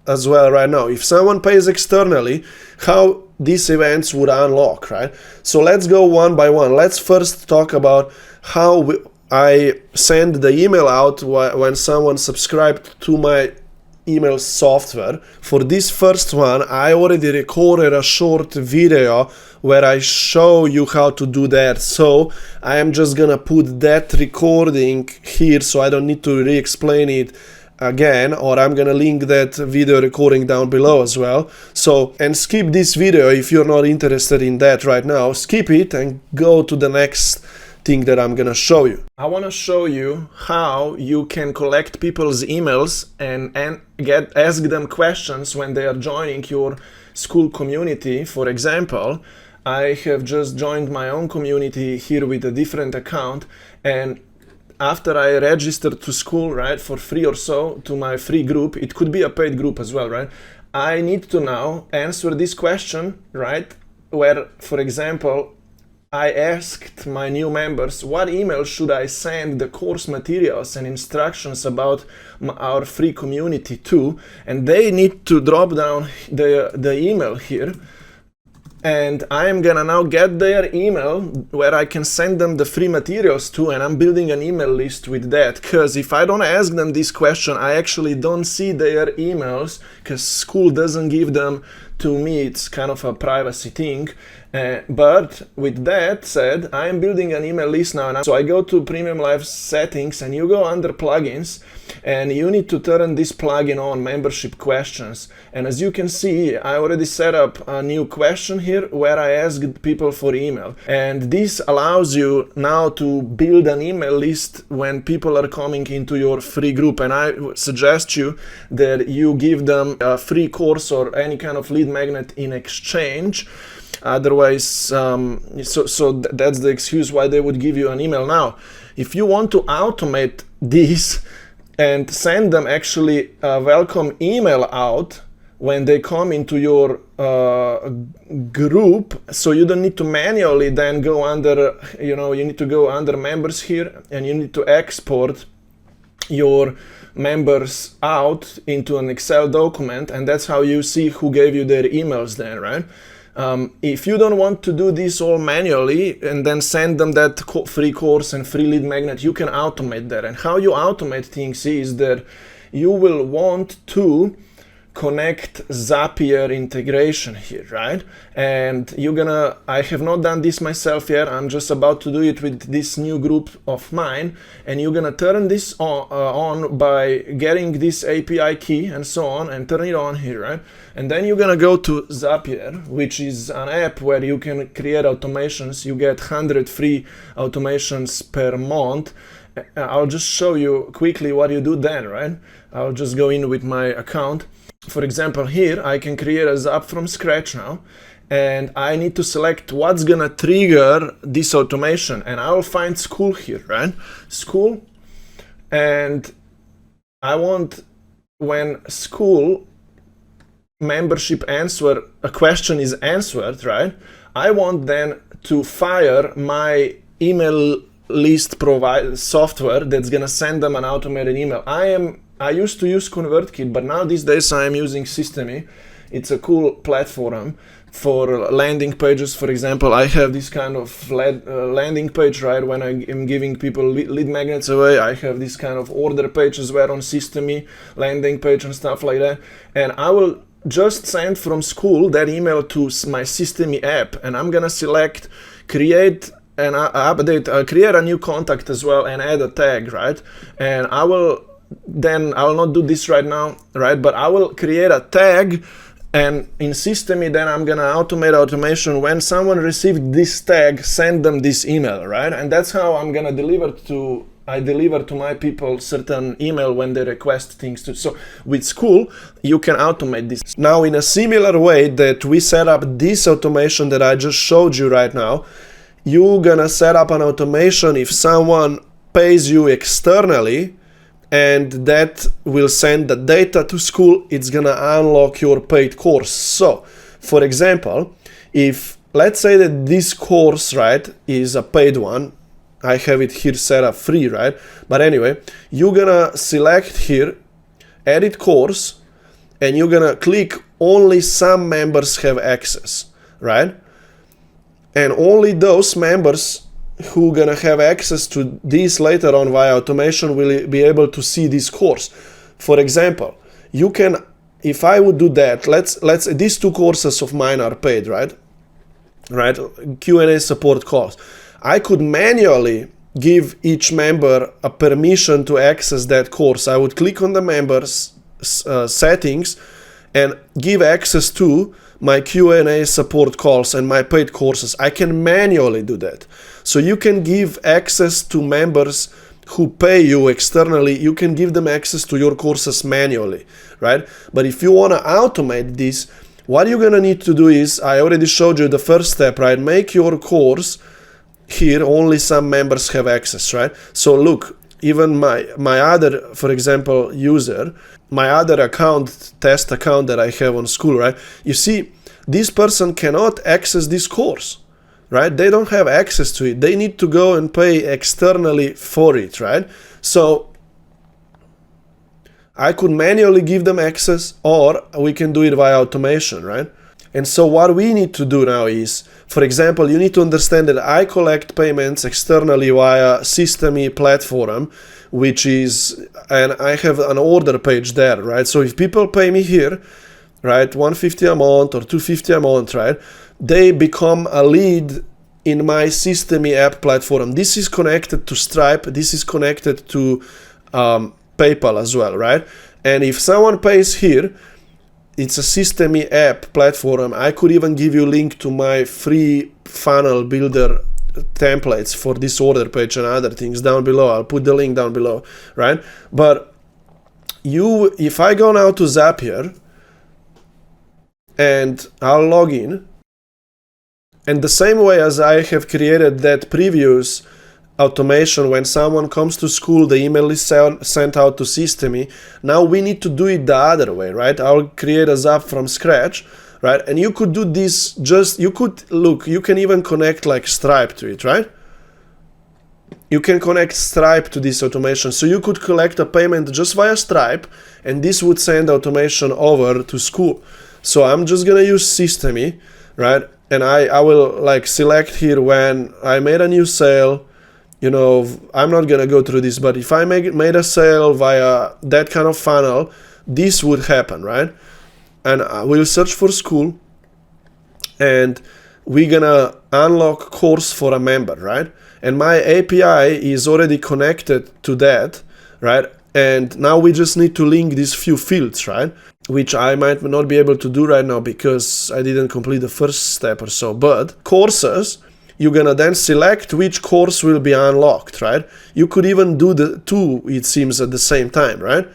Speaker 1: as well right now. If someone pays externally, how these events would unlock, right? So let's go one by one. Let's first talk about how I send the email out when someone subscribed to my email software. For this first one, I already recorded a short video where I show you how to do that. So I am just gonna put that recording here so I don't need to re-explain it again, or I'm gonna link that video recording down below as well. So, and skip this video if you're not interested in that right now. Skip it and go to the next thing that I'm gonna show you. I wanna show you how you can collect people's emails and ask them questions when they are joining your Skool community. For example, I have just joined my own community here with a different account, and after I registered to Skool, right, for free or so, to my free group, it could be a paid group as well, right? I need to now answer this question, right? Where, for example, I asked my new members, what email should I send the course materials and instructions about our free community to? And they need to drop down the email here. And I am gonna now get their email where I can send them the free materials to, and I'm building an email list with that. Because if I don't ask them this question, I actually don't see their emails, because Skool doesn't give them to me. It's kind of a privacy thing. But with that said, I am building an email list now. So I go to Premium Live settings, and you go under plugins, and you need to turn this plugin on, membership questions. And as you can see, I already set up a new question here where I asked people for email. And this allows you now to build an email list when people are coming into your free group. And I suggest you that you give them a free course or any kind of lead magnet in exchange. Otherwise, that's the excuse why they would give you an email. Now, if you want to automate this and send them actually a welcome email out when they come into your group, so you don't need to manually then go under, you need to go under members here, and you need to export your members out into an Excel document, and that's how you see who gave you their emails then, right? If you don't want to do this all manually and then send them that free course and free lead magnet, you can automate that. And how you automate things is that you will want to connect Zapier integration here, right? And I have not done this myself yet. I'm just about to do it with this new group of mine. And you're gonna turn this on by getting this API key and so on, and turn it on here, right? And then you're gonna go to Zapier, which is an app where you can create automations. You get 100 free automations per month. I'll just show you quickly what you do then, right? I'll just go in with my account. For example, here I can create a Zap from scratch now, and I need to select what's gonna trigger this automation, and I'll find Skool here, right? Skool, and I want when Skool membership a question is answered, right? I want then to fire my email list software that's gonna send them an automated email. I used to use ConvertKit, but now these days I am using Systemi. It's a cool platform for landing pages. For example, I have this kind of landing page, right? When I am giving people lead magnets away, I have this kind of order page as well on Systemi, landing page and stuff like that. And I will just send from Skool that email to my Systemi app, and I'm gonna select create and create a new contact as well and add a tag, right? And I'll not do this right now, right? But I will create a tag, and in Systemi then I'm gonna automate automation. When someone received this tag, send them this email, right? And that's how I'm gonna deliver to my people certain email when they request things to. So with Skool, you can automate this. Now, in a similar way that we set up this automation that I just showed you right now, you're gonna set up an automation if someone pays you externally, and that will send the data to Skool. It's gonna unlock your paid course. So, for example, if let's say that this course, right, is a paid one, I have it here set up free, right? But anyway, you're gonna select here, edit course, and you're gonna click only some members have access, right? And only those members who gonna have access to this later on via automation will be able to see this course. For example, you can, if I would do that, let's these two courses of mine are paid, right? Q&A support calls. I could manually give each member a permission to access that course. I would click on the members settings and give access to my Q&A support calls and my paid courses. I can manually do that. So you can give access to members who pay you externally. You can give them access to your courses manually, right? But if you want to automate this, what you're gonna need to do is, I already showed you the first step, right? Make your course here only some members have access, right? So look, even my other, for example, user, my other account, test account that I have on Skool, right? You see, this person cannot access this course, right? They don't have access to it. They need to go and pay externally for it, right? So I could manually give them access, or we can do it via automation, right? And so what we need to do now is, for example, you need to understand that I collect payments externally via System.me platform, which is, and I have an order page there, right? So if people pay me here, right, $150 a month or $250 a month, right, they become a lead in my System.me app platform. This is connected to Stripe. This is connected to PayPal as well, right? And if someone pays here, it's a System.me app platform. I could even give you a link to my free funnel builder templates for this order page and other things down below. I'll put the link down below, right? But if I go now to Zapier and I'll log in, and the same way as I have created that previous automation, when someone comes to Skool, the email is sent out to System.me. Now we need to do it the other way, right? I'll create a Zap from scratch, right? And you could do this you can even connect like Stripe to it, right? You can connect Stripe to this automation. So you could collect a payment just via Stripe, and this would send automation over to Skool. So I'm just gonna use System.me, right? And I will like select here when I made a new sale. You know, I'm not gonna go through this, but if I made a sale via that kind of funnel, this would happen, right? And I will search for Skool, and we're gonna unlock course for a member, right? And my API is already connected to that, right? And now we just need to link these few fields, right? Which I might not be able to do right now because I didn't complete the first step or so. But courses, you're gonna then select which course will be unlocked, right? You could even do the two, it seems, at the same time, right?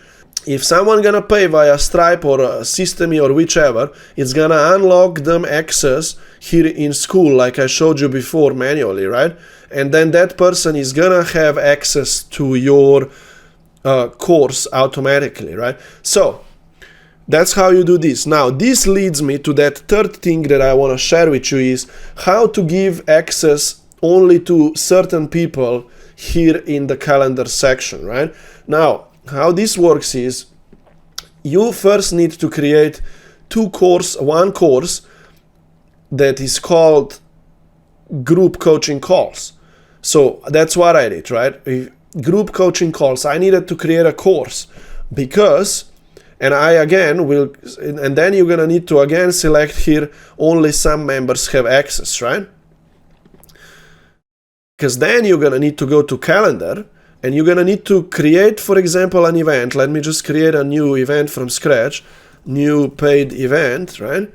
Speaker 1: If someone gonna pay via Stripe or System.me or whichever, it's gonna unlock them access here in Skool, like I showed you before, manually, right? And then that person is gonna have access to your course automatically, right? So that's how you do this. Now, this leads me to that third thing that I want to share with you, is how to give access only to certain people here in the calendar section, right? Now, how this works is you first need to create one course that is called group coaching calls. So that's what I did, right? Group coaching calls. I needed to create a course because, and I again will, and then you're gonna need to again select here only some members have access, right? Because then you're gonna need to go to calendar and you're gonna need to create, for example, an event. Let me just create a new event from scratch, new paid event, right?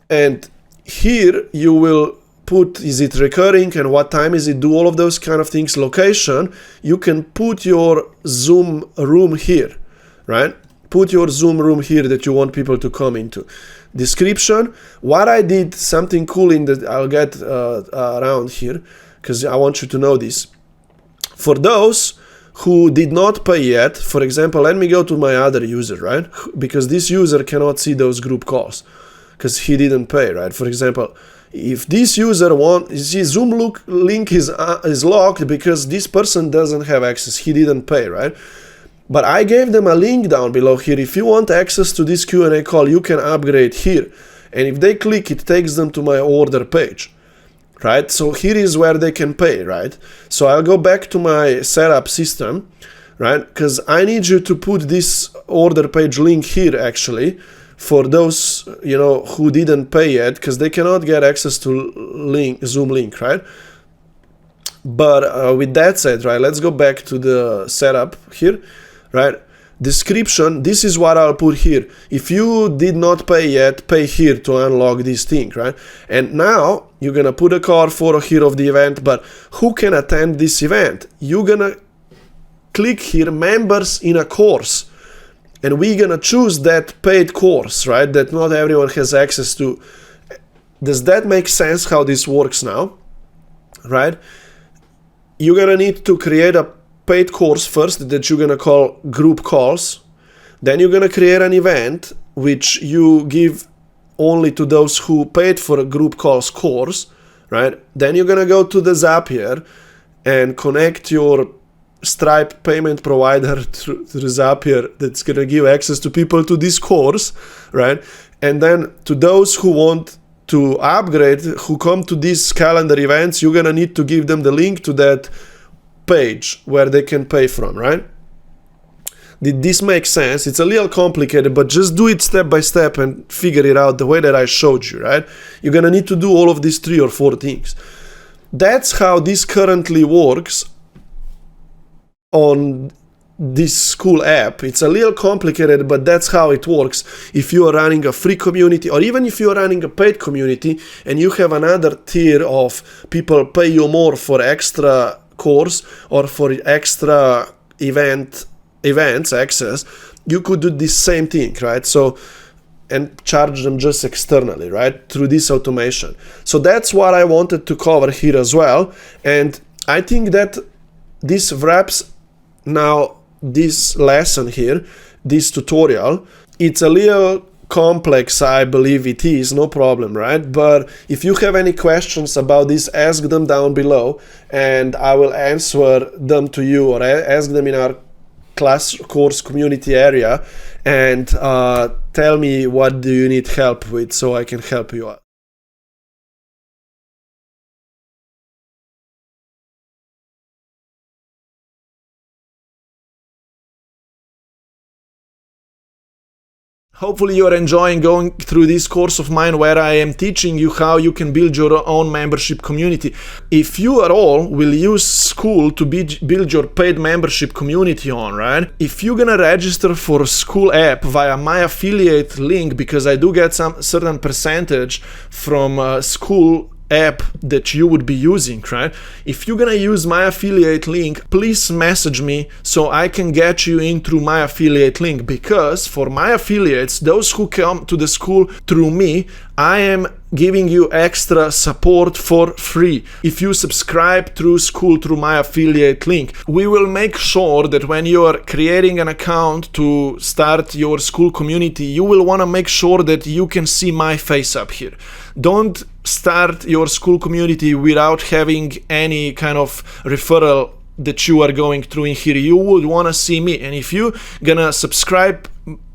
Speaker 1: And here you will put, is it recurring and what time is it, do all of those kind of things, location. You can put your Zoom room here, right? Put your Zoom room here that you want people to come into. Description, what I did, something cool in that I'll get around here, because I want you to know this. For those who did not pay yet, for example, let me go to my other user, right? Because this user cannot see those group calls, because he didn't pay, right? For example, if this user his Zoom link is locked because this person doesn't have access, he didn't pay, right? But I gave them a link down below here. If you want access to this Q&A call, you can upgrade here. And if they click, it takes them to my order page, right? So here is where they can pay, right? So I'll go back to my setup system, right? Because I need you to put this order page link here, actually, for those, you know, who didn't pay yet, because they cannot get access to Zoom link, right? But with that said, right, let's go back to the setup here. Right? Description, this is what I'll put here. If you did not pay yet, pay here to unlock this thing, right? And now you're gonna put a card photo here of the event, but who can attend this event? You're gonna click here, members in a course, and we're gonna choose that paid course, right? That not everyone has access to. Does that make sense how this works now? Right? You're gonna need to create a paid course first that you're gonna call group calls. Then you're gonna create an event which you give only to those who paid for a group calls course, right? Then you're gonna go to the Zapier and connect your Stripe payment provider through Zapier that's gonna give access to people to this course, right? And then to those who want to upgrade, who come to these calendar events, you're gonna need to give them the link to that page where they can pay from, right? Did this make sense? It's a little complicated, but just do it step by step and figure it out the way that I showed you, right? You're gonna need to do all of these 3 or 4 things. That's how this currently works on this Skool app. It's a little complicated, but that's how it works. If you are running a free community, or even if you are running a paid community and you have another tier of people pay you more for extra course or for extra events access, you could do the same thing, right? So, and charge them just externally, right, through this automation. So that's what I wanted to cover here as well. And I think that this wraps now this lesson here, this tutorial. It's a little complex, I believe it is, no problem, right? But if you have any questions about this, ask them down below and I will answer them to you, or ask them in our class course community area, and tell me what do you need help with so I can help you out. Hopefully you are enjoying going through this course of mine where I am teaching you how you can build your own membership community. If you at all will use Skool to build your paid membership community on, right? If you're gonna register for Skool app via my affiliate link, because I do get some certain percentage from Skool app that you would be using, right? If you're gonna use my affiliate link, please message me so I can get you in through my affiliate link, because for my affiliates, those who come to the Skool through me, I am giving you extra support for free. If you subscribe through Skool through my affiliate link, we will make sure that when you are creating an account to start your Skool community, you will want to make sure that you can see my face up here. Don't start your Skool community without having any kind of referral that you are going through in here. You would want to see me, and if you're gonna subscribe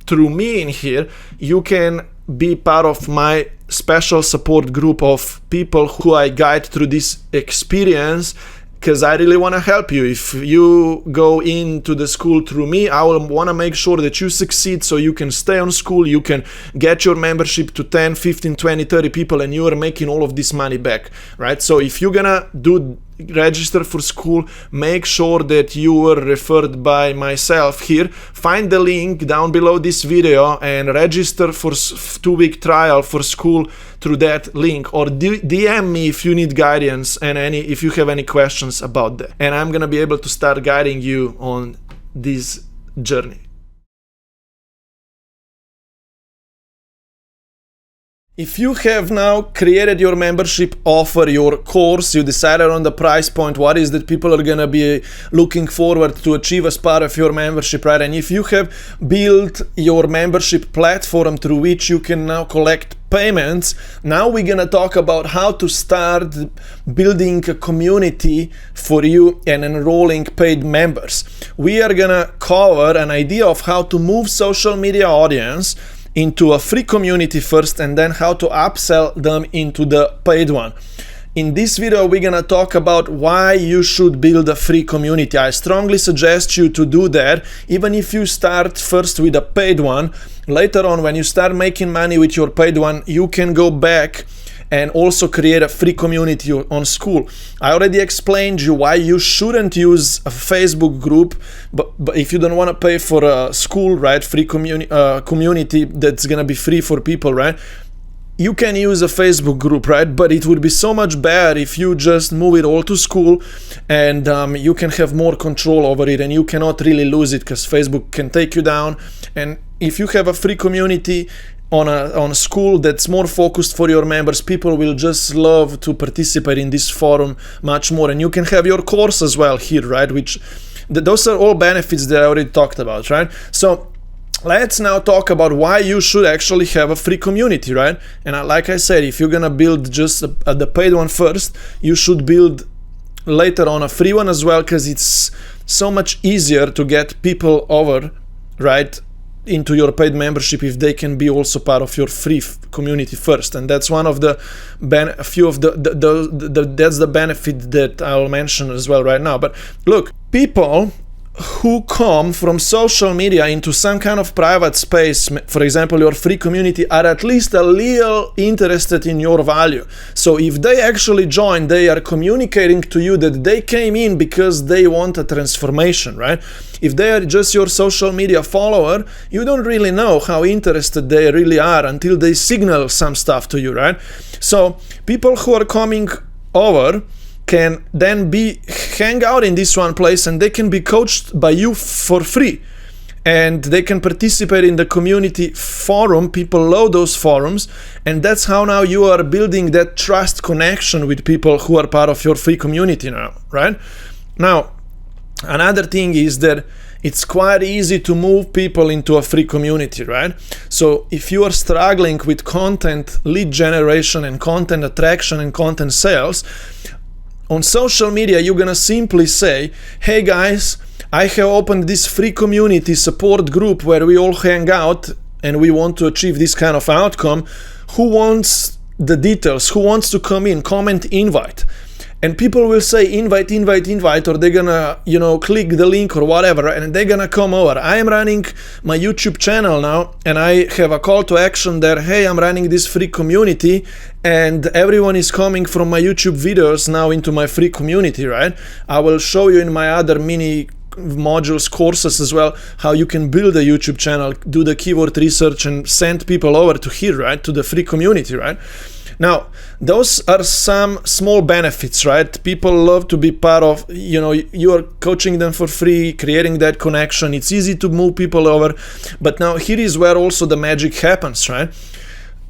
Speaker 1: through me in here, you can be part of my special support group of people who I guide through this experience, because I really want to help you. If you go into the Skool through me, I will want to make sure that you succeed so you can stay on Skool, you can get your membership to 10, 15, 20, 30 people, and you are making all of this money back, right? So if you're gonna register for Skool, make sure that you were referred by myself here. Find the link down below this video and register for 2-week trial for Skool through that link, or DM me if you need guidance and if you have any questions about that, and I'm gonna be able to start guiding you on this journey. If you have now created your membership offer, your course, you decided on the price point, what is that people are gonna be looking forward to achieve as part of your membership, right? And if you have built your membership platform through which you can now collect payments, now we're gonna talk about how to start building a community for you and enrolling paid members. We are gonna cover an idea of how to move social media audience into a free community first, and then how to upsell them into the paid one. In this video, we're gonna talk about why you should build a free community. I strongly suggest you to do that, even if you start first with a paid one. Later on, when you start making money with your paid one, you can go back and also create a free community on Skool. I already explained you why you shouldn't use a Facebook group, but if you don't want to pay for a Skool, right, free community that's gonna be free for people, right, you can use a Facebook group, right? But it would be so much better if you just move it all to Skool, and you can have more control over it, and you cannot really lose it because Facebook can take you down. And if you have a free community on a Skool that's more focused for your members, people will just love to participate in this forum much more. And you can have your course as well here, right, which those are all benefits that I already talked about, right? So let's now talk about why you should actually have a free community, right? And like I said, if you're gonna build just the paid one first, you should build later on a free one as well, because it's so much easier to get people over, right, into your paid membership if they can be also part of your free community first. And that's one of the that's the benefit that I'll mention as well right now. But look, people who come from social media into some kind of private space, for example your free community, are at least a little interested in your value. So if they actually join, they are communicating to you that they came in because they want a transformation, right? If they are just your social media follower, you don't really know how interested they really are until they signal some stuff to you, right? So people who are coming over can then hang out in this one place, and they can be coached by you for free, and they can participate in the community forum. People love those forums, and that's how now you are building that trust connection with people who are part of your free community now, right? Now, another thing is that it's quite easy to move people into a free community, right? So if you are struggling with content lead generation and content attraction and content sales, on social media, you're gonna simply say, hey guys, I have opened this free community support group where we all hang out and we want to achieve this kind of outcome. Who wants the details? Who wants to come in? Comment invite. And people will say invite, invite, invite, or they're gonna, click the link or whatever, and they're gonna come over. I am running my YouTube channel now, and I have a call to action there. Hey, I'm running this free community, and everyone is coming from my YouTube videos now into my free community, right? I will show you in my other mini modules, courses as well, how you can build a YouTube channel, do the keyword research, and send people over to here, right? To the free community, right? Now, those are some small benefits, right? People love to be part of, you are coaching them for free, creating that connection. It's easy to move people over. But now here is where also the magic happens, right?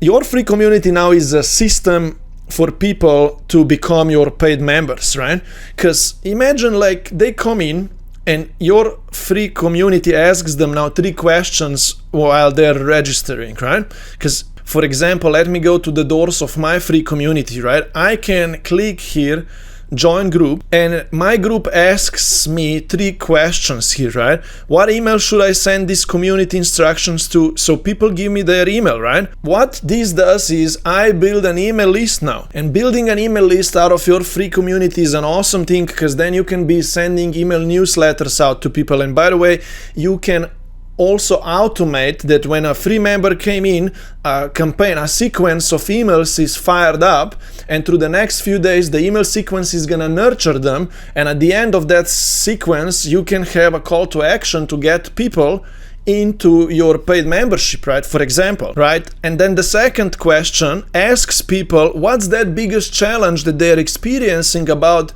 Speaker 1: Your free community now is a system for people to become your paid members, right? Because imagine like they come in and your free community asks them now 3 questions while they're registering, right? Because for example, let me go to the doors of my free community, right? I can click here, join group, and my group asks me 3 questions here, right? What email should I send these community instructions to? So people give me their email, right? What this does is I build an email list now, and building an email list out of your free community is an awesome thing, because then you can be sending email newsletters out to people. And by the way, you can also automate that when a free member came in, a campaign, a sequence of emails is fired up, and through the next few days the email sequence is gonna nurture them, and at the end of that sequence you can have a call to action to get people into your paid membership, right? For example, right? And then the second question asks people what's that biggest challenge that they're experiencing about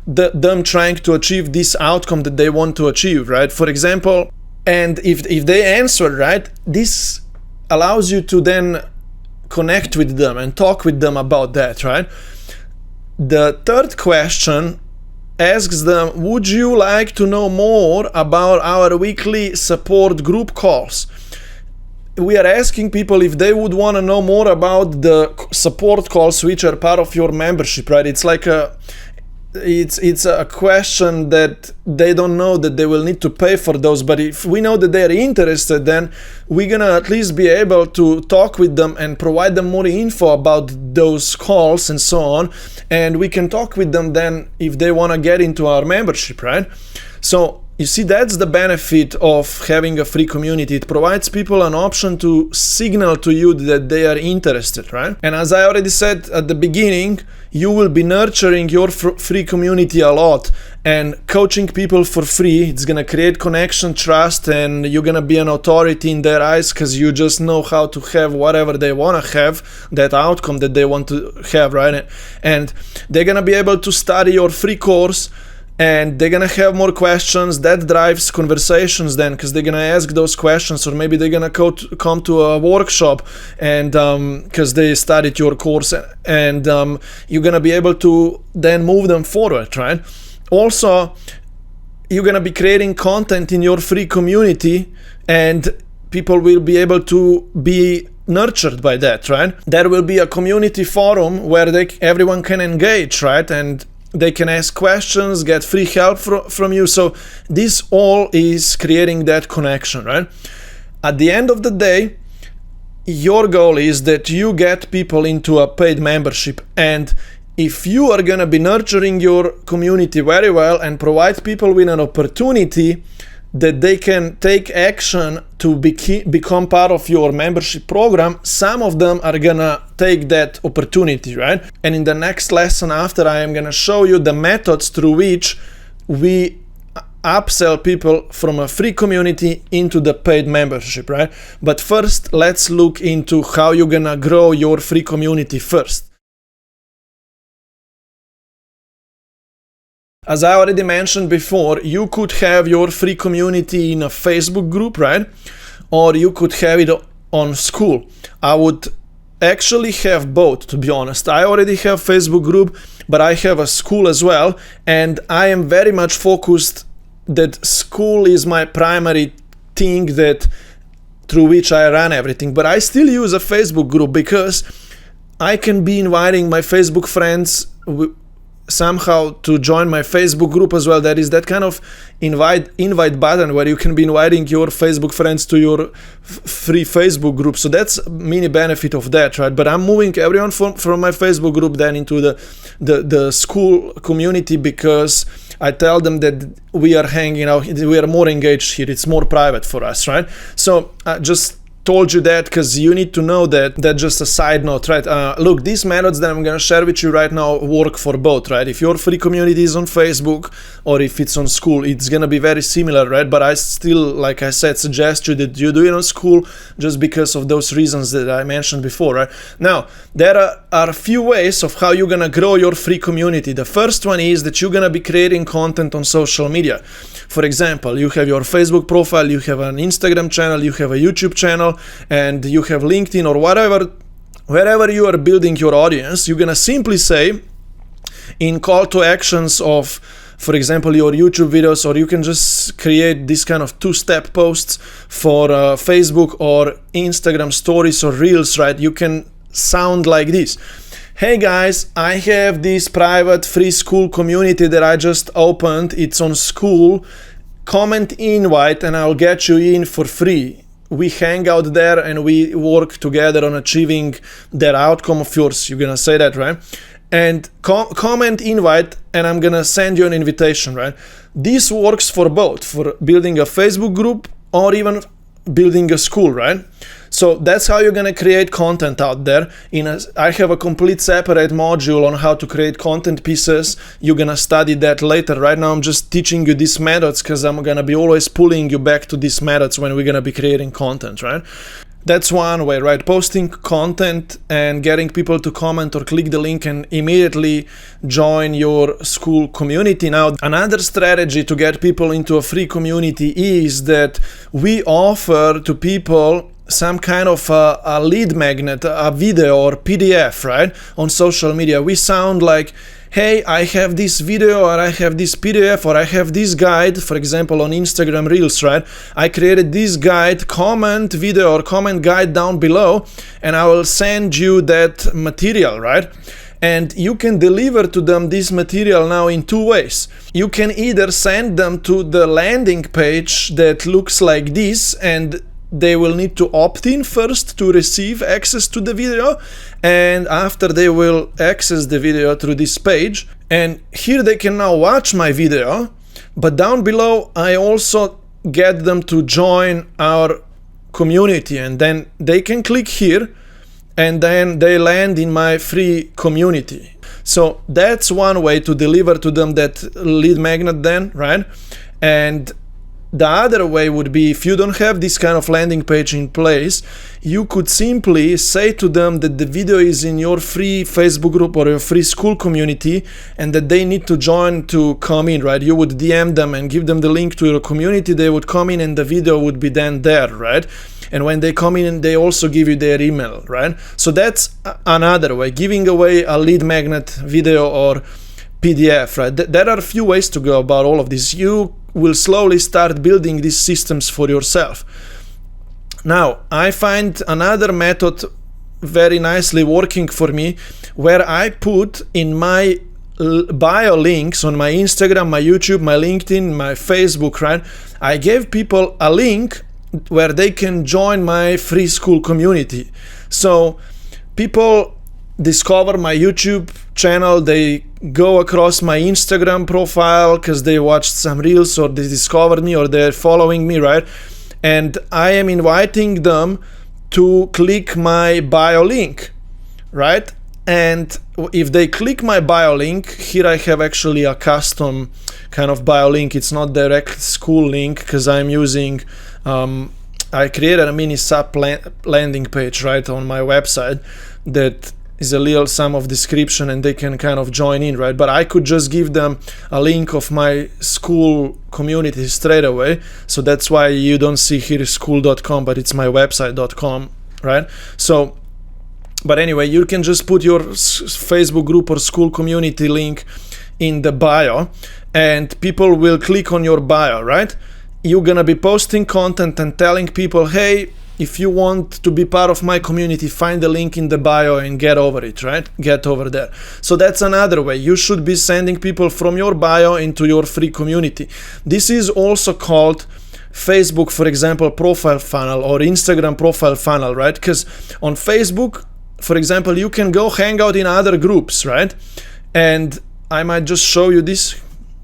Speaker 1: them trying to achieve this outcome that they want to achieve, right? For example, and if they answer right, this allows you to then connect with them and talk with them about that, right? The third question asks them, would you like to know more about our weekly support group calls? We are asking people if they would want to know more about the support calls which are part of your membership, right? It's like it's a question that they don't know that they will need to pay for those, but if we know that they're interested, then we're gonna at least be able to talk with them and provide them more info about those calls and so on, and we can talk with them then if they want to get into our membership, right? So you see, that's the benefit of having a free community. It provides people an option to signal to you that they are interested, right? And as I already said at the beginning, you will be nurturing your free community a lot and coaching people for free. It's gonna create connection, trust, and you're gonna be an authority in their eyes because you just know how to have whatever they wanna have, that outcome that they want to have, right? And they're gonna be able to study your free course, and they're gonna have more questions. That drives conversations then, because they're gonna ask those questions, or maybe they're gonna come to a workshop and because they studied your course, and you're gonna be able to then move them forward, right? Also, you're gonna be creating content in your free community, and people will be able to be nurtured by that, right? There will be a community forum where everyone can engage, right? And they can ask questions, get free help from you. So this all is creating that connection, right? At the end of the day, your goal is that you get people into a paid membership, and if you are gonna be nurturing your community very well and provide people with an opportunity that they can take action to become part of your membership program, some of them are gonna take that opportunity, right? And in the next lesson after, I am gonna show you the methods through which we upsell people from a free community into the paid membership, right? But first, let's look into how you're gonna grow your free community first. As I already mentioned before, you could have your free community in a Facebook group, right? Or you could have it on Skool. I would actually have both, to be honest. I already have Facebook group, but I have a Skool as well, and I am very much focused that Skool is my primary thing that through which I run everything. But I still use a Facebook group because I can be inviting my Facebook friends somehow to join my Facebook group as well. There is that kind of invite button where you can be inviting your Facebook friends to your free Facebook group. So that's a mini benefit of that, right? But I'm moving everyone from my Facebook group then into the Skool community, because I tell them that we are hanging out, we are more engaged here, it's more private for us, right? So I just told you that because you need to know that. That's just a side note, right? Look, these methods that I'm gonna share with you right now work for both, right? If your free community is on Facebook or if it's on Skool, it's gonna be very similar, right? But I still, like I said, suggest you that you do it on Skool just because of those reasons that I mentioned before, right? Now, there are a few ways of how you're gonna grow your free community. The first one is that you're gonna be creating content on social media. For example, you have your Facebook profile, you have an Instagram channel, you have a YouTube channel, and you have LinkedIn or whatever, wherever you are building your audience, you're gonna simply say in call to actions of, for example, your YouTube videos, or you can just create this kind of two-step posts for Facebook or Instagram stories or reels, right? You can sound like this. Hey guys, I have this private free Skool community that I just opened. It's on Skool. Comment invite and I'll get you in for free. We hang out there and we work together on achieving that outcome of yours. You're gonna say that, right? And comment invite and I'm gonna send you an invitation, right? This works for both, for building a Facebook group or even building a Skool, right? So that's how you're gonna create content out there. I have a complete separate module on how to create content pieces. You're gonna study that later. Right now I'm just teaching you these methods because I'm gonna be always pulling you back to these methods when we're gonna be creating content, right? That's one way, right? Posting content and getting people to comment or click the link and immediately join your Skool community. Now, another strategy to get people into a free community is that we offer to people some kind of a lead magnet, a video or PDF, right? On social media. We sound like, hey, I have this video or I have this PDF or I have this guide, for example, on Instagram Reels, right? I created this guide, comment video or comment guide down below, and I will send you that material, right? And you can deliver to them this material now in two ways. You can either send them to the landing page that looks like this, and they will need to opt in first to receive access to the video, and after they will access the video through this page, and here they can now watch my video, but down below I also get them to join our community, and then they can click here and then they land in my free community. So that's one way to deliver to them that lead magnet then, right? And the other way would be, if you don't have this kind of landing page in place, you could simply say to them that the video is in your free Facebook group or your free Skool community and that they need to join to come in, right? You would DM them and give them the link to your community, they would come in and the video would be then there, right? And when they come in, they also give you their email, right? So that's another way, giving away a lead magnet video or PDF, right? There are a few ways to go about all of this. You will slowly start building these systems for yourself. Now, I find another method very nicely working for me, where I put in my bio links on my Instagram, my YouTube, my LinkedIn, my Facebook, right? I gave people a link where they can join my free Skool community. So people discover my YouTube channel, they go across my Instagram profile because they watched some reels or they discovered me or they're following me, right? And I am inviting them to click my bio link, right? And if they click my bio link, here I have actually a custom kind of bio link. It's not direct Skool link because I'm using, I created a mini sub landing page, right, on my website that is a little sum of description and they can kind of join in, right? But I could just give them a link of my Skool community straight away. So that's why you don't see here skool.com, but it's my website.com, right? So, but anyway, you can just put your Facebook group or Skool community link in the bio and people will click on your bio, right? You're gonna be posting content and telling people, hey, if you want to be part of my community, find the link in the bio and get over it, right? Get over there. So that's another way. You should be sending people from your bio into your free community. This is also called Facebook, for example, profile funnel or Instagram profile funnel, right? Because on Facebook, for example, you can go hang out in other groups, right? And I might just show you this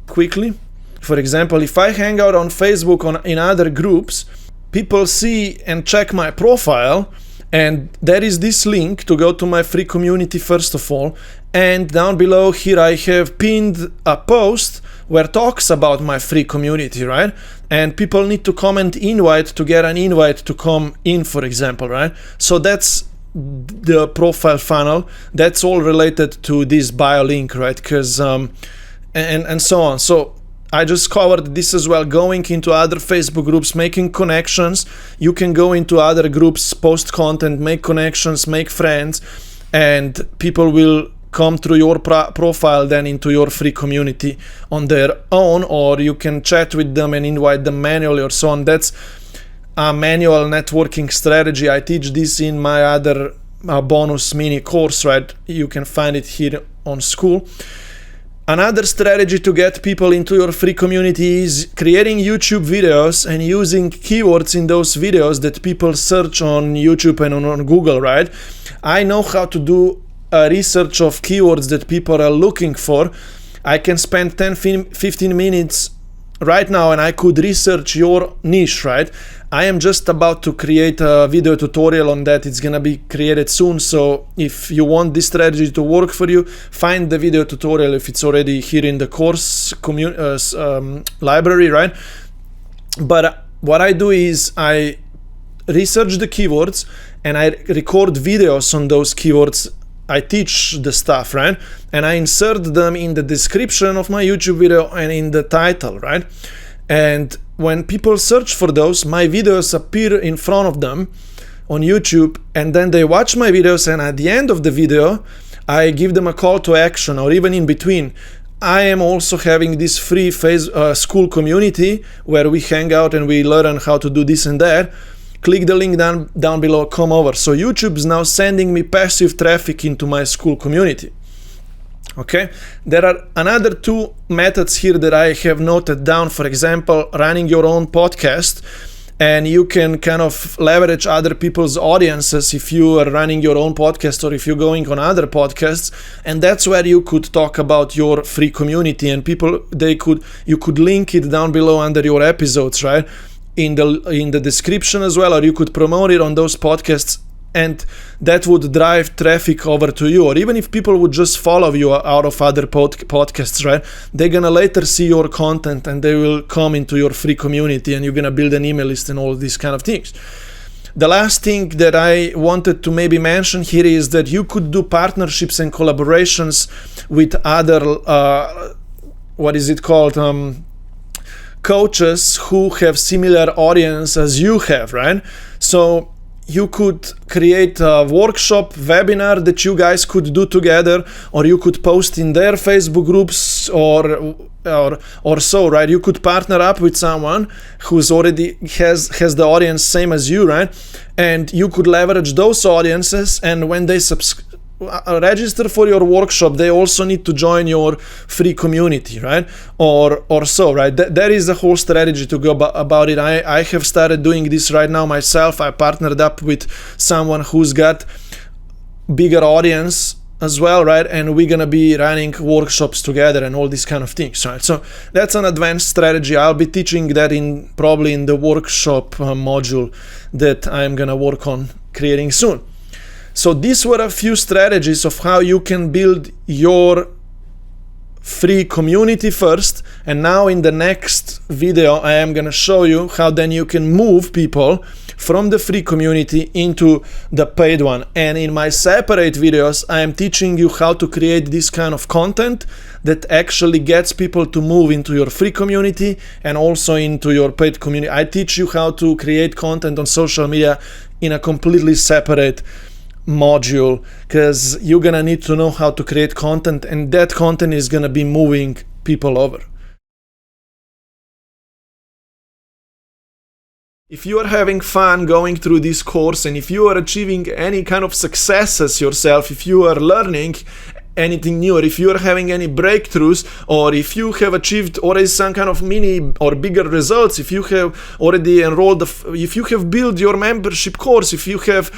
Speaker 1: quickly. For example, if I hang out on Facebook in other groups, people see and check my profile, and there is this link to go to my free community first of all, and down below here I have pinned a post where talks about my free community, right? And people need to comment invite to get an invite to come in, for example, right? So that's the profile funnel. That's all related to this bio link, right? Because and so on. So I just covered this as well, going into other Facebook groups, making connections. You can go into other groups, post content, make connections, make friends, and people will come through your profile then into your free community on their own, or you can chat with them and invite them manually or so on. That's a manual networking strategy. I teach this in my other bonus mini course, right? You can find it here on Skool. Another strategy to get people into your free community is creating YouTube videos and using keywords in those videos that people search on YouTube and on Google, right? I know how to do a research of keywords that people are looking for. I can spend 10-15 minutes right now and I could research your niche, right? I am just about to create a video tutorial on that. It's gonna be created soon. So if you want this strategy to work for you, find the video tutorial if it's already here in the course library, right? But what I do is I research the keywords and I record videos on those keywords. I teach the stuff, right? And I insert them in the description of my YouTube video and in the title, right? And when people search for those, my videos appear in front of them on YouTube, and then they watch my videos, and at the end of the video, I give them a call to action, or even in between. I am also having this free Skool community where we hang out and we learn how to do this and that. Click the link down below, come over. So YouTube is now sending me passive traffic into my Skool community. Okay, there are another two methods here that I have noted down. For example, running your own podcast, and you can kind of leverage other people's audiences if you are running your own podcast or if you're going on other podcasts, and that's where you could talk about your free community, and you could link it down below under your episodes, right? In the description as well, or you could promote it on those podcasts, and that would drive traffic over to you. Or even if people would just follow you out of other podcasts, right? They're gonna later see your content and they will come into your free community, and you're gonna build an email list and all these kind of things. The last thing that I wanted to maybe mention here is that you could do partnerships and collaborations with other coaches who have similar audience as you have, right? So you could create a workshop webinar that you guys could do together, or you could post in their Facebook groups or so, right? You could partner up with someone who's already has the audience same as you, right? And you could leverage those audiences, and when they register for your workshop, they also need to join your free community, right? Or so, right? There is a whole strategy to go about it. I have started doing this right now myself. I partnered up with someone who's got bigger audience as well, right? And we're gonna be running workshops together and all these kind of things, right? So that's an advanced strategy. I'll be teaching that probably in the workshop module that I'm gonna work on creating soon. So these were a few strategies of how you can build your free community first, and now in the next video I am going to show you how then you can move people from the free community into the paid one. And in my separate videos I am teaching you how to create this kind of content that actually gets people to move into your free community and also into your paid community. I teach you how to create content on social media in a completely separate module, because you're gonna need to know how to create content, and that content is gonna be moving people over. If you are having fun going through this course, and if you are achieving any kind of successes yourself, if you are learning anything new, or if you are having any breakthroughs, or if you have achieved already some kind of mini or bigger results, if you have already enrolled, if you have built your membership course, if you have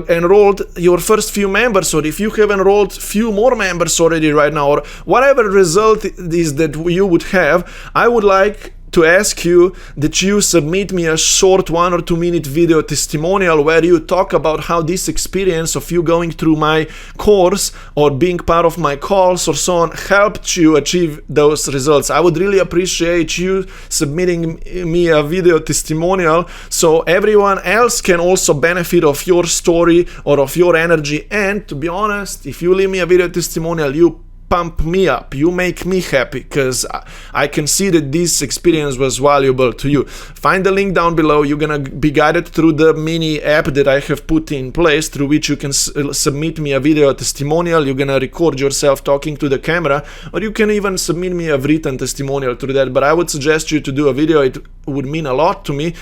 Speaker 1: enrolled your first few members, or if you have enrolled few more members already right now, or whatever result it is that you would have, I would like to ask you that you submit me a short 1 or 2 minute video testimonial where you talk about how this experience of you going through my course or being part of my calls or so on helped you achieve those results. I would really appreciate you submitting me a video testimonial so everyone else can also benefit of your story or of your energy. And to be honest, if you leave me a video testimonial, you pump me up, you make me happy, because I can see that this experience was valuable to you. Find the link down below. You're gonna be guided through the mini app that I have put in place, through which you can submit me a video testimonial. You're gonna record yourself talking to the camera, or you can even submit me a written testimonial through that, but I would suggest you to do a video. It would mean a lot to me.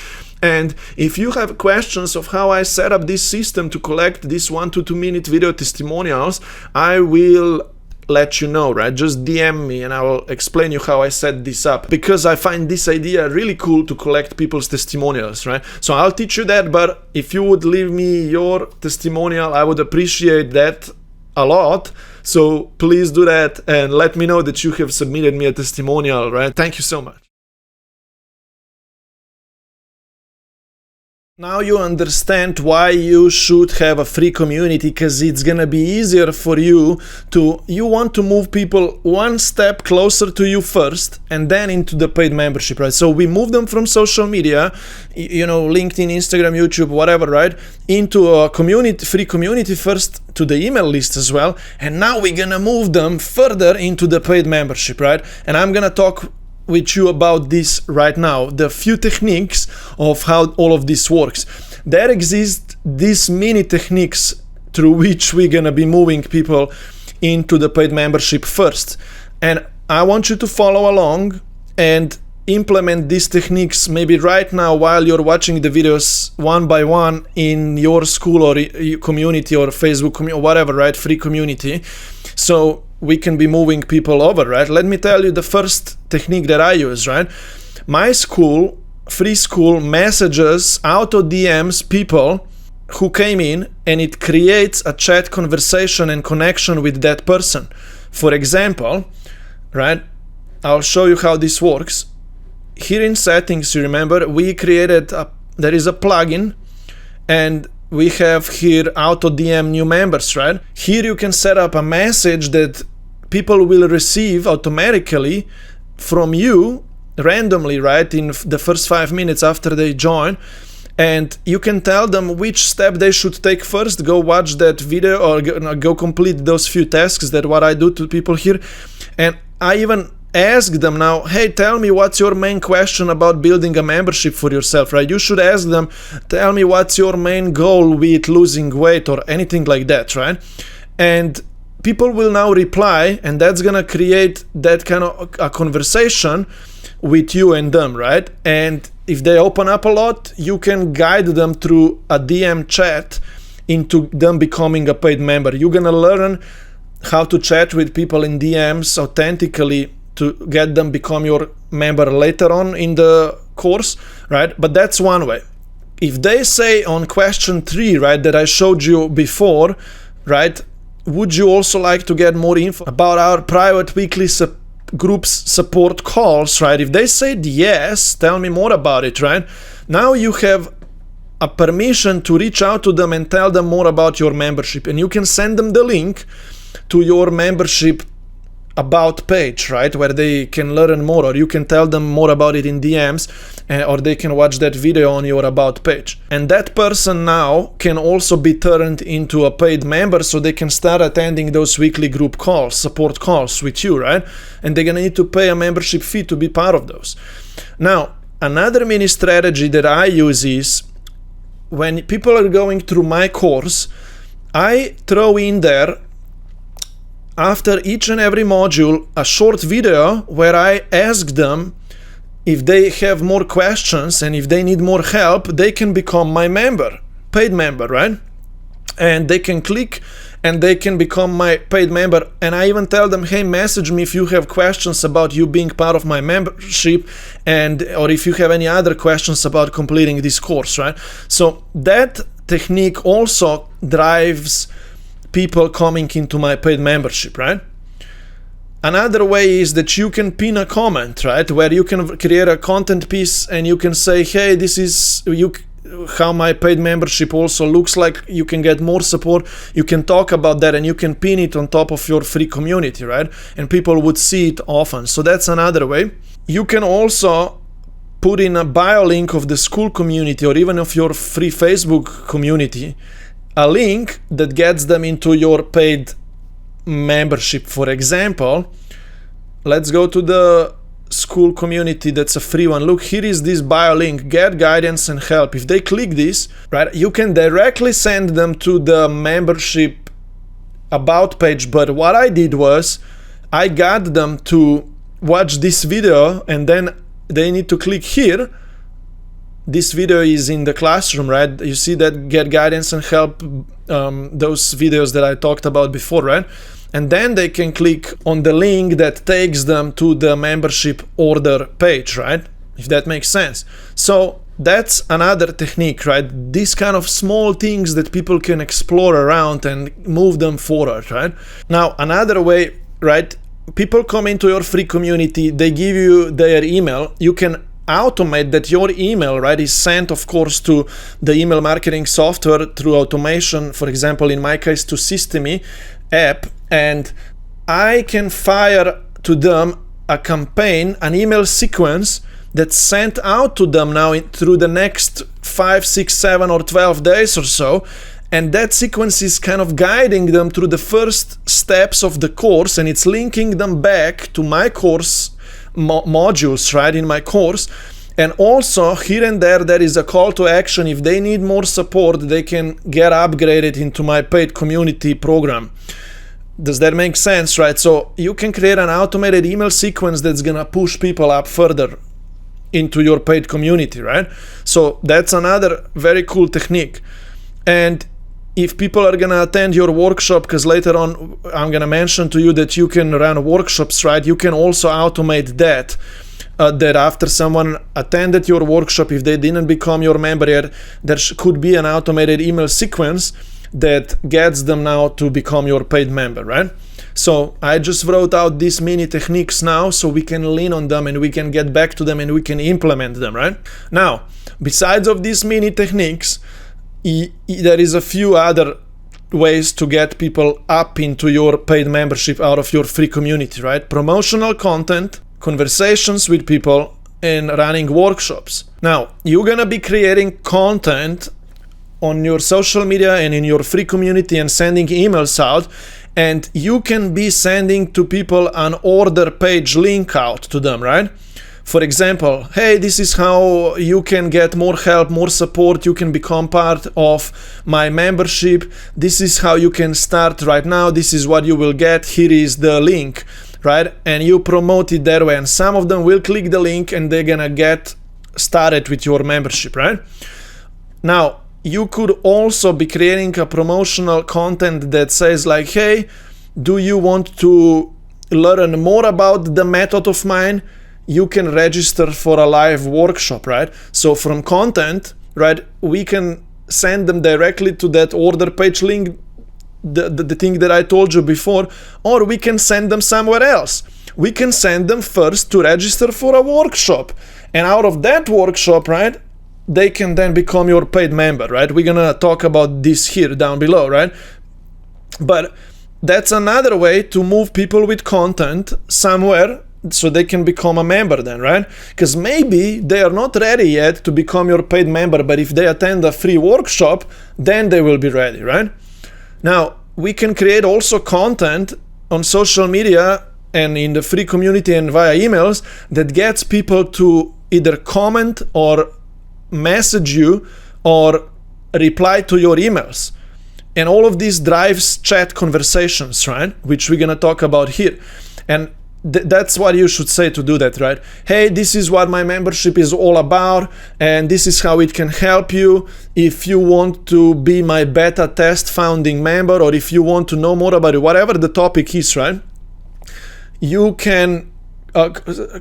Speaker 1: And if you have questions of how I set up this system to collect these 1 to 2 minute video testimonials, I will let you know, right? Just DM me and I will explain you how I set this up, because I find this idea really cool to collect people's testimonials, right? So I'll teach you that, but if you would leave me your testimonial, I would appreciate that a lot. So please do that and let me know that you have submitted me a testimonial, right? Thank you so much. Now you understand why you should have a free community, because it's gonna be easier for you want to move people one step closer to you first and then into the paid membership, right? So we move them from social media, you know, LinkedIn, Instagram, YouTube, whatever, right? Into a community, free community first, to the email list as well. And now we're gonna move them further into the paid membership, right? And I'm gonna talk with you about this right now, the few techniques of how all of this works. There exist these mini techniques through which we're gonna be moving people into the paid membership first, and I want you to follow along and implement these techniques maybe right now while you're watching the videos one by one in your school or community or Facebook community, whatever, right? Free community, so we can be moving people over, right? Let me tell you the first technique that I use, right? My school, free school, messages, auto DMs people who came in, and it creates a chat conversation and connection with that person. For example, right? I'll show you how this works. Here in settings, you remember, we created there is a plugin, and we have here auto DM new members, right? Here you can set up a message that people will receive automatically from you randomly, right, in the first 5 minutes after they join, and you can tell them which step they should take first. Go watch that video or go complete those few tasks, that what I do to people here. And I even ask them now, hey, tell me what's your main question about building a membership for yourself, right? You should ask them, tell me what's your main goal with losing weight or anything like that, right? And people will now reply, and that's gonna create that kind of a conversation with you and them, right? And if they open up a lot, you can guide them through a DM chat into them becoming a paid member. You're gonna learn how to chat with people in DMs authentically to get them become your member later on in the course, right? But that's one way. If they say on question 3, right, that I showed you before, right, would you also like to get more info about our private weekly groups support calls, right? If they said yes, tell me more about it, right? Now you have a permission to reach out to them and tell them more about your membership, and you can send them the link to your membership about page, right, where they can learn more, or you can tell them more about it in DMs, or they can watch that video on your about page. And that person now can also be turned into a paid member, so they can start attending those weekly group calls, support calls with you, right? And they're gonna need to pay a membership fee to be part of those. Now, another mini strategy that I use is when people are going through my course, I throw in there after each and every module a short video where I ask them if they have more questions, and if they need more help, they can become my member, paid member, right? And they can click and they can become my paid member. And I even tell them, hey, message me if you have questions about you being part of my membership, and or if you have any other questions about completing this course, right? So that technique also drives people coming into my paid membership, right? Another way is that you can pin a comment, right, where you can create a content piece and you can say, hey, this is how my paid membership also looks like. You can get more support, you can talk about that, and you can pin it on top of your free community, right? And people would see it often. So that's another way. You can also put in a bio link of the Skool community, or even of your free Facebook community, a link that gets them into your paid membership. For example, let's go to the Skool community. That's a free one. Look, here is this bio link, get guidance and help. If they click this, right, you can directly send them to the membership about page. But what I did was I got them to watch this video, and then they need to click here. This video is in the classroom, right? You see that get guidance and help, those videos that I talked about before, right? And then they can click on the link that takes them to the membership order page, right? If that makes sense. So that's another technique, right? These kind of small things that people can explore around and move them forward, right? Now, another way, right? People come into your free community, they give you their email. You can automate that your email, right, is sent, of course, to the email marketing software through automation. For example, in my case, to Systemy app, and I can fire to them a campaign, an email sequence that's sent out to them now through the next 5, 6, 7, or 12 days or so. And that sequence is kind of guiding them through the first steps of the course, and it's linking them back to my course modules, right, in my course. And also here and there is a call to action. If they need more support, they can get upgraded into my paid community program. Does that make sense, right? So you can create an automated email sequence that's gonna push people up further into your paid community, right? So that's another very cool technique. And if people are gonna attend your workshop, because later on I'm gonna mention to you that you can run workshops, right? You can also automate that. That after someone attended your workshop, if they didn't become your member yet, there could be an automated email sequence that gets them now to become your paid member, right? So I just wrote out these mini techniques now so we can lean on them and we can get back to them and we can implement them, right? Now, besides of these mini techniques, there is a few other ways to get people up into your paid membership out of your free community, right? Promotional content, conversations with people, and running workshops. Now, you're gonna be creating content on your social media and in your free community and sending emails out, and you can be sending to people an order page link out to them, right? For example, hey, this is how you can get more help, more support, you can become part of my membership, this is how you can start right now, this is what you will get, here is the link, right? And you promote it that way, and some of them will click the link and they're gonna get started with your membership, right? Now, you could also be creating a promotional content that says like, hey, do you want to learn more about the method of mine? You can register for a live workshop, right? So from content, right, we can send them directly to that order page link, the thing that I told you before, or we can send them somewhere else. We can send them first to register for a workshop, and out of that workshop, right, they can then become your paid member, right? We're gonna talk about this here down below, right? But that's another way to move people with content somewhere so they can become a member then, right? Because maybe they are not ready yet to become your paid member, but if they attend a free workshop, then they will be ready, right? Now, we can create also content on social media and in the free community and via emails that gets people to either comment or message you or reply to your emails. And all of this drives chat conversations, right? Which we're gonna talk about here. And that's what you should say to do that, right? Hey, this is what my membership is all about, and this is how it can help you if you want to be my beta test founding member, or if you want to know more about it, whatever the topic is, right? You can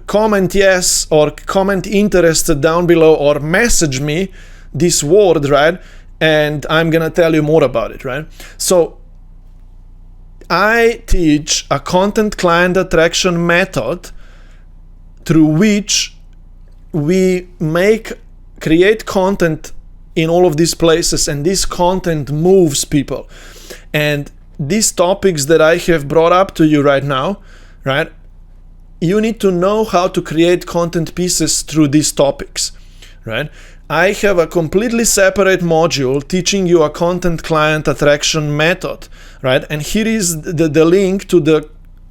Speaker 1: comment yes or comment interested down below, or message me this word, right? And I'm gonna tell you more about it, right? So I teach a content client attraction method through which we create content in all of these places, and this content moves people. And these topics that I have brought up to you right now, right? You need to know how to create content pieces through these topics, right? I have a completely separate module teaching you a content client attraction method, right? And here is the link to the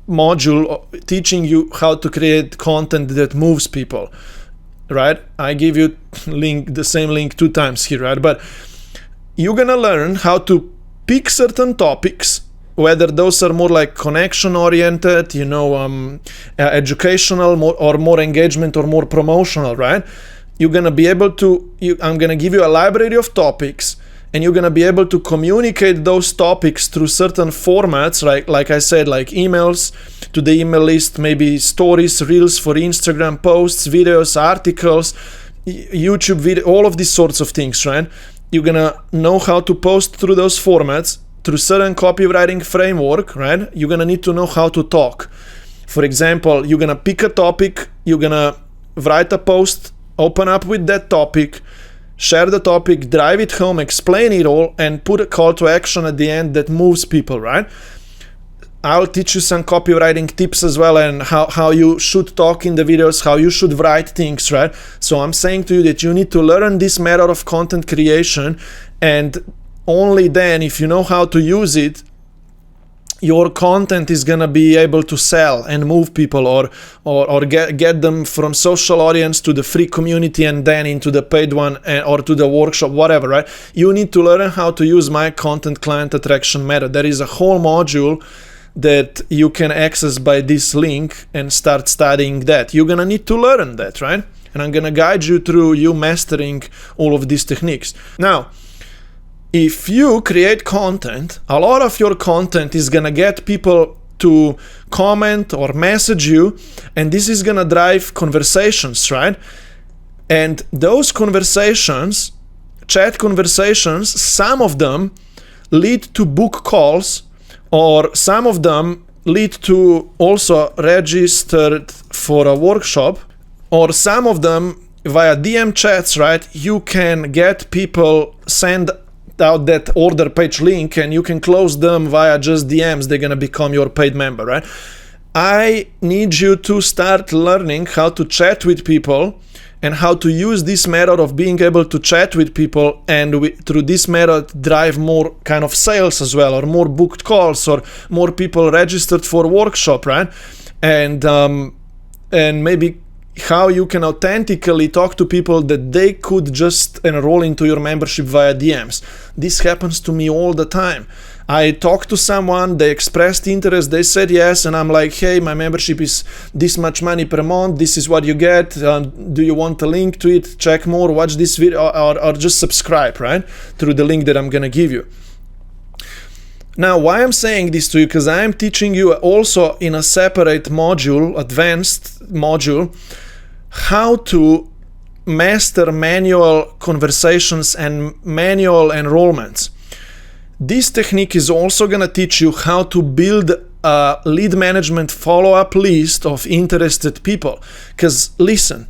Speaker 1: module teaching you how to create content that moves people, right? I give you the same link 2 times here, right? But you're gonna learn how to pick certain topics, whether those are more like connection oriented, educational, or more engagement or more promotional, right? You're gonna be able to, I'm gonna give you a library of topics, and you're gonna be able to communicate those topics through certain formats, right? Like I said, like emails to the email list, maybe stories, reels for Instagram, posts, videos, articles, YouTube video, all of these sorts of things, right? You're gonna know how to post through those formats, through certain copywriting framework, right? You're gonna need to know how to talk. For example, you're gonna pick a topic, you're gonna write a post, open up with that topic, share the topic, drive it home, explain it all, and put a call to action at the end that moves people, right? I'll teach you some copywriting tips as well, and how you should talk in the videos, how you should write things, right? So I'm saying to you that you need to learn this method of content creation, and only then, if you know how to use it, your content is gonna be able to sell and move people, or get them from social audience to the free community and then into the paid one, or to the workshop, whatever, right? You need to learn how to use my content client attraction method. There is a whole module that you can access by this link and start studying that. You're gonna need to learn that, right? And I'm gonna guide you through you mastering all of these techniques. Now, if you create content, a lot of your content is gonna get people to comment or message you, and this is gonna drive conversations, right? And those conversations, chat conversations, some of them lead to book calls, or some of them lead to also registered for a workshop, or some of them via DM chats, right? You can get people send out that order page link, and you can close them via just DMs. They're gonna become your paid member, right? I need you to start learning how to chat with people and how to use this method of being able to chat with people, and through this method drive more kind of sales as well, or more booked calls, or more people registered for workshop, right? And maybe how you can authentically talk to people that they could just enroll into your membership via DMs. This happens to me all the time. I talked to someone, they expressed interest, they said yes, and I'm like, hey, my membership is this much money per month, this is what you get, do you want a link to it, check more, watch this video, or just subscribe, right, through the link that I'm gonna give you. Now, why I'm saying this to you, because I'm teaching you also in a separate module, advanced module, how to master manual conversations and manual enrollments. This technique is also going to teach you how to build a lead management follow-up list of interested people. Because listen,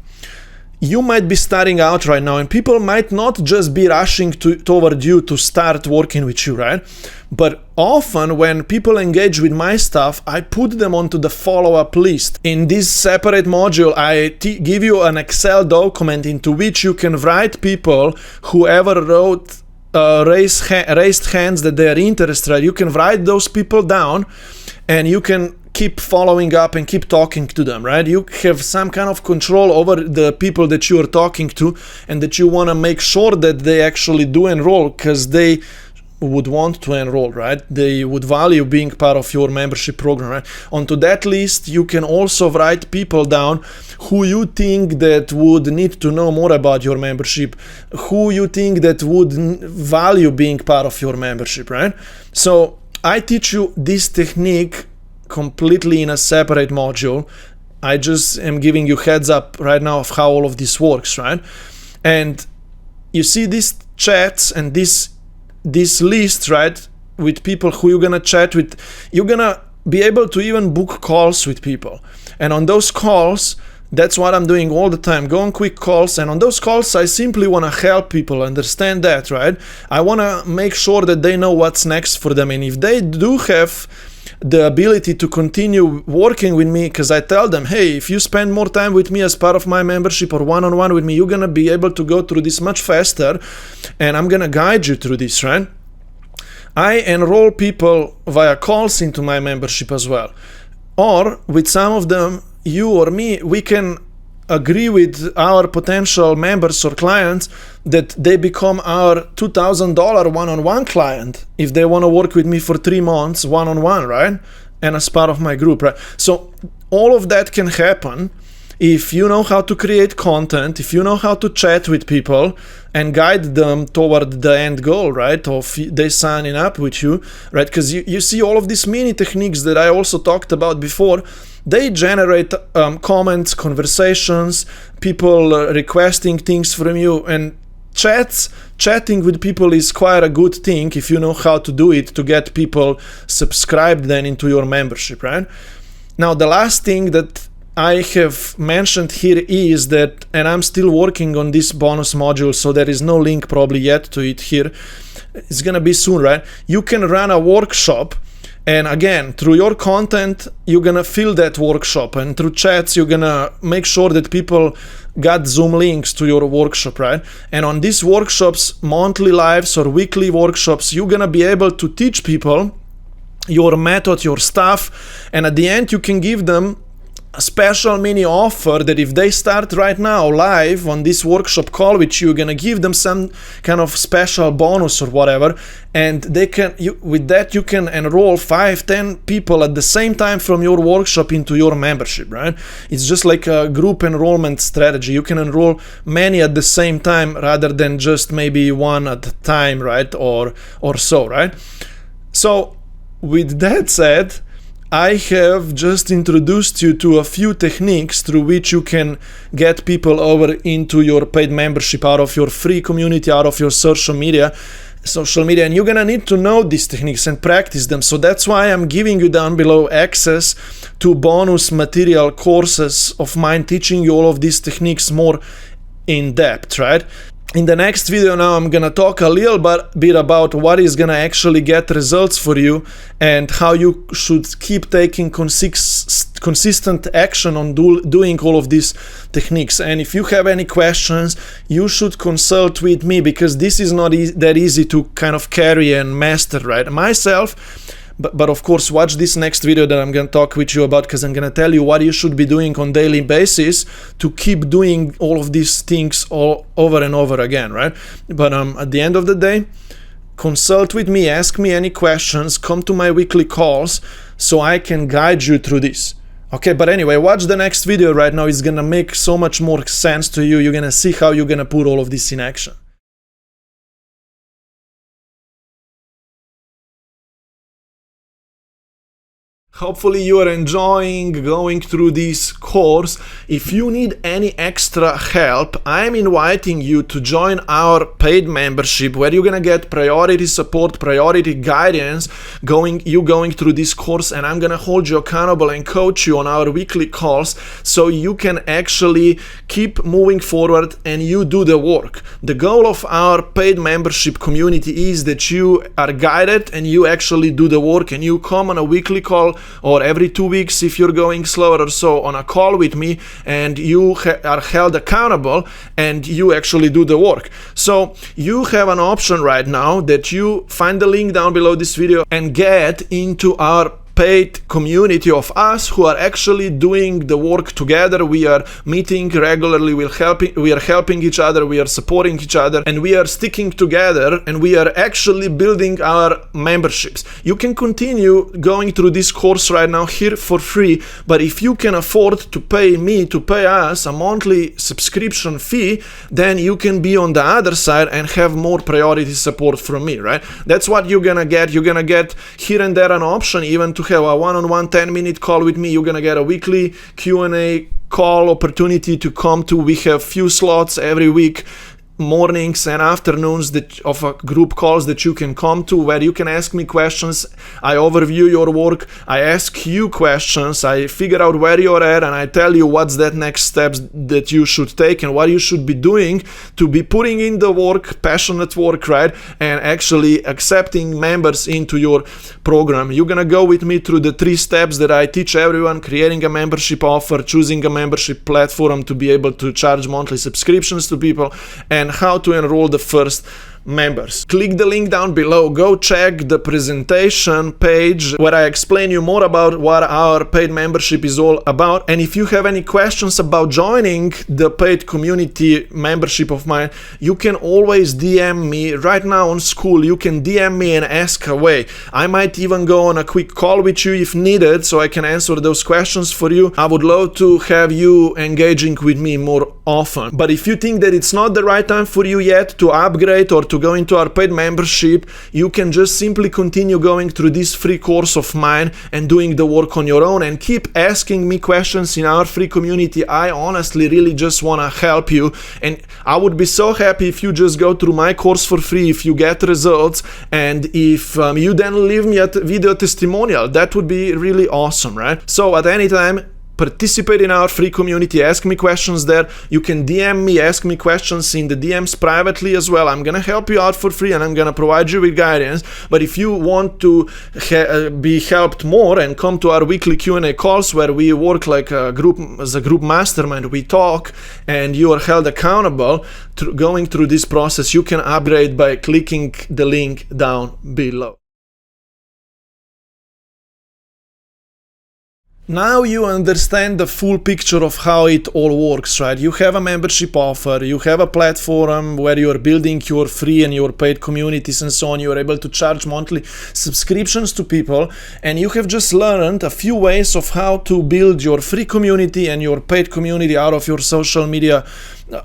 Speaker 1: you might be starting out right now and people might not just be rushing toward you to start working with you, right? But often when people engage with my stuff, I put them onto the follow-up list. In this separate module, I give you an Excel document into which you can write people who ever wrote raised hands that they are interested. You can write those people down and you can keep following up and keep talking to them, right? You have some kind of control over the people that you are talking to and that you want to make sure that they actually do enroll, because they would want to enroll, right? They would value being part of your membership program, right? Onto that list, you can also write people down who you think that would need to know more about your membership, who you think that would value being part of your membership, right? So I teach you this technique completely in a separate module. I just am giving you heads up right now of how all of this works, right? And you see these chats and this list, right, with people who you're gonna chat with. You're gonna be able to even book calls with people, and on those calls, that's what I'm doing all the time, go on quick calls. And on those calls, I simply want to help people understand that, right? I want to make sure that they know what's next for them, and if they do have the ability to continue working with me, because I tell them, hey, if you spend more time with me as part of my membership or one-on-one with me, you're gonna be able to go through this much faster, and I'm gonna guide you through this, right? I enroll people via calls into my membership as well, or with some of them, you or me, we can agree with our potential members or clients that they become our $2,000 one-on-one client if they want to work with me for 3 months one-on-one, right? And as part of my group, right? So all of that can happen if you know how to create content, if you know how to chat with people and guide them toward the end goal, right? Of they signing up with you, right? Because you see all of these mini techniques that I also talked about before, they generate comments, conversations, people requesting things from you, and chatting with people is quite a good thing if you know how to do it to get people subscribed then into your membership, right? Now, the last thing that I have mentioned here is that, and I'm still working on this bonus module, so there is no link probably yet to it here. It's gonna be soon, right? You can run a workshop, and again, through your content, you're gonna fill that workshop, and through chats, you're gonna make sure that people got Zoom links to your workshop, right? And on these workshops, monthly lives or weekly workshops, you're gonna be able to teach people your method, your stuff, and at the end, you can give them a special mini offer that if they start right now live on this workshop call with you, you're gonna give them some kind of special bonus or whatever, and they can, with that you can enroll 5-10 people at the same time from your workshop into your membership, right? It's just like a group enrollment strategy. You can enroll many at the same time rather than just maybe one at a time, right? Or so, right? So with that said, I have just introduced you to a few techniques through which you can get people over into your paid membership out of your free community, out of your social media, and you're gonna need to know these techniques and practice them. So that's why I'm giving you down below access to bonus material courses of mine teaching you all of these techniques more in depth, right? In the next video now I'm gonna talk a little bit about what is gonna actually get results for you and how you should keep taking consistent action on doing all of these techniques. And if you have any questions, you should consult with me, because this is not that easy to kind of carry and master, right, myself. But of course, watch this next video that I'm going to talk with you about, because I'm going to tell you what you should be doing on daily basis to keep doing all of these things all over and over again, right? But at the end of the day, consult with me, ask me any questions, come to my weekly calls so I can guide you through this. Okay, but anyway, watch the next video right now. It's going to make so much more sense to you. You're going to see how you're going to put all of this in action. Hopefully you are enjoying going through this course. If you need any extra help, I'm inviting you to join our paid membership, where you're gonna get priority support, priority guidance, going through this course, and I'm gonna hold you accountable and coach you on our weekly calls so you can actually keep moving forward and you do the work. The goal of our paid membership community is that you are guided and you actually do the work, and you come on a weekly call or every 2 weeks if you're going slower or so on a call with me, and you are held accountable and you actually do the work. So you have an option right now that you find the link down below this video and get into our paid community of us who are actually doing the work together. We are meeting regularly, we are helping each other, we are supporting each other, and we are sticking together, and we are actually building our memberships. You can continue going through this course right now here for free, but if you can afford to pay me, to pay us a monthly subscription fee, then you can be on the other side and have more priority support from me, right? That's what you're gonna get. You're gonna get here and there an option even to have a one-on-one 10-minute call with me. You're gonna get a weekly Q&A call opportunity to come to. We have few slots every week, mornings and afternoons of group calls that you can come to, where you can ask me questions. I overview your work, I ask you questions, I figure out where you're at, and I tell you what's that next steps that you should take and what you should be doing to be putting in the work, passionate work, right, and actually accepting members into your program. You're gonna go with me through the 3 steps that I teach everyone: creating a membership offer, choosing a membership platform to be able to charge monthly subscriptions to people, and how to enroll the first members. Click the link down below, go check the presentation page where I explain you more about what our paid membership is all about. And if you have any questions about joining the paid community membership of mine, you can always DM me. Right now on Skool, you can DM me and ask away. I might even go on a quick call with you if needed, so I can answer those questions for you. I would love to have you engaging with me more often. But if you think that it's not the right time for you yet to upgrade or to go into our paid membership, you can just simply continue going through this free course of mine and doing the work on your own, and keep asking me questions in our free community. I honestly really just want to help you, and I would be so happy if you just go through my course for free, if you get results, and if you then leave me a video testimonial. That would be really awesome, right? So at any time, participate in our free community, ask me questions there. You can DM me, ask me questions in the DMs privately as well. I'm gonna help you out for free and I'm gonna provide you with guidance. But if you want to be helped more and come to our weekly Q&A calls where we work like a group, as a group mastermind, we talk and you are held accountable to going through this process, you can upgrade by clicking the link down below. Now you understand the full picture of how it all works, right? You have a membership offer, you have a platform where you are building your free and your paid communities and so on. You are able to charge monthly subscriptions to people, and you have just learned a few ways of how to build your free community and your paid community out of your social media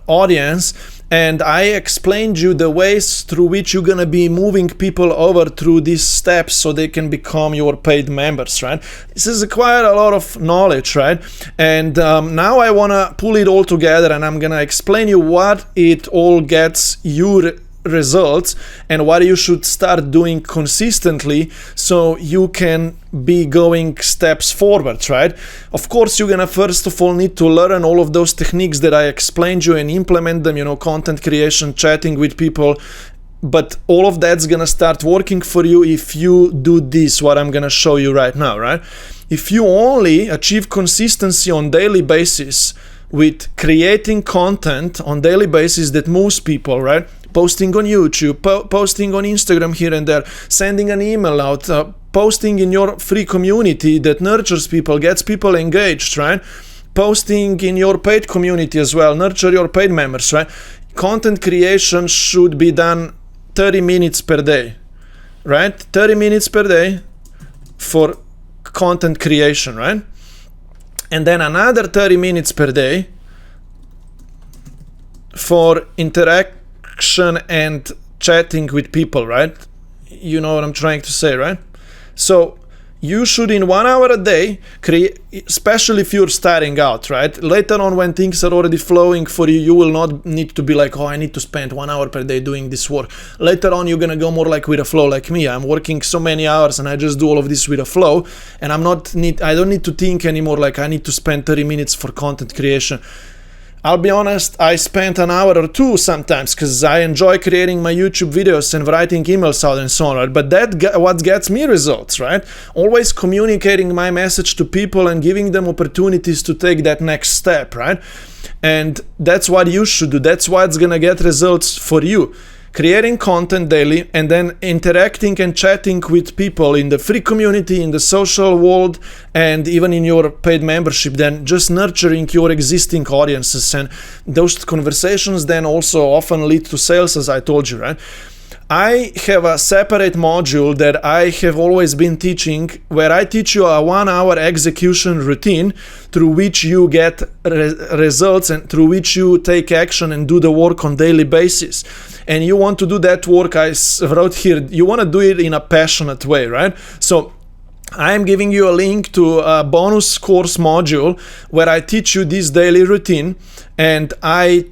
Speaker 1: audience. And I explained you the ways through which you're gonna be moving people over through these steps so they can become your paid members, right? This is quite a lot of knowledge, right? And now I wanna pull it all together and I'm gonna explain you what it all gets you results and what you should start doing consistently so you can be going steps forward, right? Of course, you're gonna first of all need to learn all of those techniques that I explained you and implement them, content creation, chatting with people. But all of that's gonna start working for you if you do this, what I'm gonna show you right now, right? If you only achieve consistency on daily basis with creating content on daily basis that moves people, right? Posting on YouTube, posting on Instagram here and there, sending an email out, posting in your free community that nurtures people, gets people engaged, right? Posting in your paid community as well, nurture your paid members, right? Content creation should be done 30 minutes per day, right? 30 minutes per day for content creation, right? And then another 30 minutes per day for interaction and chatting with people, right? You know what I'm trying to say, right? So you should, in 1 hour a day, create, especially if you're starting out, right? Later on, when things are already flowing for you, you will not need to be like, oh, I need to spend 1 hour per day doing this work. Later on, you're gonna go more like with a flow, like me. I'm working so many hours and I just do all of this with a flow, and I don't need to think anymore like I need to spend 30 minutes for content creation. I'll be honest, I spent an hour or two sometimes because I enjoy creating my YouTube videos and writing emails out and so on, right? But what gets me results, right? Always communicating my message to people and giving them opportunities to take that next step, right? And that's what you should do. That's what's gonna get results for you. Creating content daily and then interacting and chatting with people in the free community, in the social world, and even in your paid membership, then just nurturing your existing audiences. And those conversations then also often lead to sales, as I told you, right? I have a separate module that I have always been teaching where I teach you a 1 hour execution routine through which you get results and through which you take action and do the work on daily basis. And you want to do that work, I wrote here, you want to do it in a passionate way, right? So I'm giving you a link to a bonus course module where I teach you this daily routine and I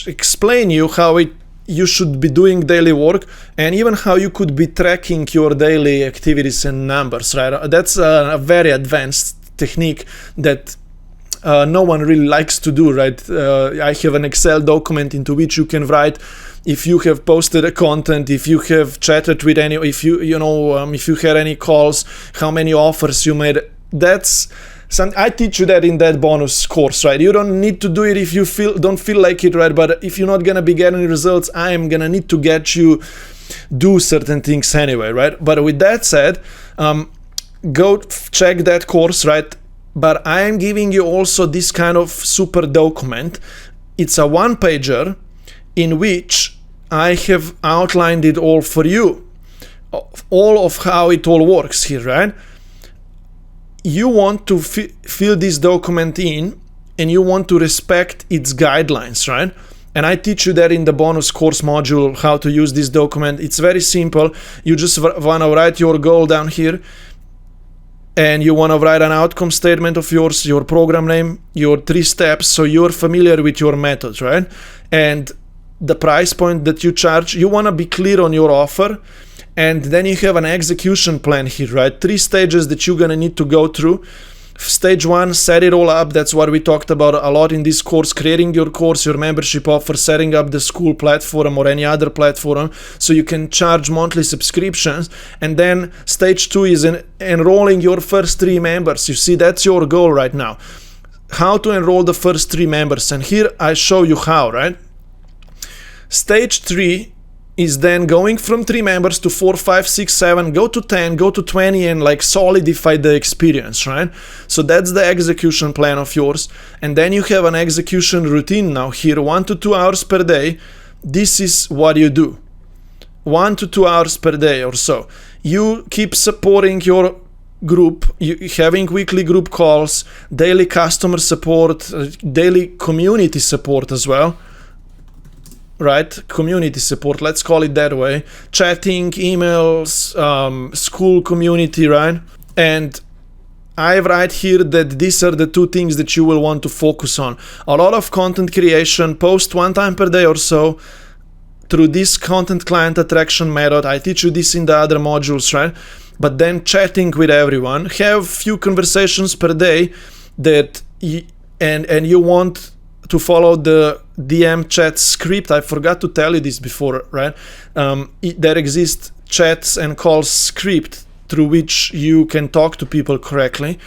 Speaker 1: explain you how you should be doing daily work and even how you could be tracking your daily activities and numbers, right? That's a very advanced technique that no one really likes to do, right? I have an Excel document into which you can write if you have posted a content, if you have chatted with any, if you had any calls, how many offers you made. I teach you that in that bonus course, right? You don't need to do it if you don't feel like it, right? But if you're not gonna be getting results, I am gonna need to get you do certain things anyway, right? But with that said, go check that course, right? But I am giving you also this kind of super document. It's a one-pager in which I have outlined it all for you, all of how it all works here, right? You want to fill this document in and you want to respect its guidelines, right? And I teach you that in the bonus course module, how to use this document. It's very simple. You just want to write your goal down here and you want to write an outcome statement of yours, your program name, your 3 steps, so you're familiar with your method, right? And the price point that you charge, you want to be clear on your offer. And then you have an execution plan here, right? 3 stages that you're gonna need to go through. Stage 1, set it all up. That's what we talked about a lot in this course, creating your course, your membership offer, setting up the Skool platform or any other platform so you can charge monthly subscriptions. And then stage 2 is enrolling your first 3 members. You see, that's your goal right now. How to enroll the first 3 members. And here I show you how, right? Stage 3 is then going from 3 members to 4, 5, 6, 7, go to 10, go to 20 and like solidify the experience, right? So that's the execution plan of yours. And then you have an execution routine now here, 1 to 2 hours per day. This is what you do. 1 to 2 hours per day or so. You keep supporting your group, having weekly group calls, daily customer support, daily community support as well. Right? Community support, let's call it that way. Chatting, emails, Skool community, right? And I write here that these are the 2 things that you will want to focus on. A lot of content creation, post 1 time per day or so, through this content client attraction method. I teach you this in the other modules, right? But then chatting with everyone, have few conversations per day that and you want to follow the DM chat script. I forgot to tell you this before, right? There exists chats and calls script through which you can talk to people correctly,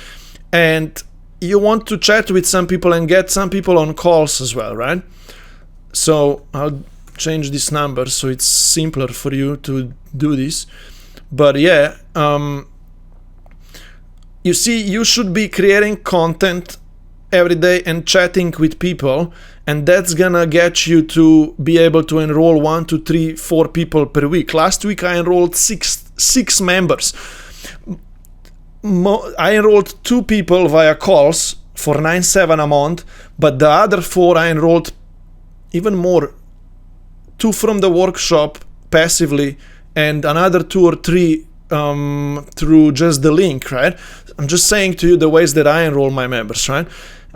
Speaker 1: and you want to chat with some people and get some people on calls as well, right? So I'll change this number so it's simpler for you to do this. But yeah, you see, you should be creating content every day and chatting with people, and that's gonna get you to be able to enroll 1, 2, 3, 4 people per week. Last week I enrolled six members. I enrolled 2 people via calls for $9.7 a month, but the other 4 I enrolled even more, 2 from the workshop passively and another 2 or 3 through just the link, right? I'm just saying to you the ways that I enroll my members, right?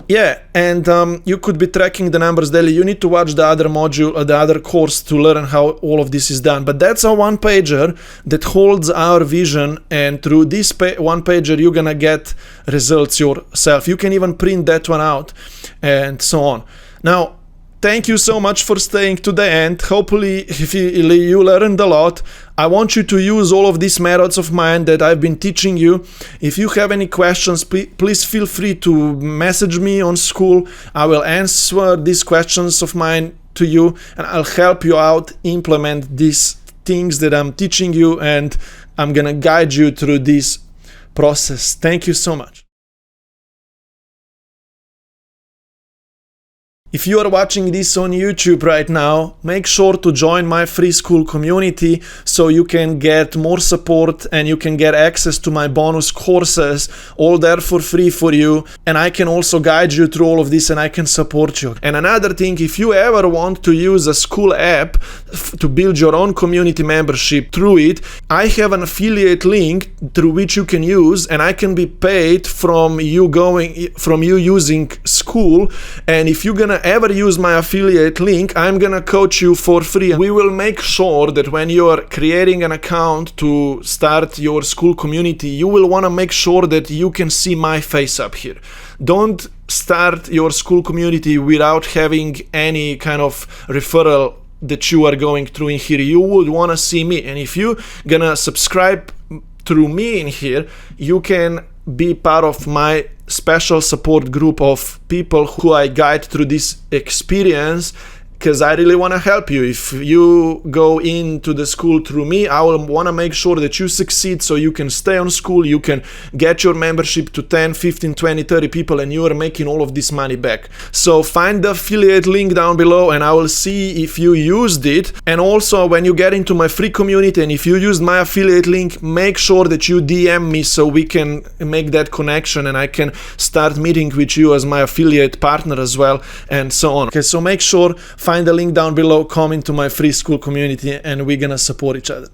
Speaker 1: Yeah, and you could be tracking the numbers daily. You need to watch the other module, the other course to learn how all of this is done. But that's a one-pager that holds our vision, and through this one-pager you're gonna get results yourself. You can even print that one out and so on. Now, thank you so much for staying to the end. Hopefully if you learned a lot. I want you to use all of these methods of mine that I've been teaching you. If you have any questions, please feel free to message me on Skool. I will answer these questions of mine to you, and I'll help you out implement these things that I'm teaching you, and I'm gonna guide you through this process. Thank you so much. If you are watching this on YouTube right now, make sure to join my free Skool community so you can get more support and you can get access to my bonus courses, all there for free for you. And I can also guide you through all of this, and I can support you. And another thing, if you ever want to use a Skool app to build your own community membership through it, I have an affiliate link through which you can use, and I can be paid from you using Skool. And if you're gonna ever use my affiliate link, I'm gonna coach you for free. We will make sure that when you are creating an account to start your Skool community, you will want to make sure that you can see my face up here. Don't start your Skool community without having any kind of referral that you are going through in here. You would want to see me, and if you're gonna subscribe through me in here, you can be part of my special support group of people who I guide through this experience, because I really want to help you. If you go into the Skool through me, I will want to make sure that you succeed so you can stay on Skool, you can get your membership to 10, 15, 20, 30 people, and you are making all of this money back. So find the affiliate link down below and I will see if you used it. And also, when you get into my free community and if you used my affiliate link, make sure that you DM me so we can make that connection and I can start meeting with you as my affiliate partner as well, and so on. Okay, so make sure, find the link down below, come into my free Skool community, and we're gonna support each other.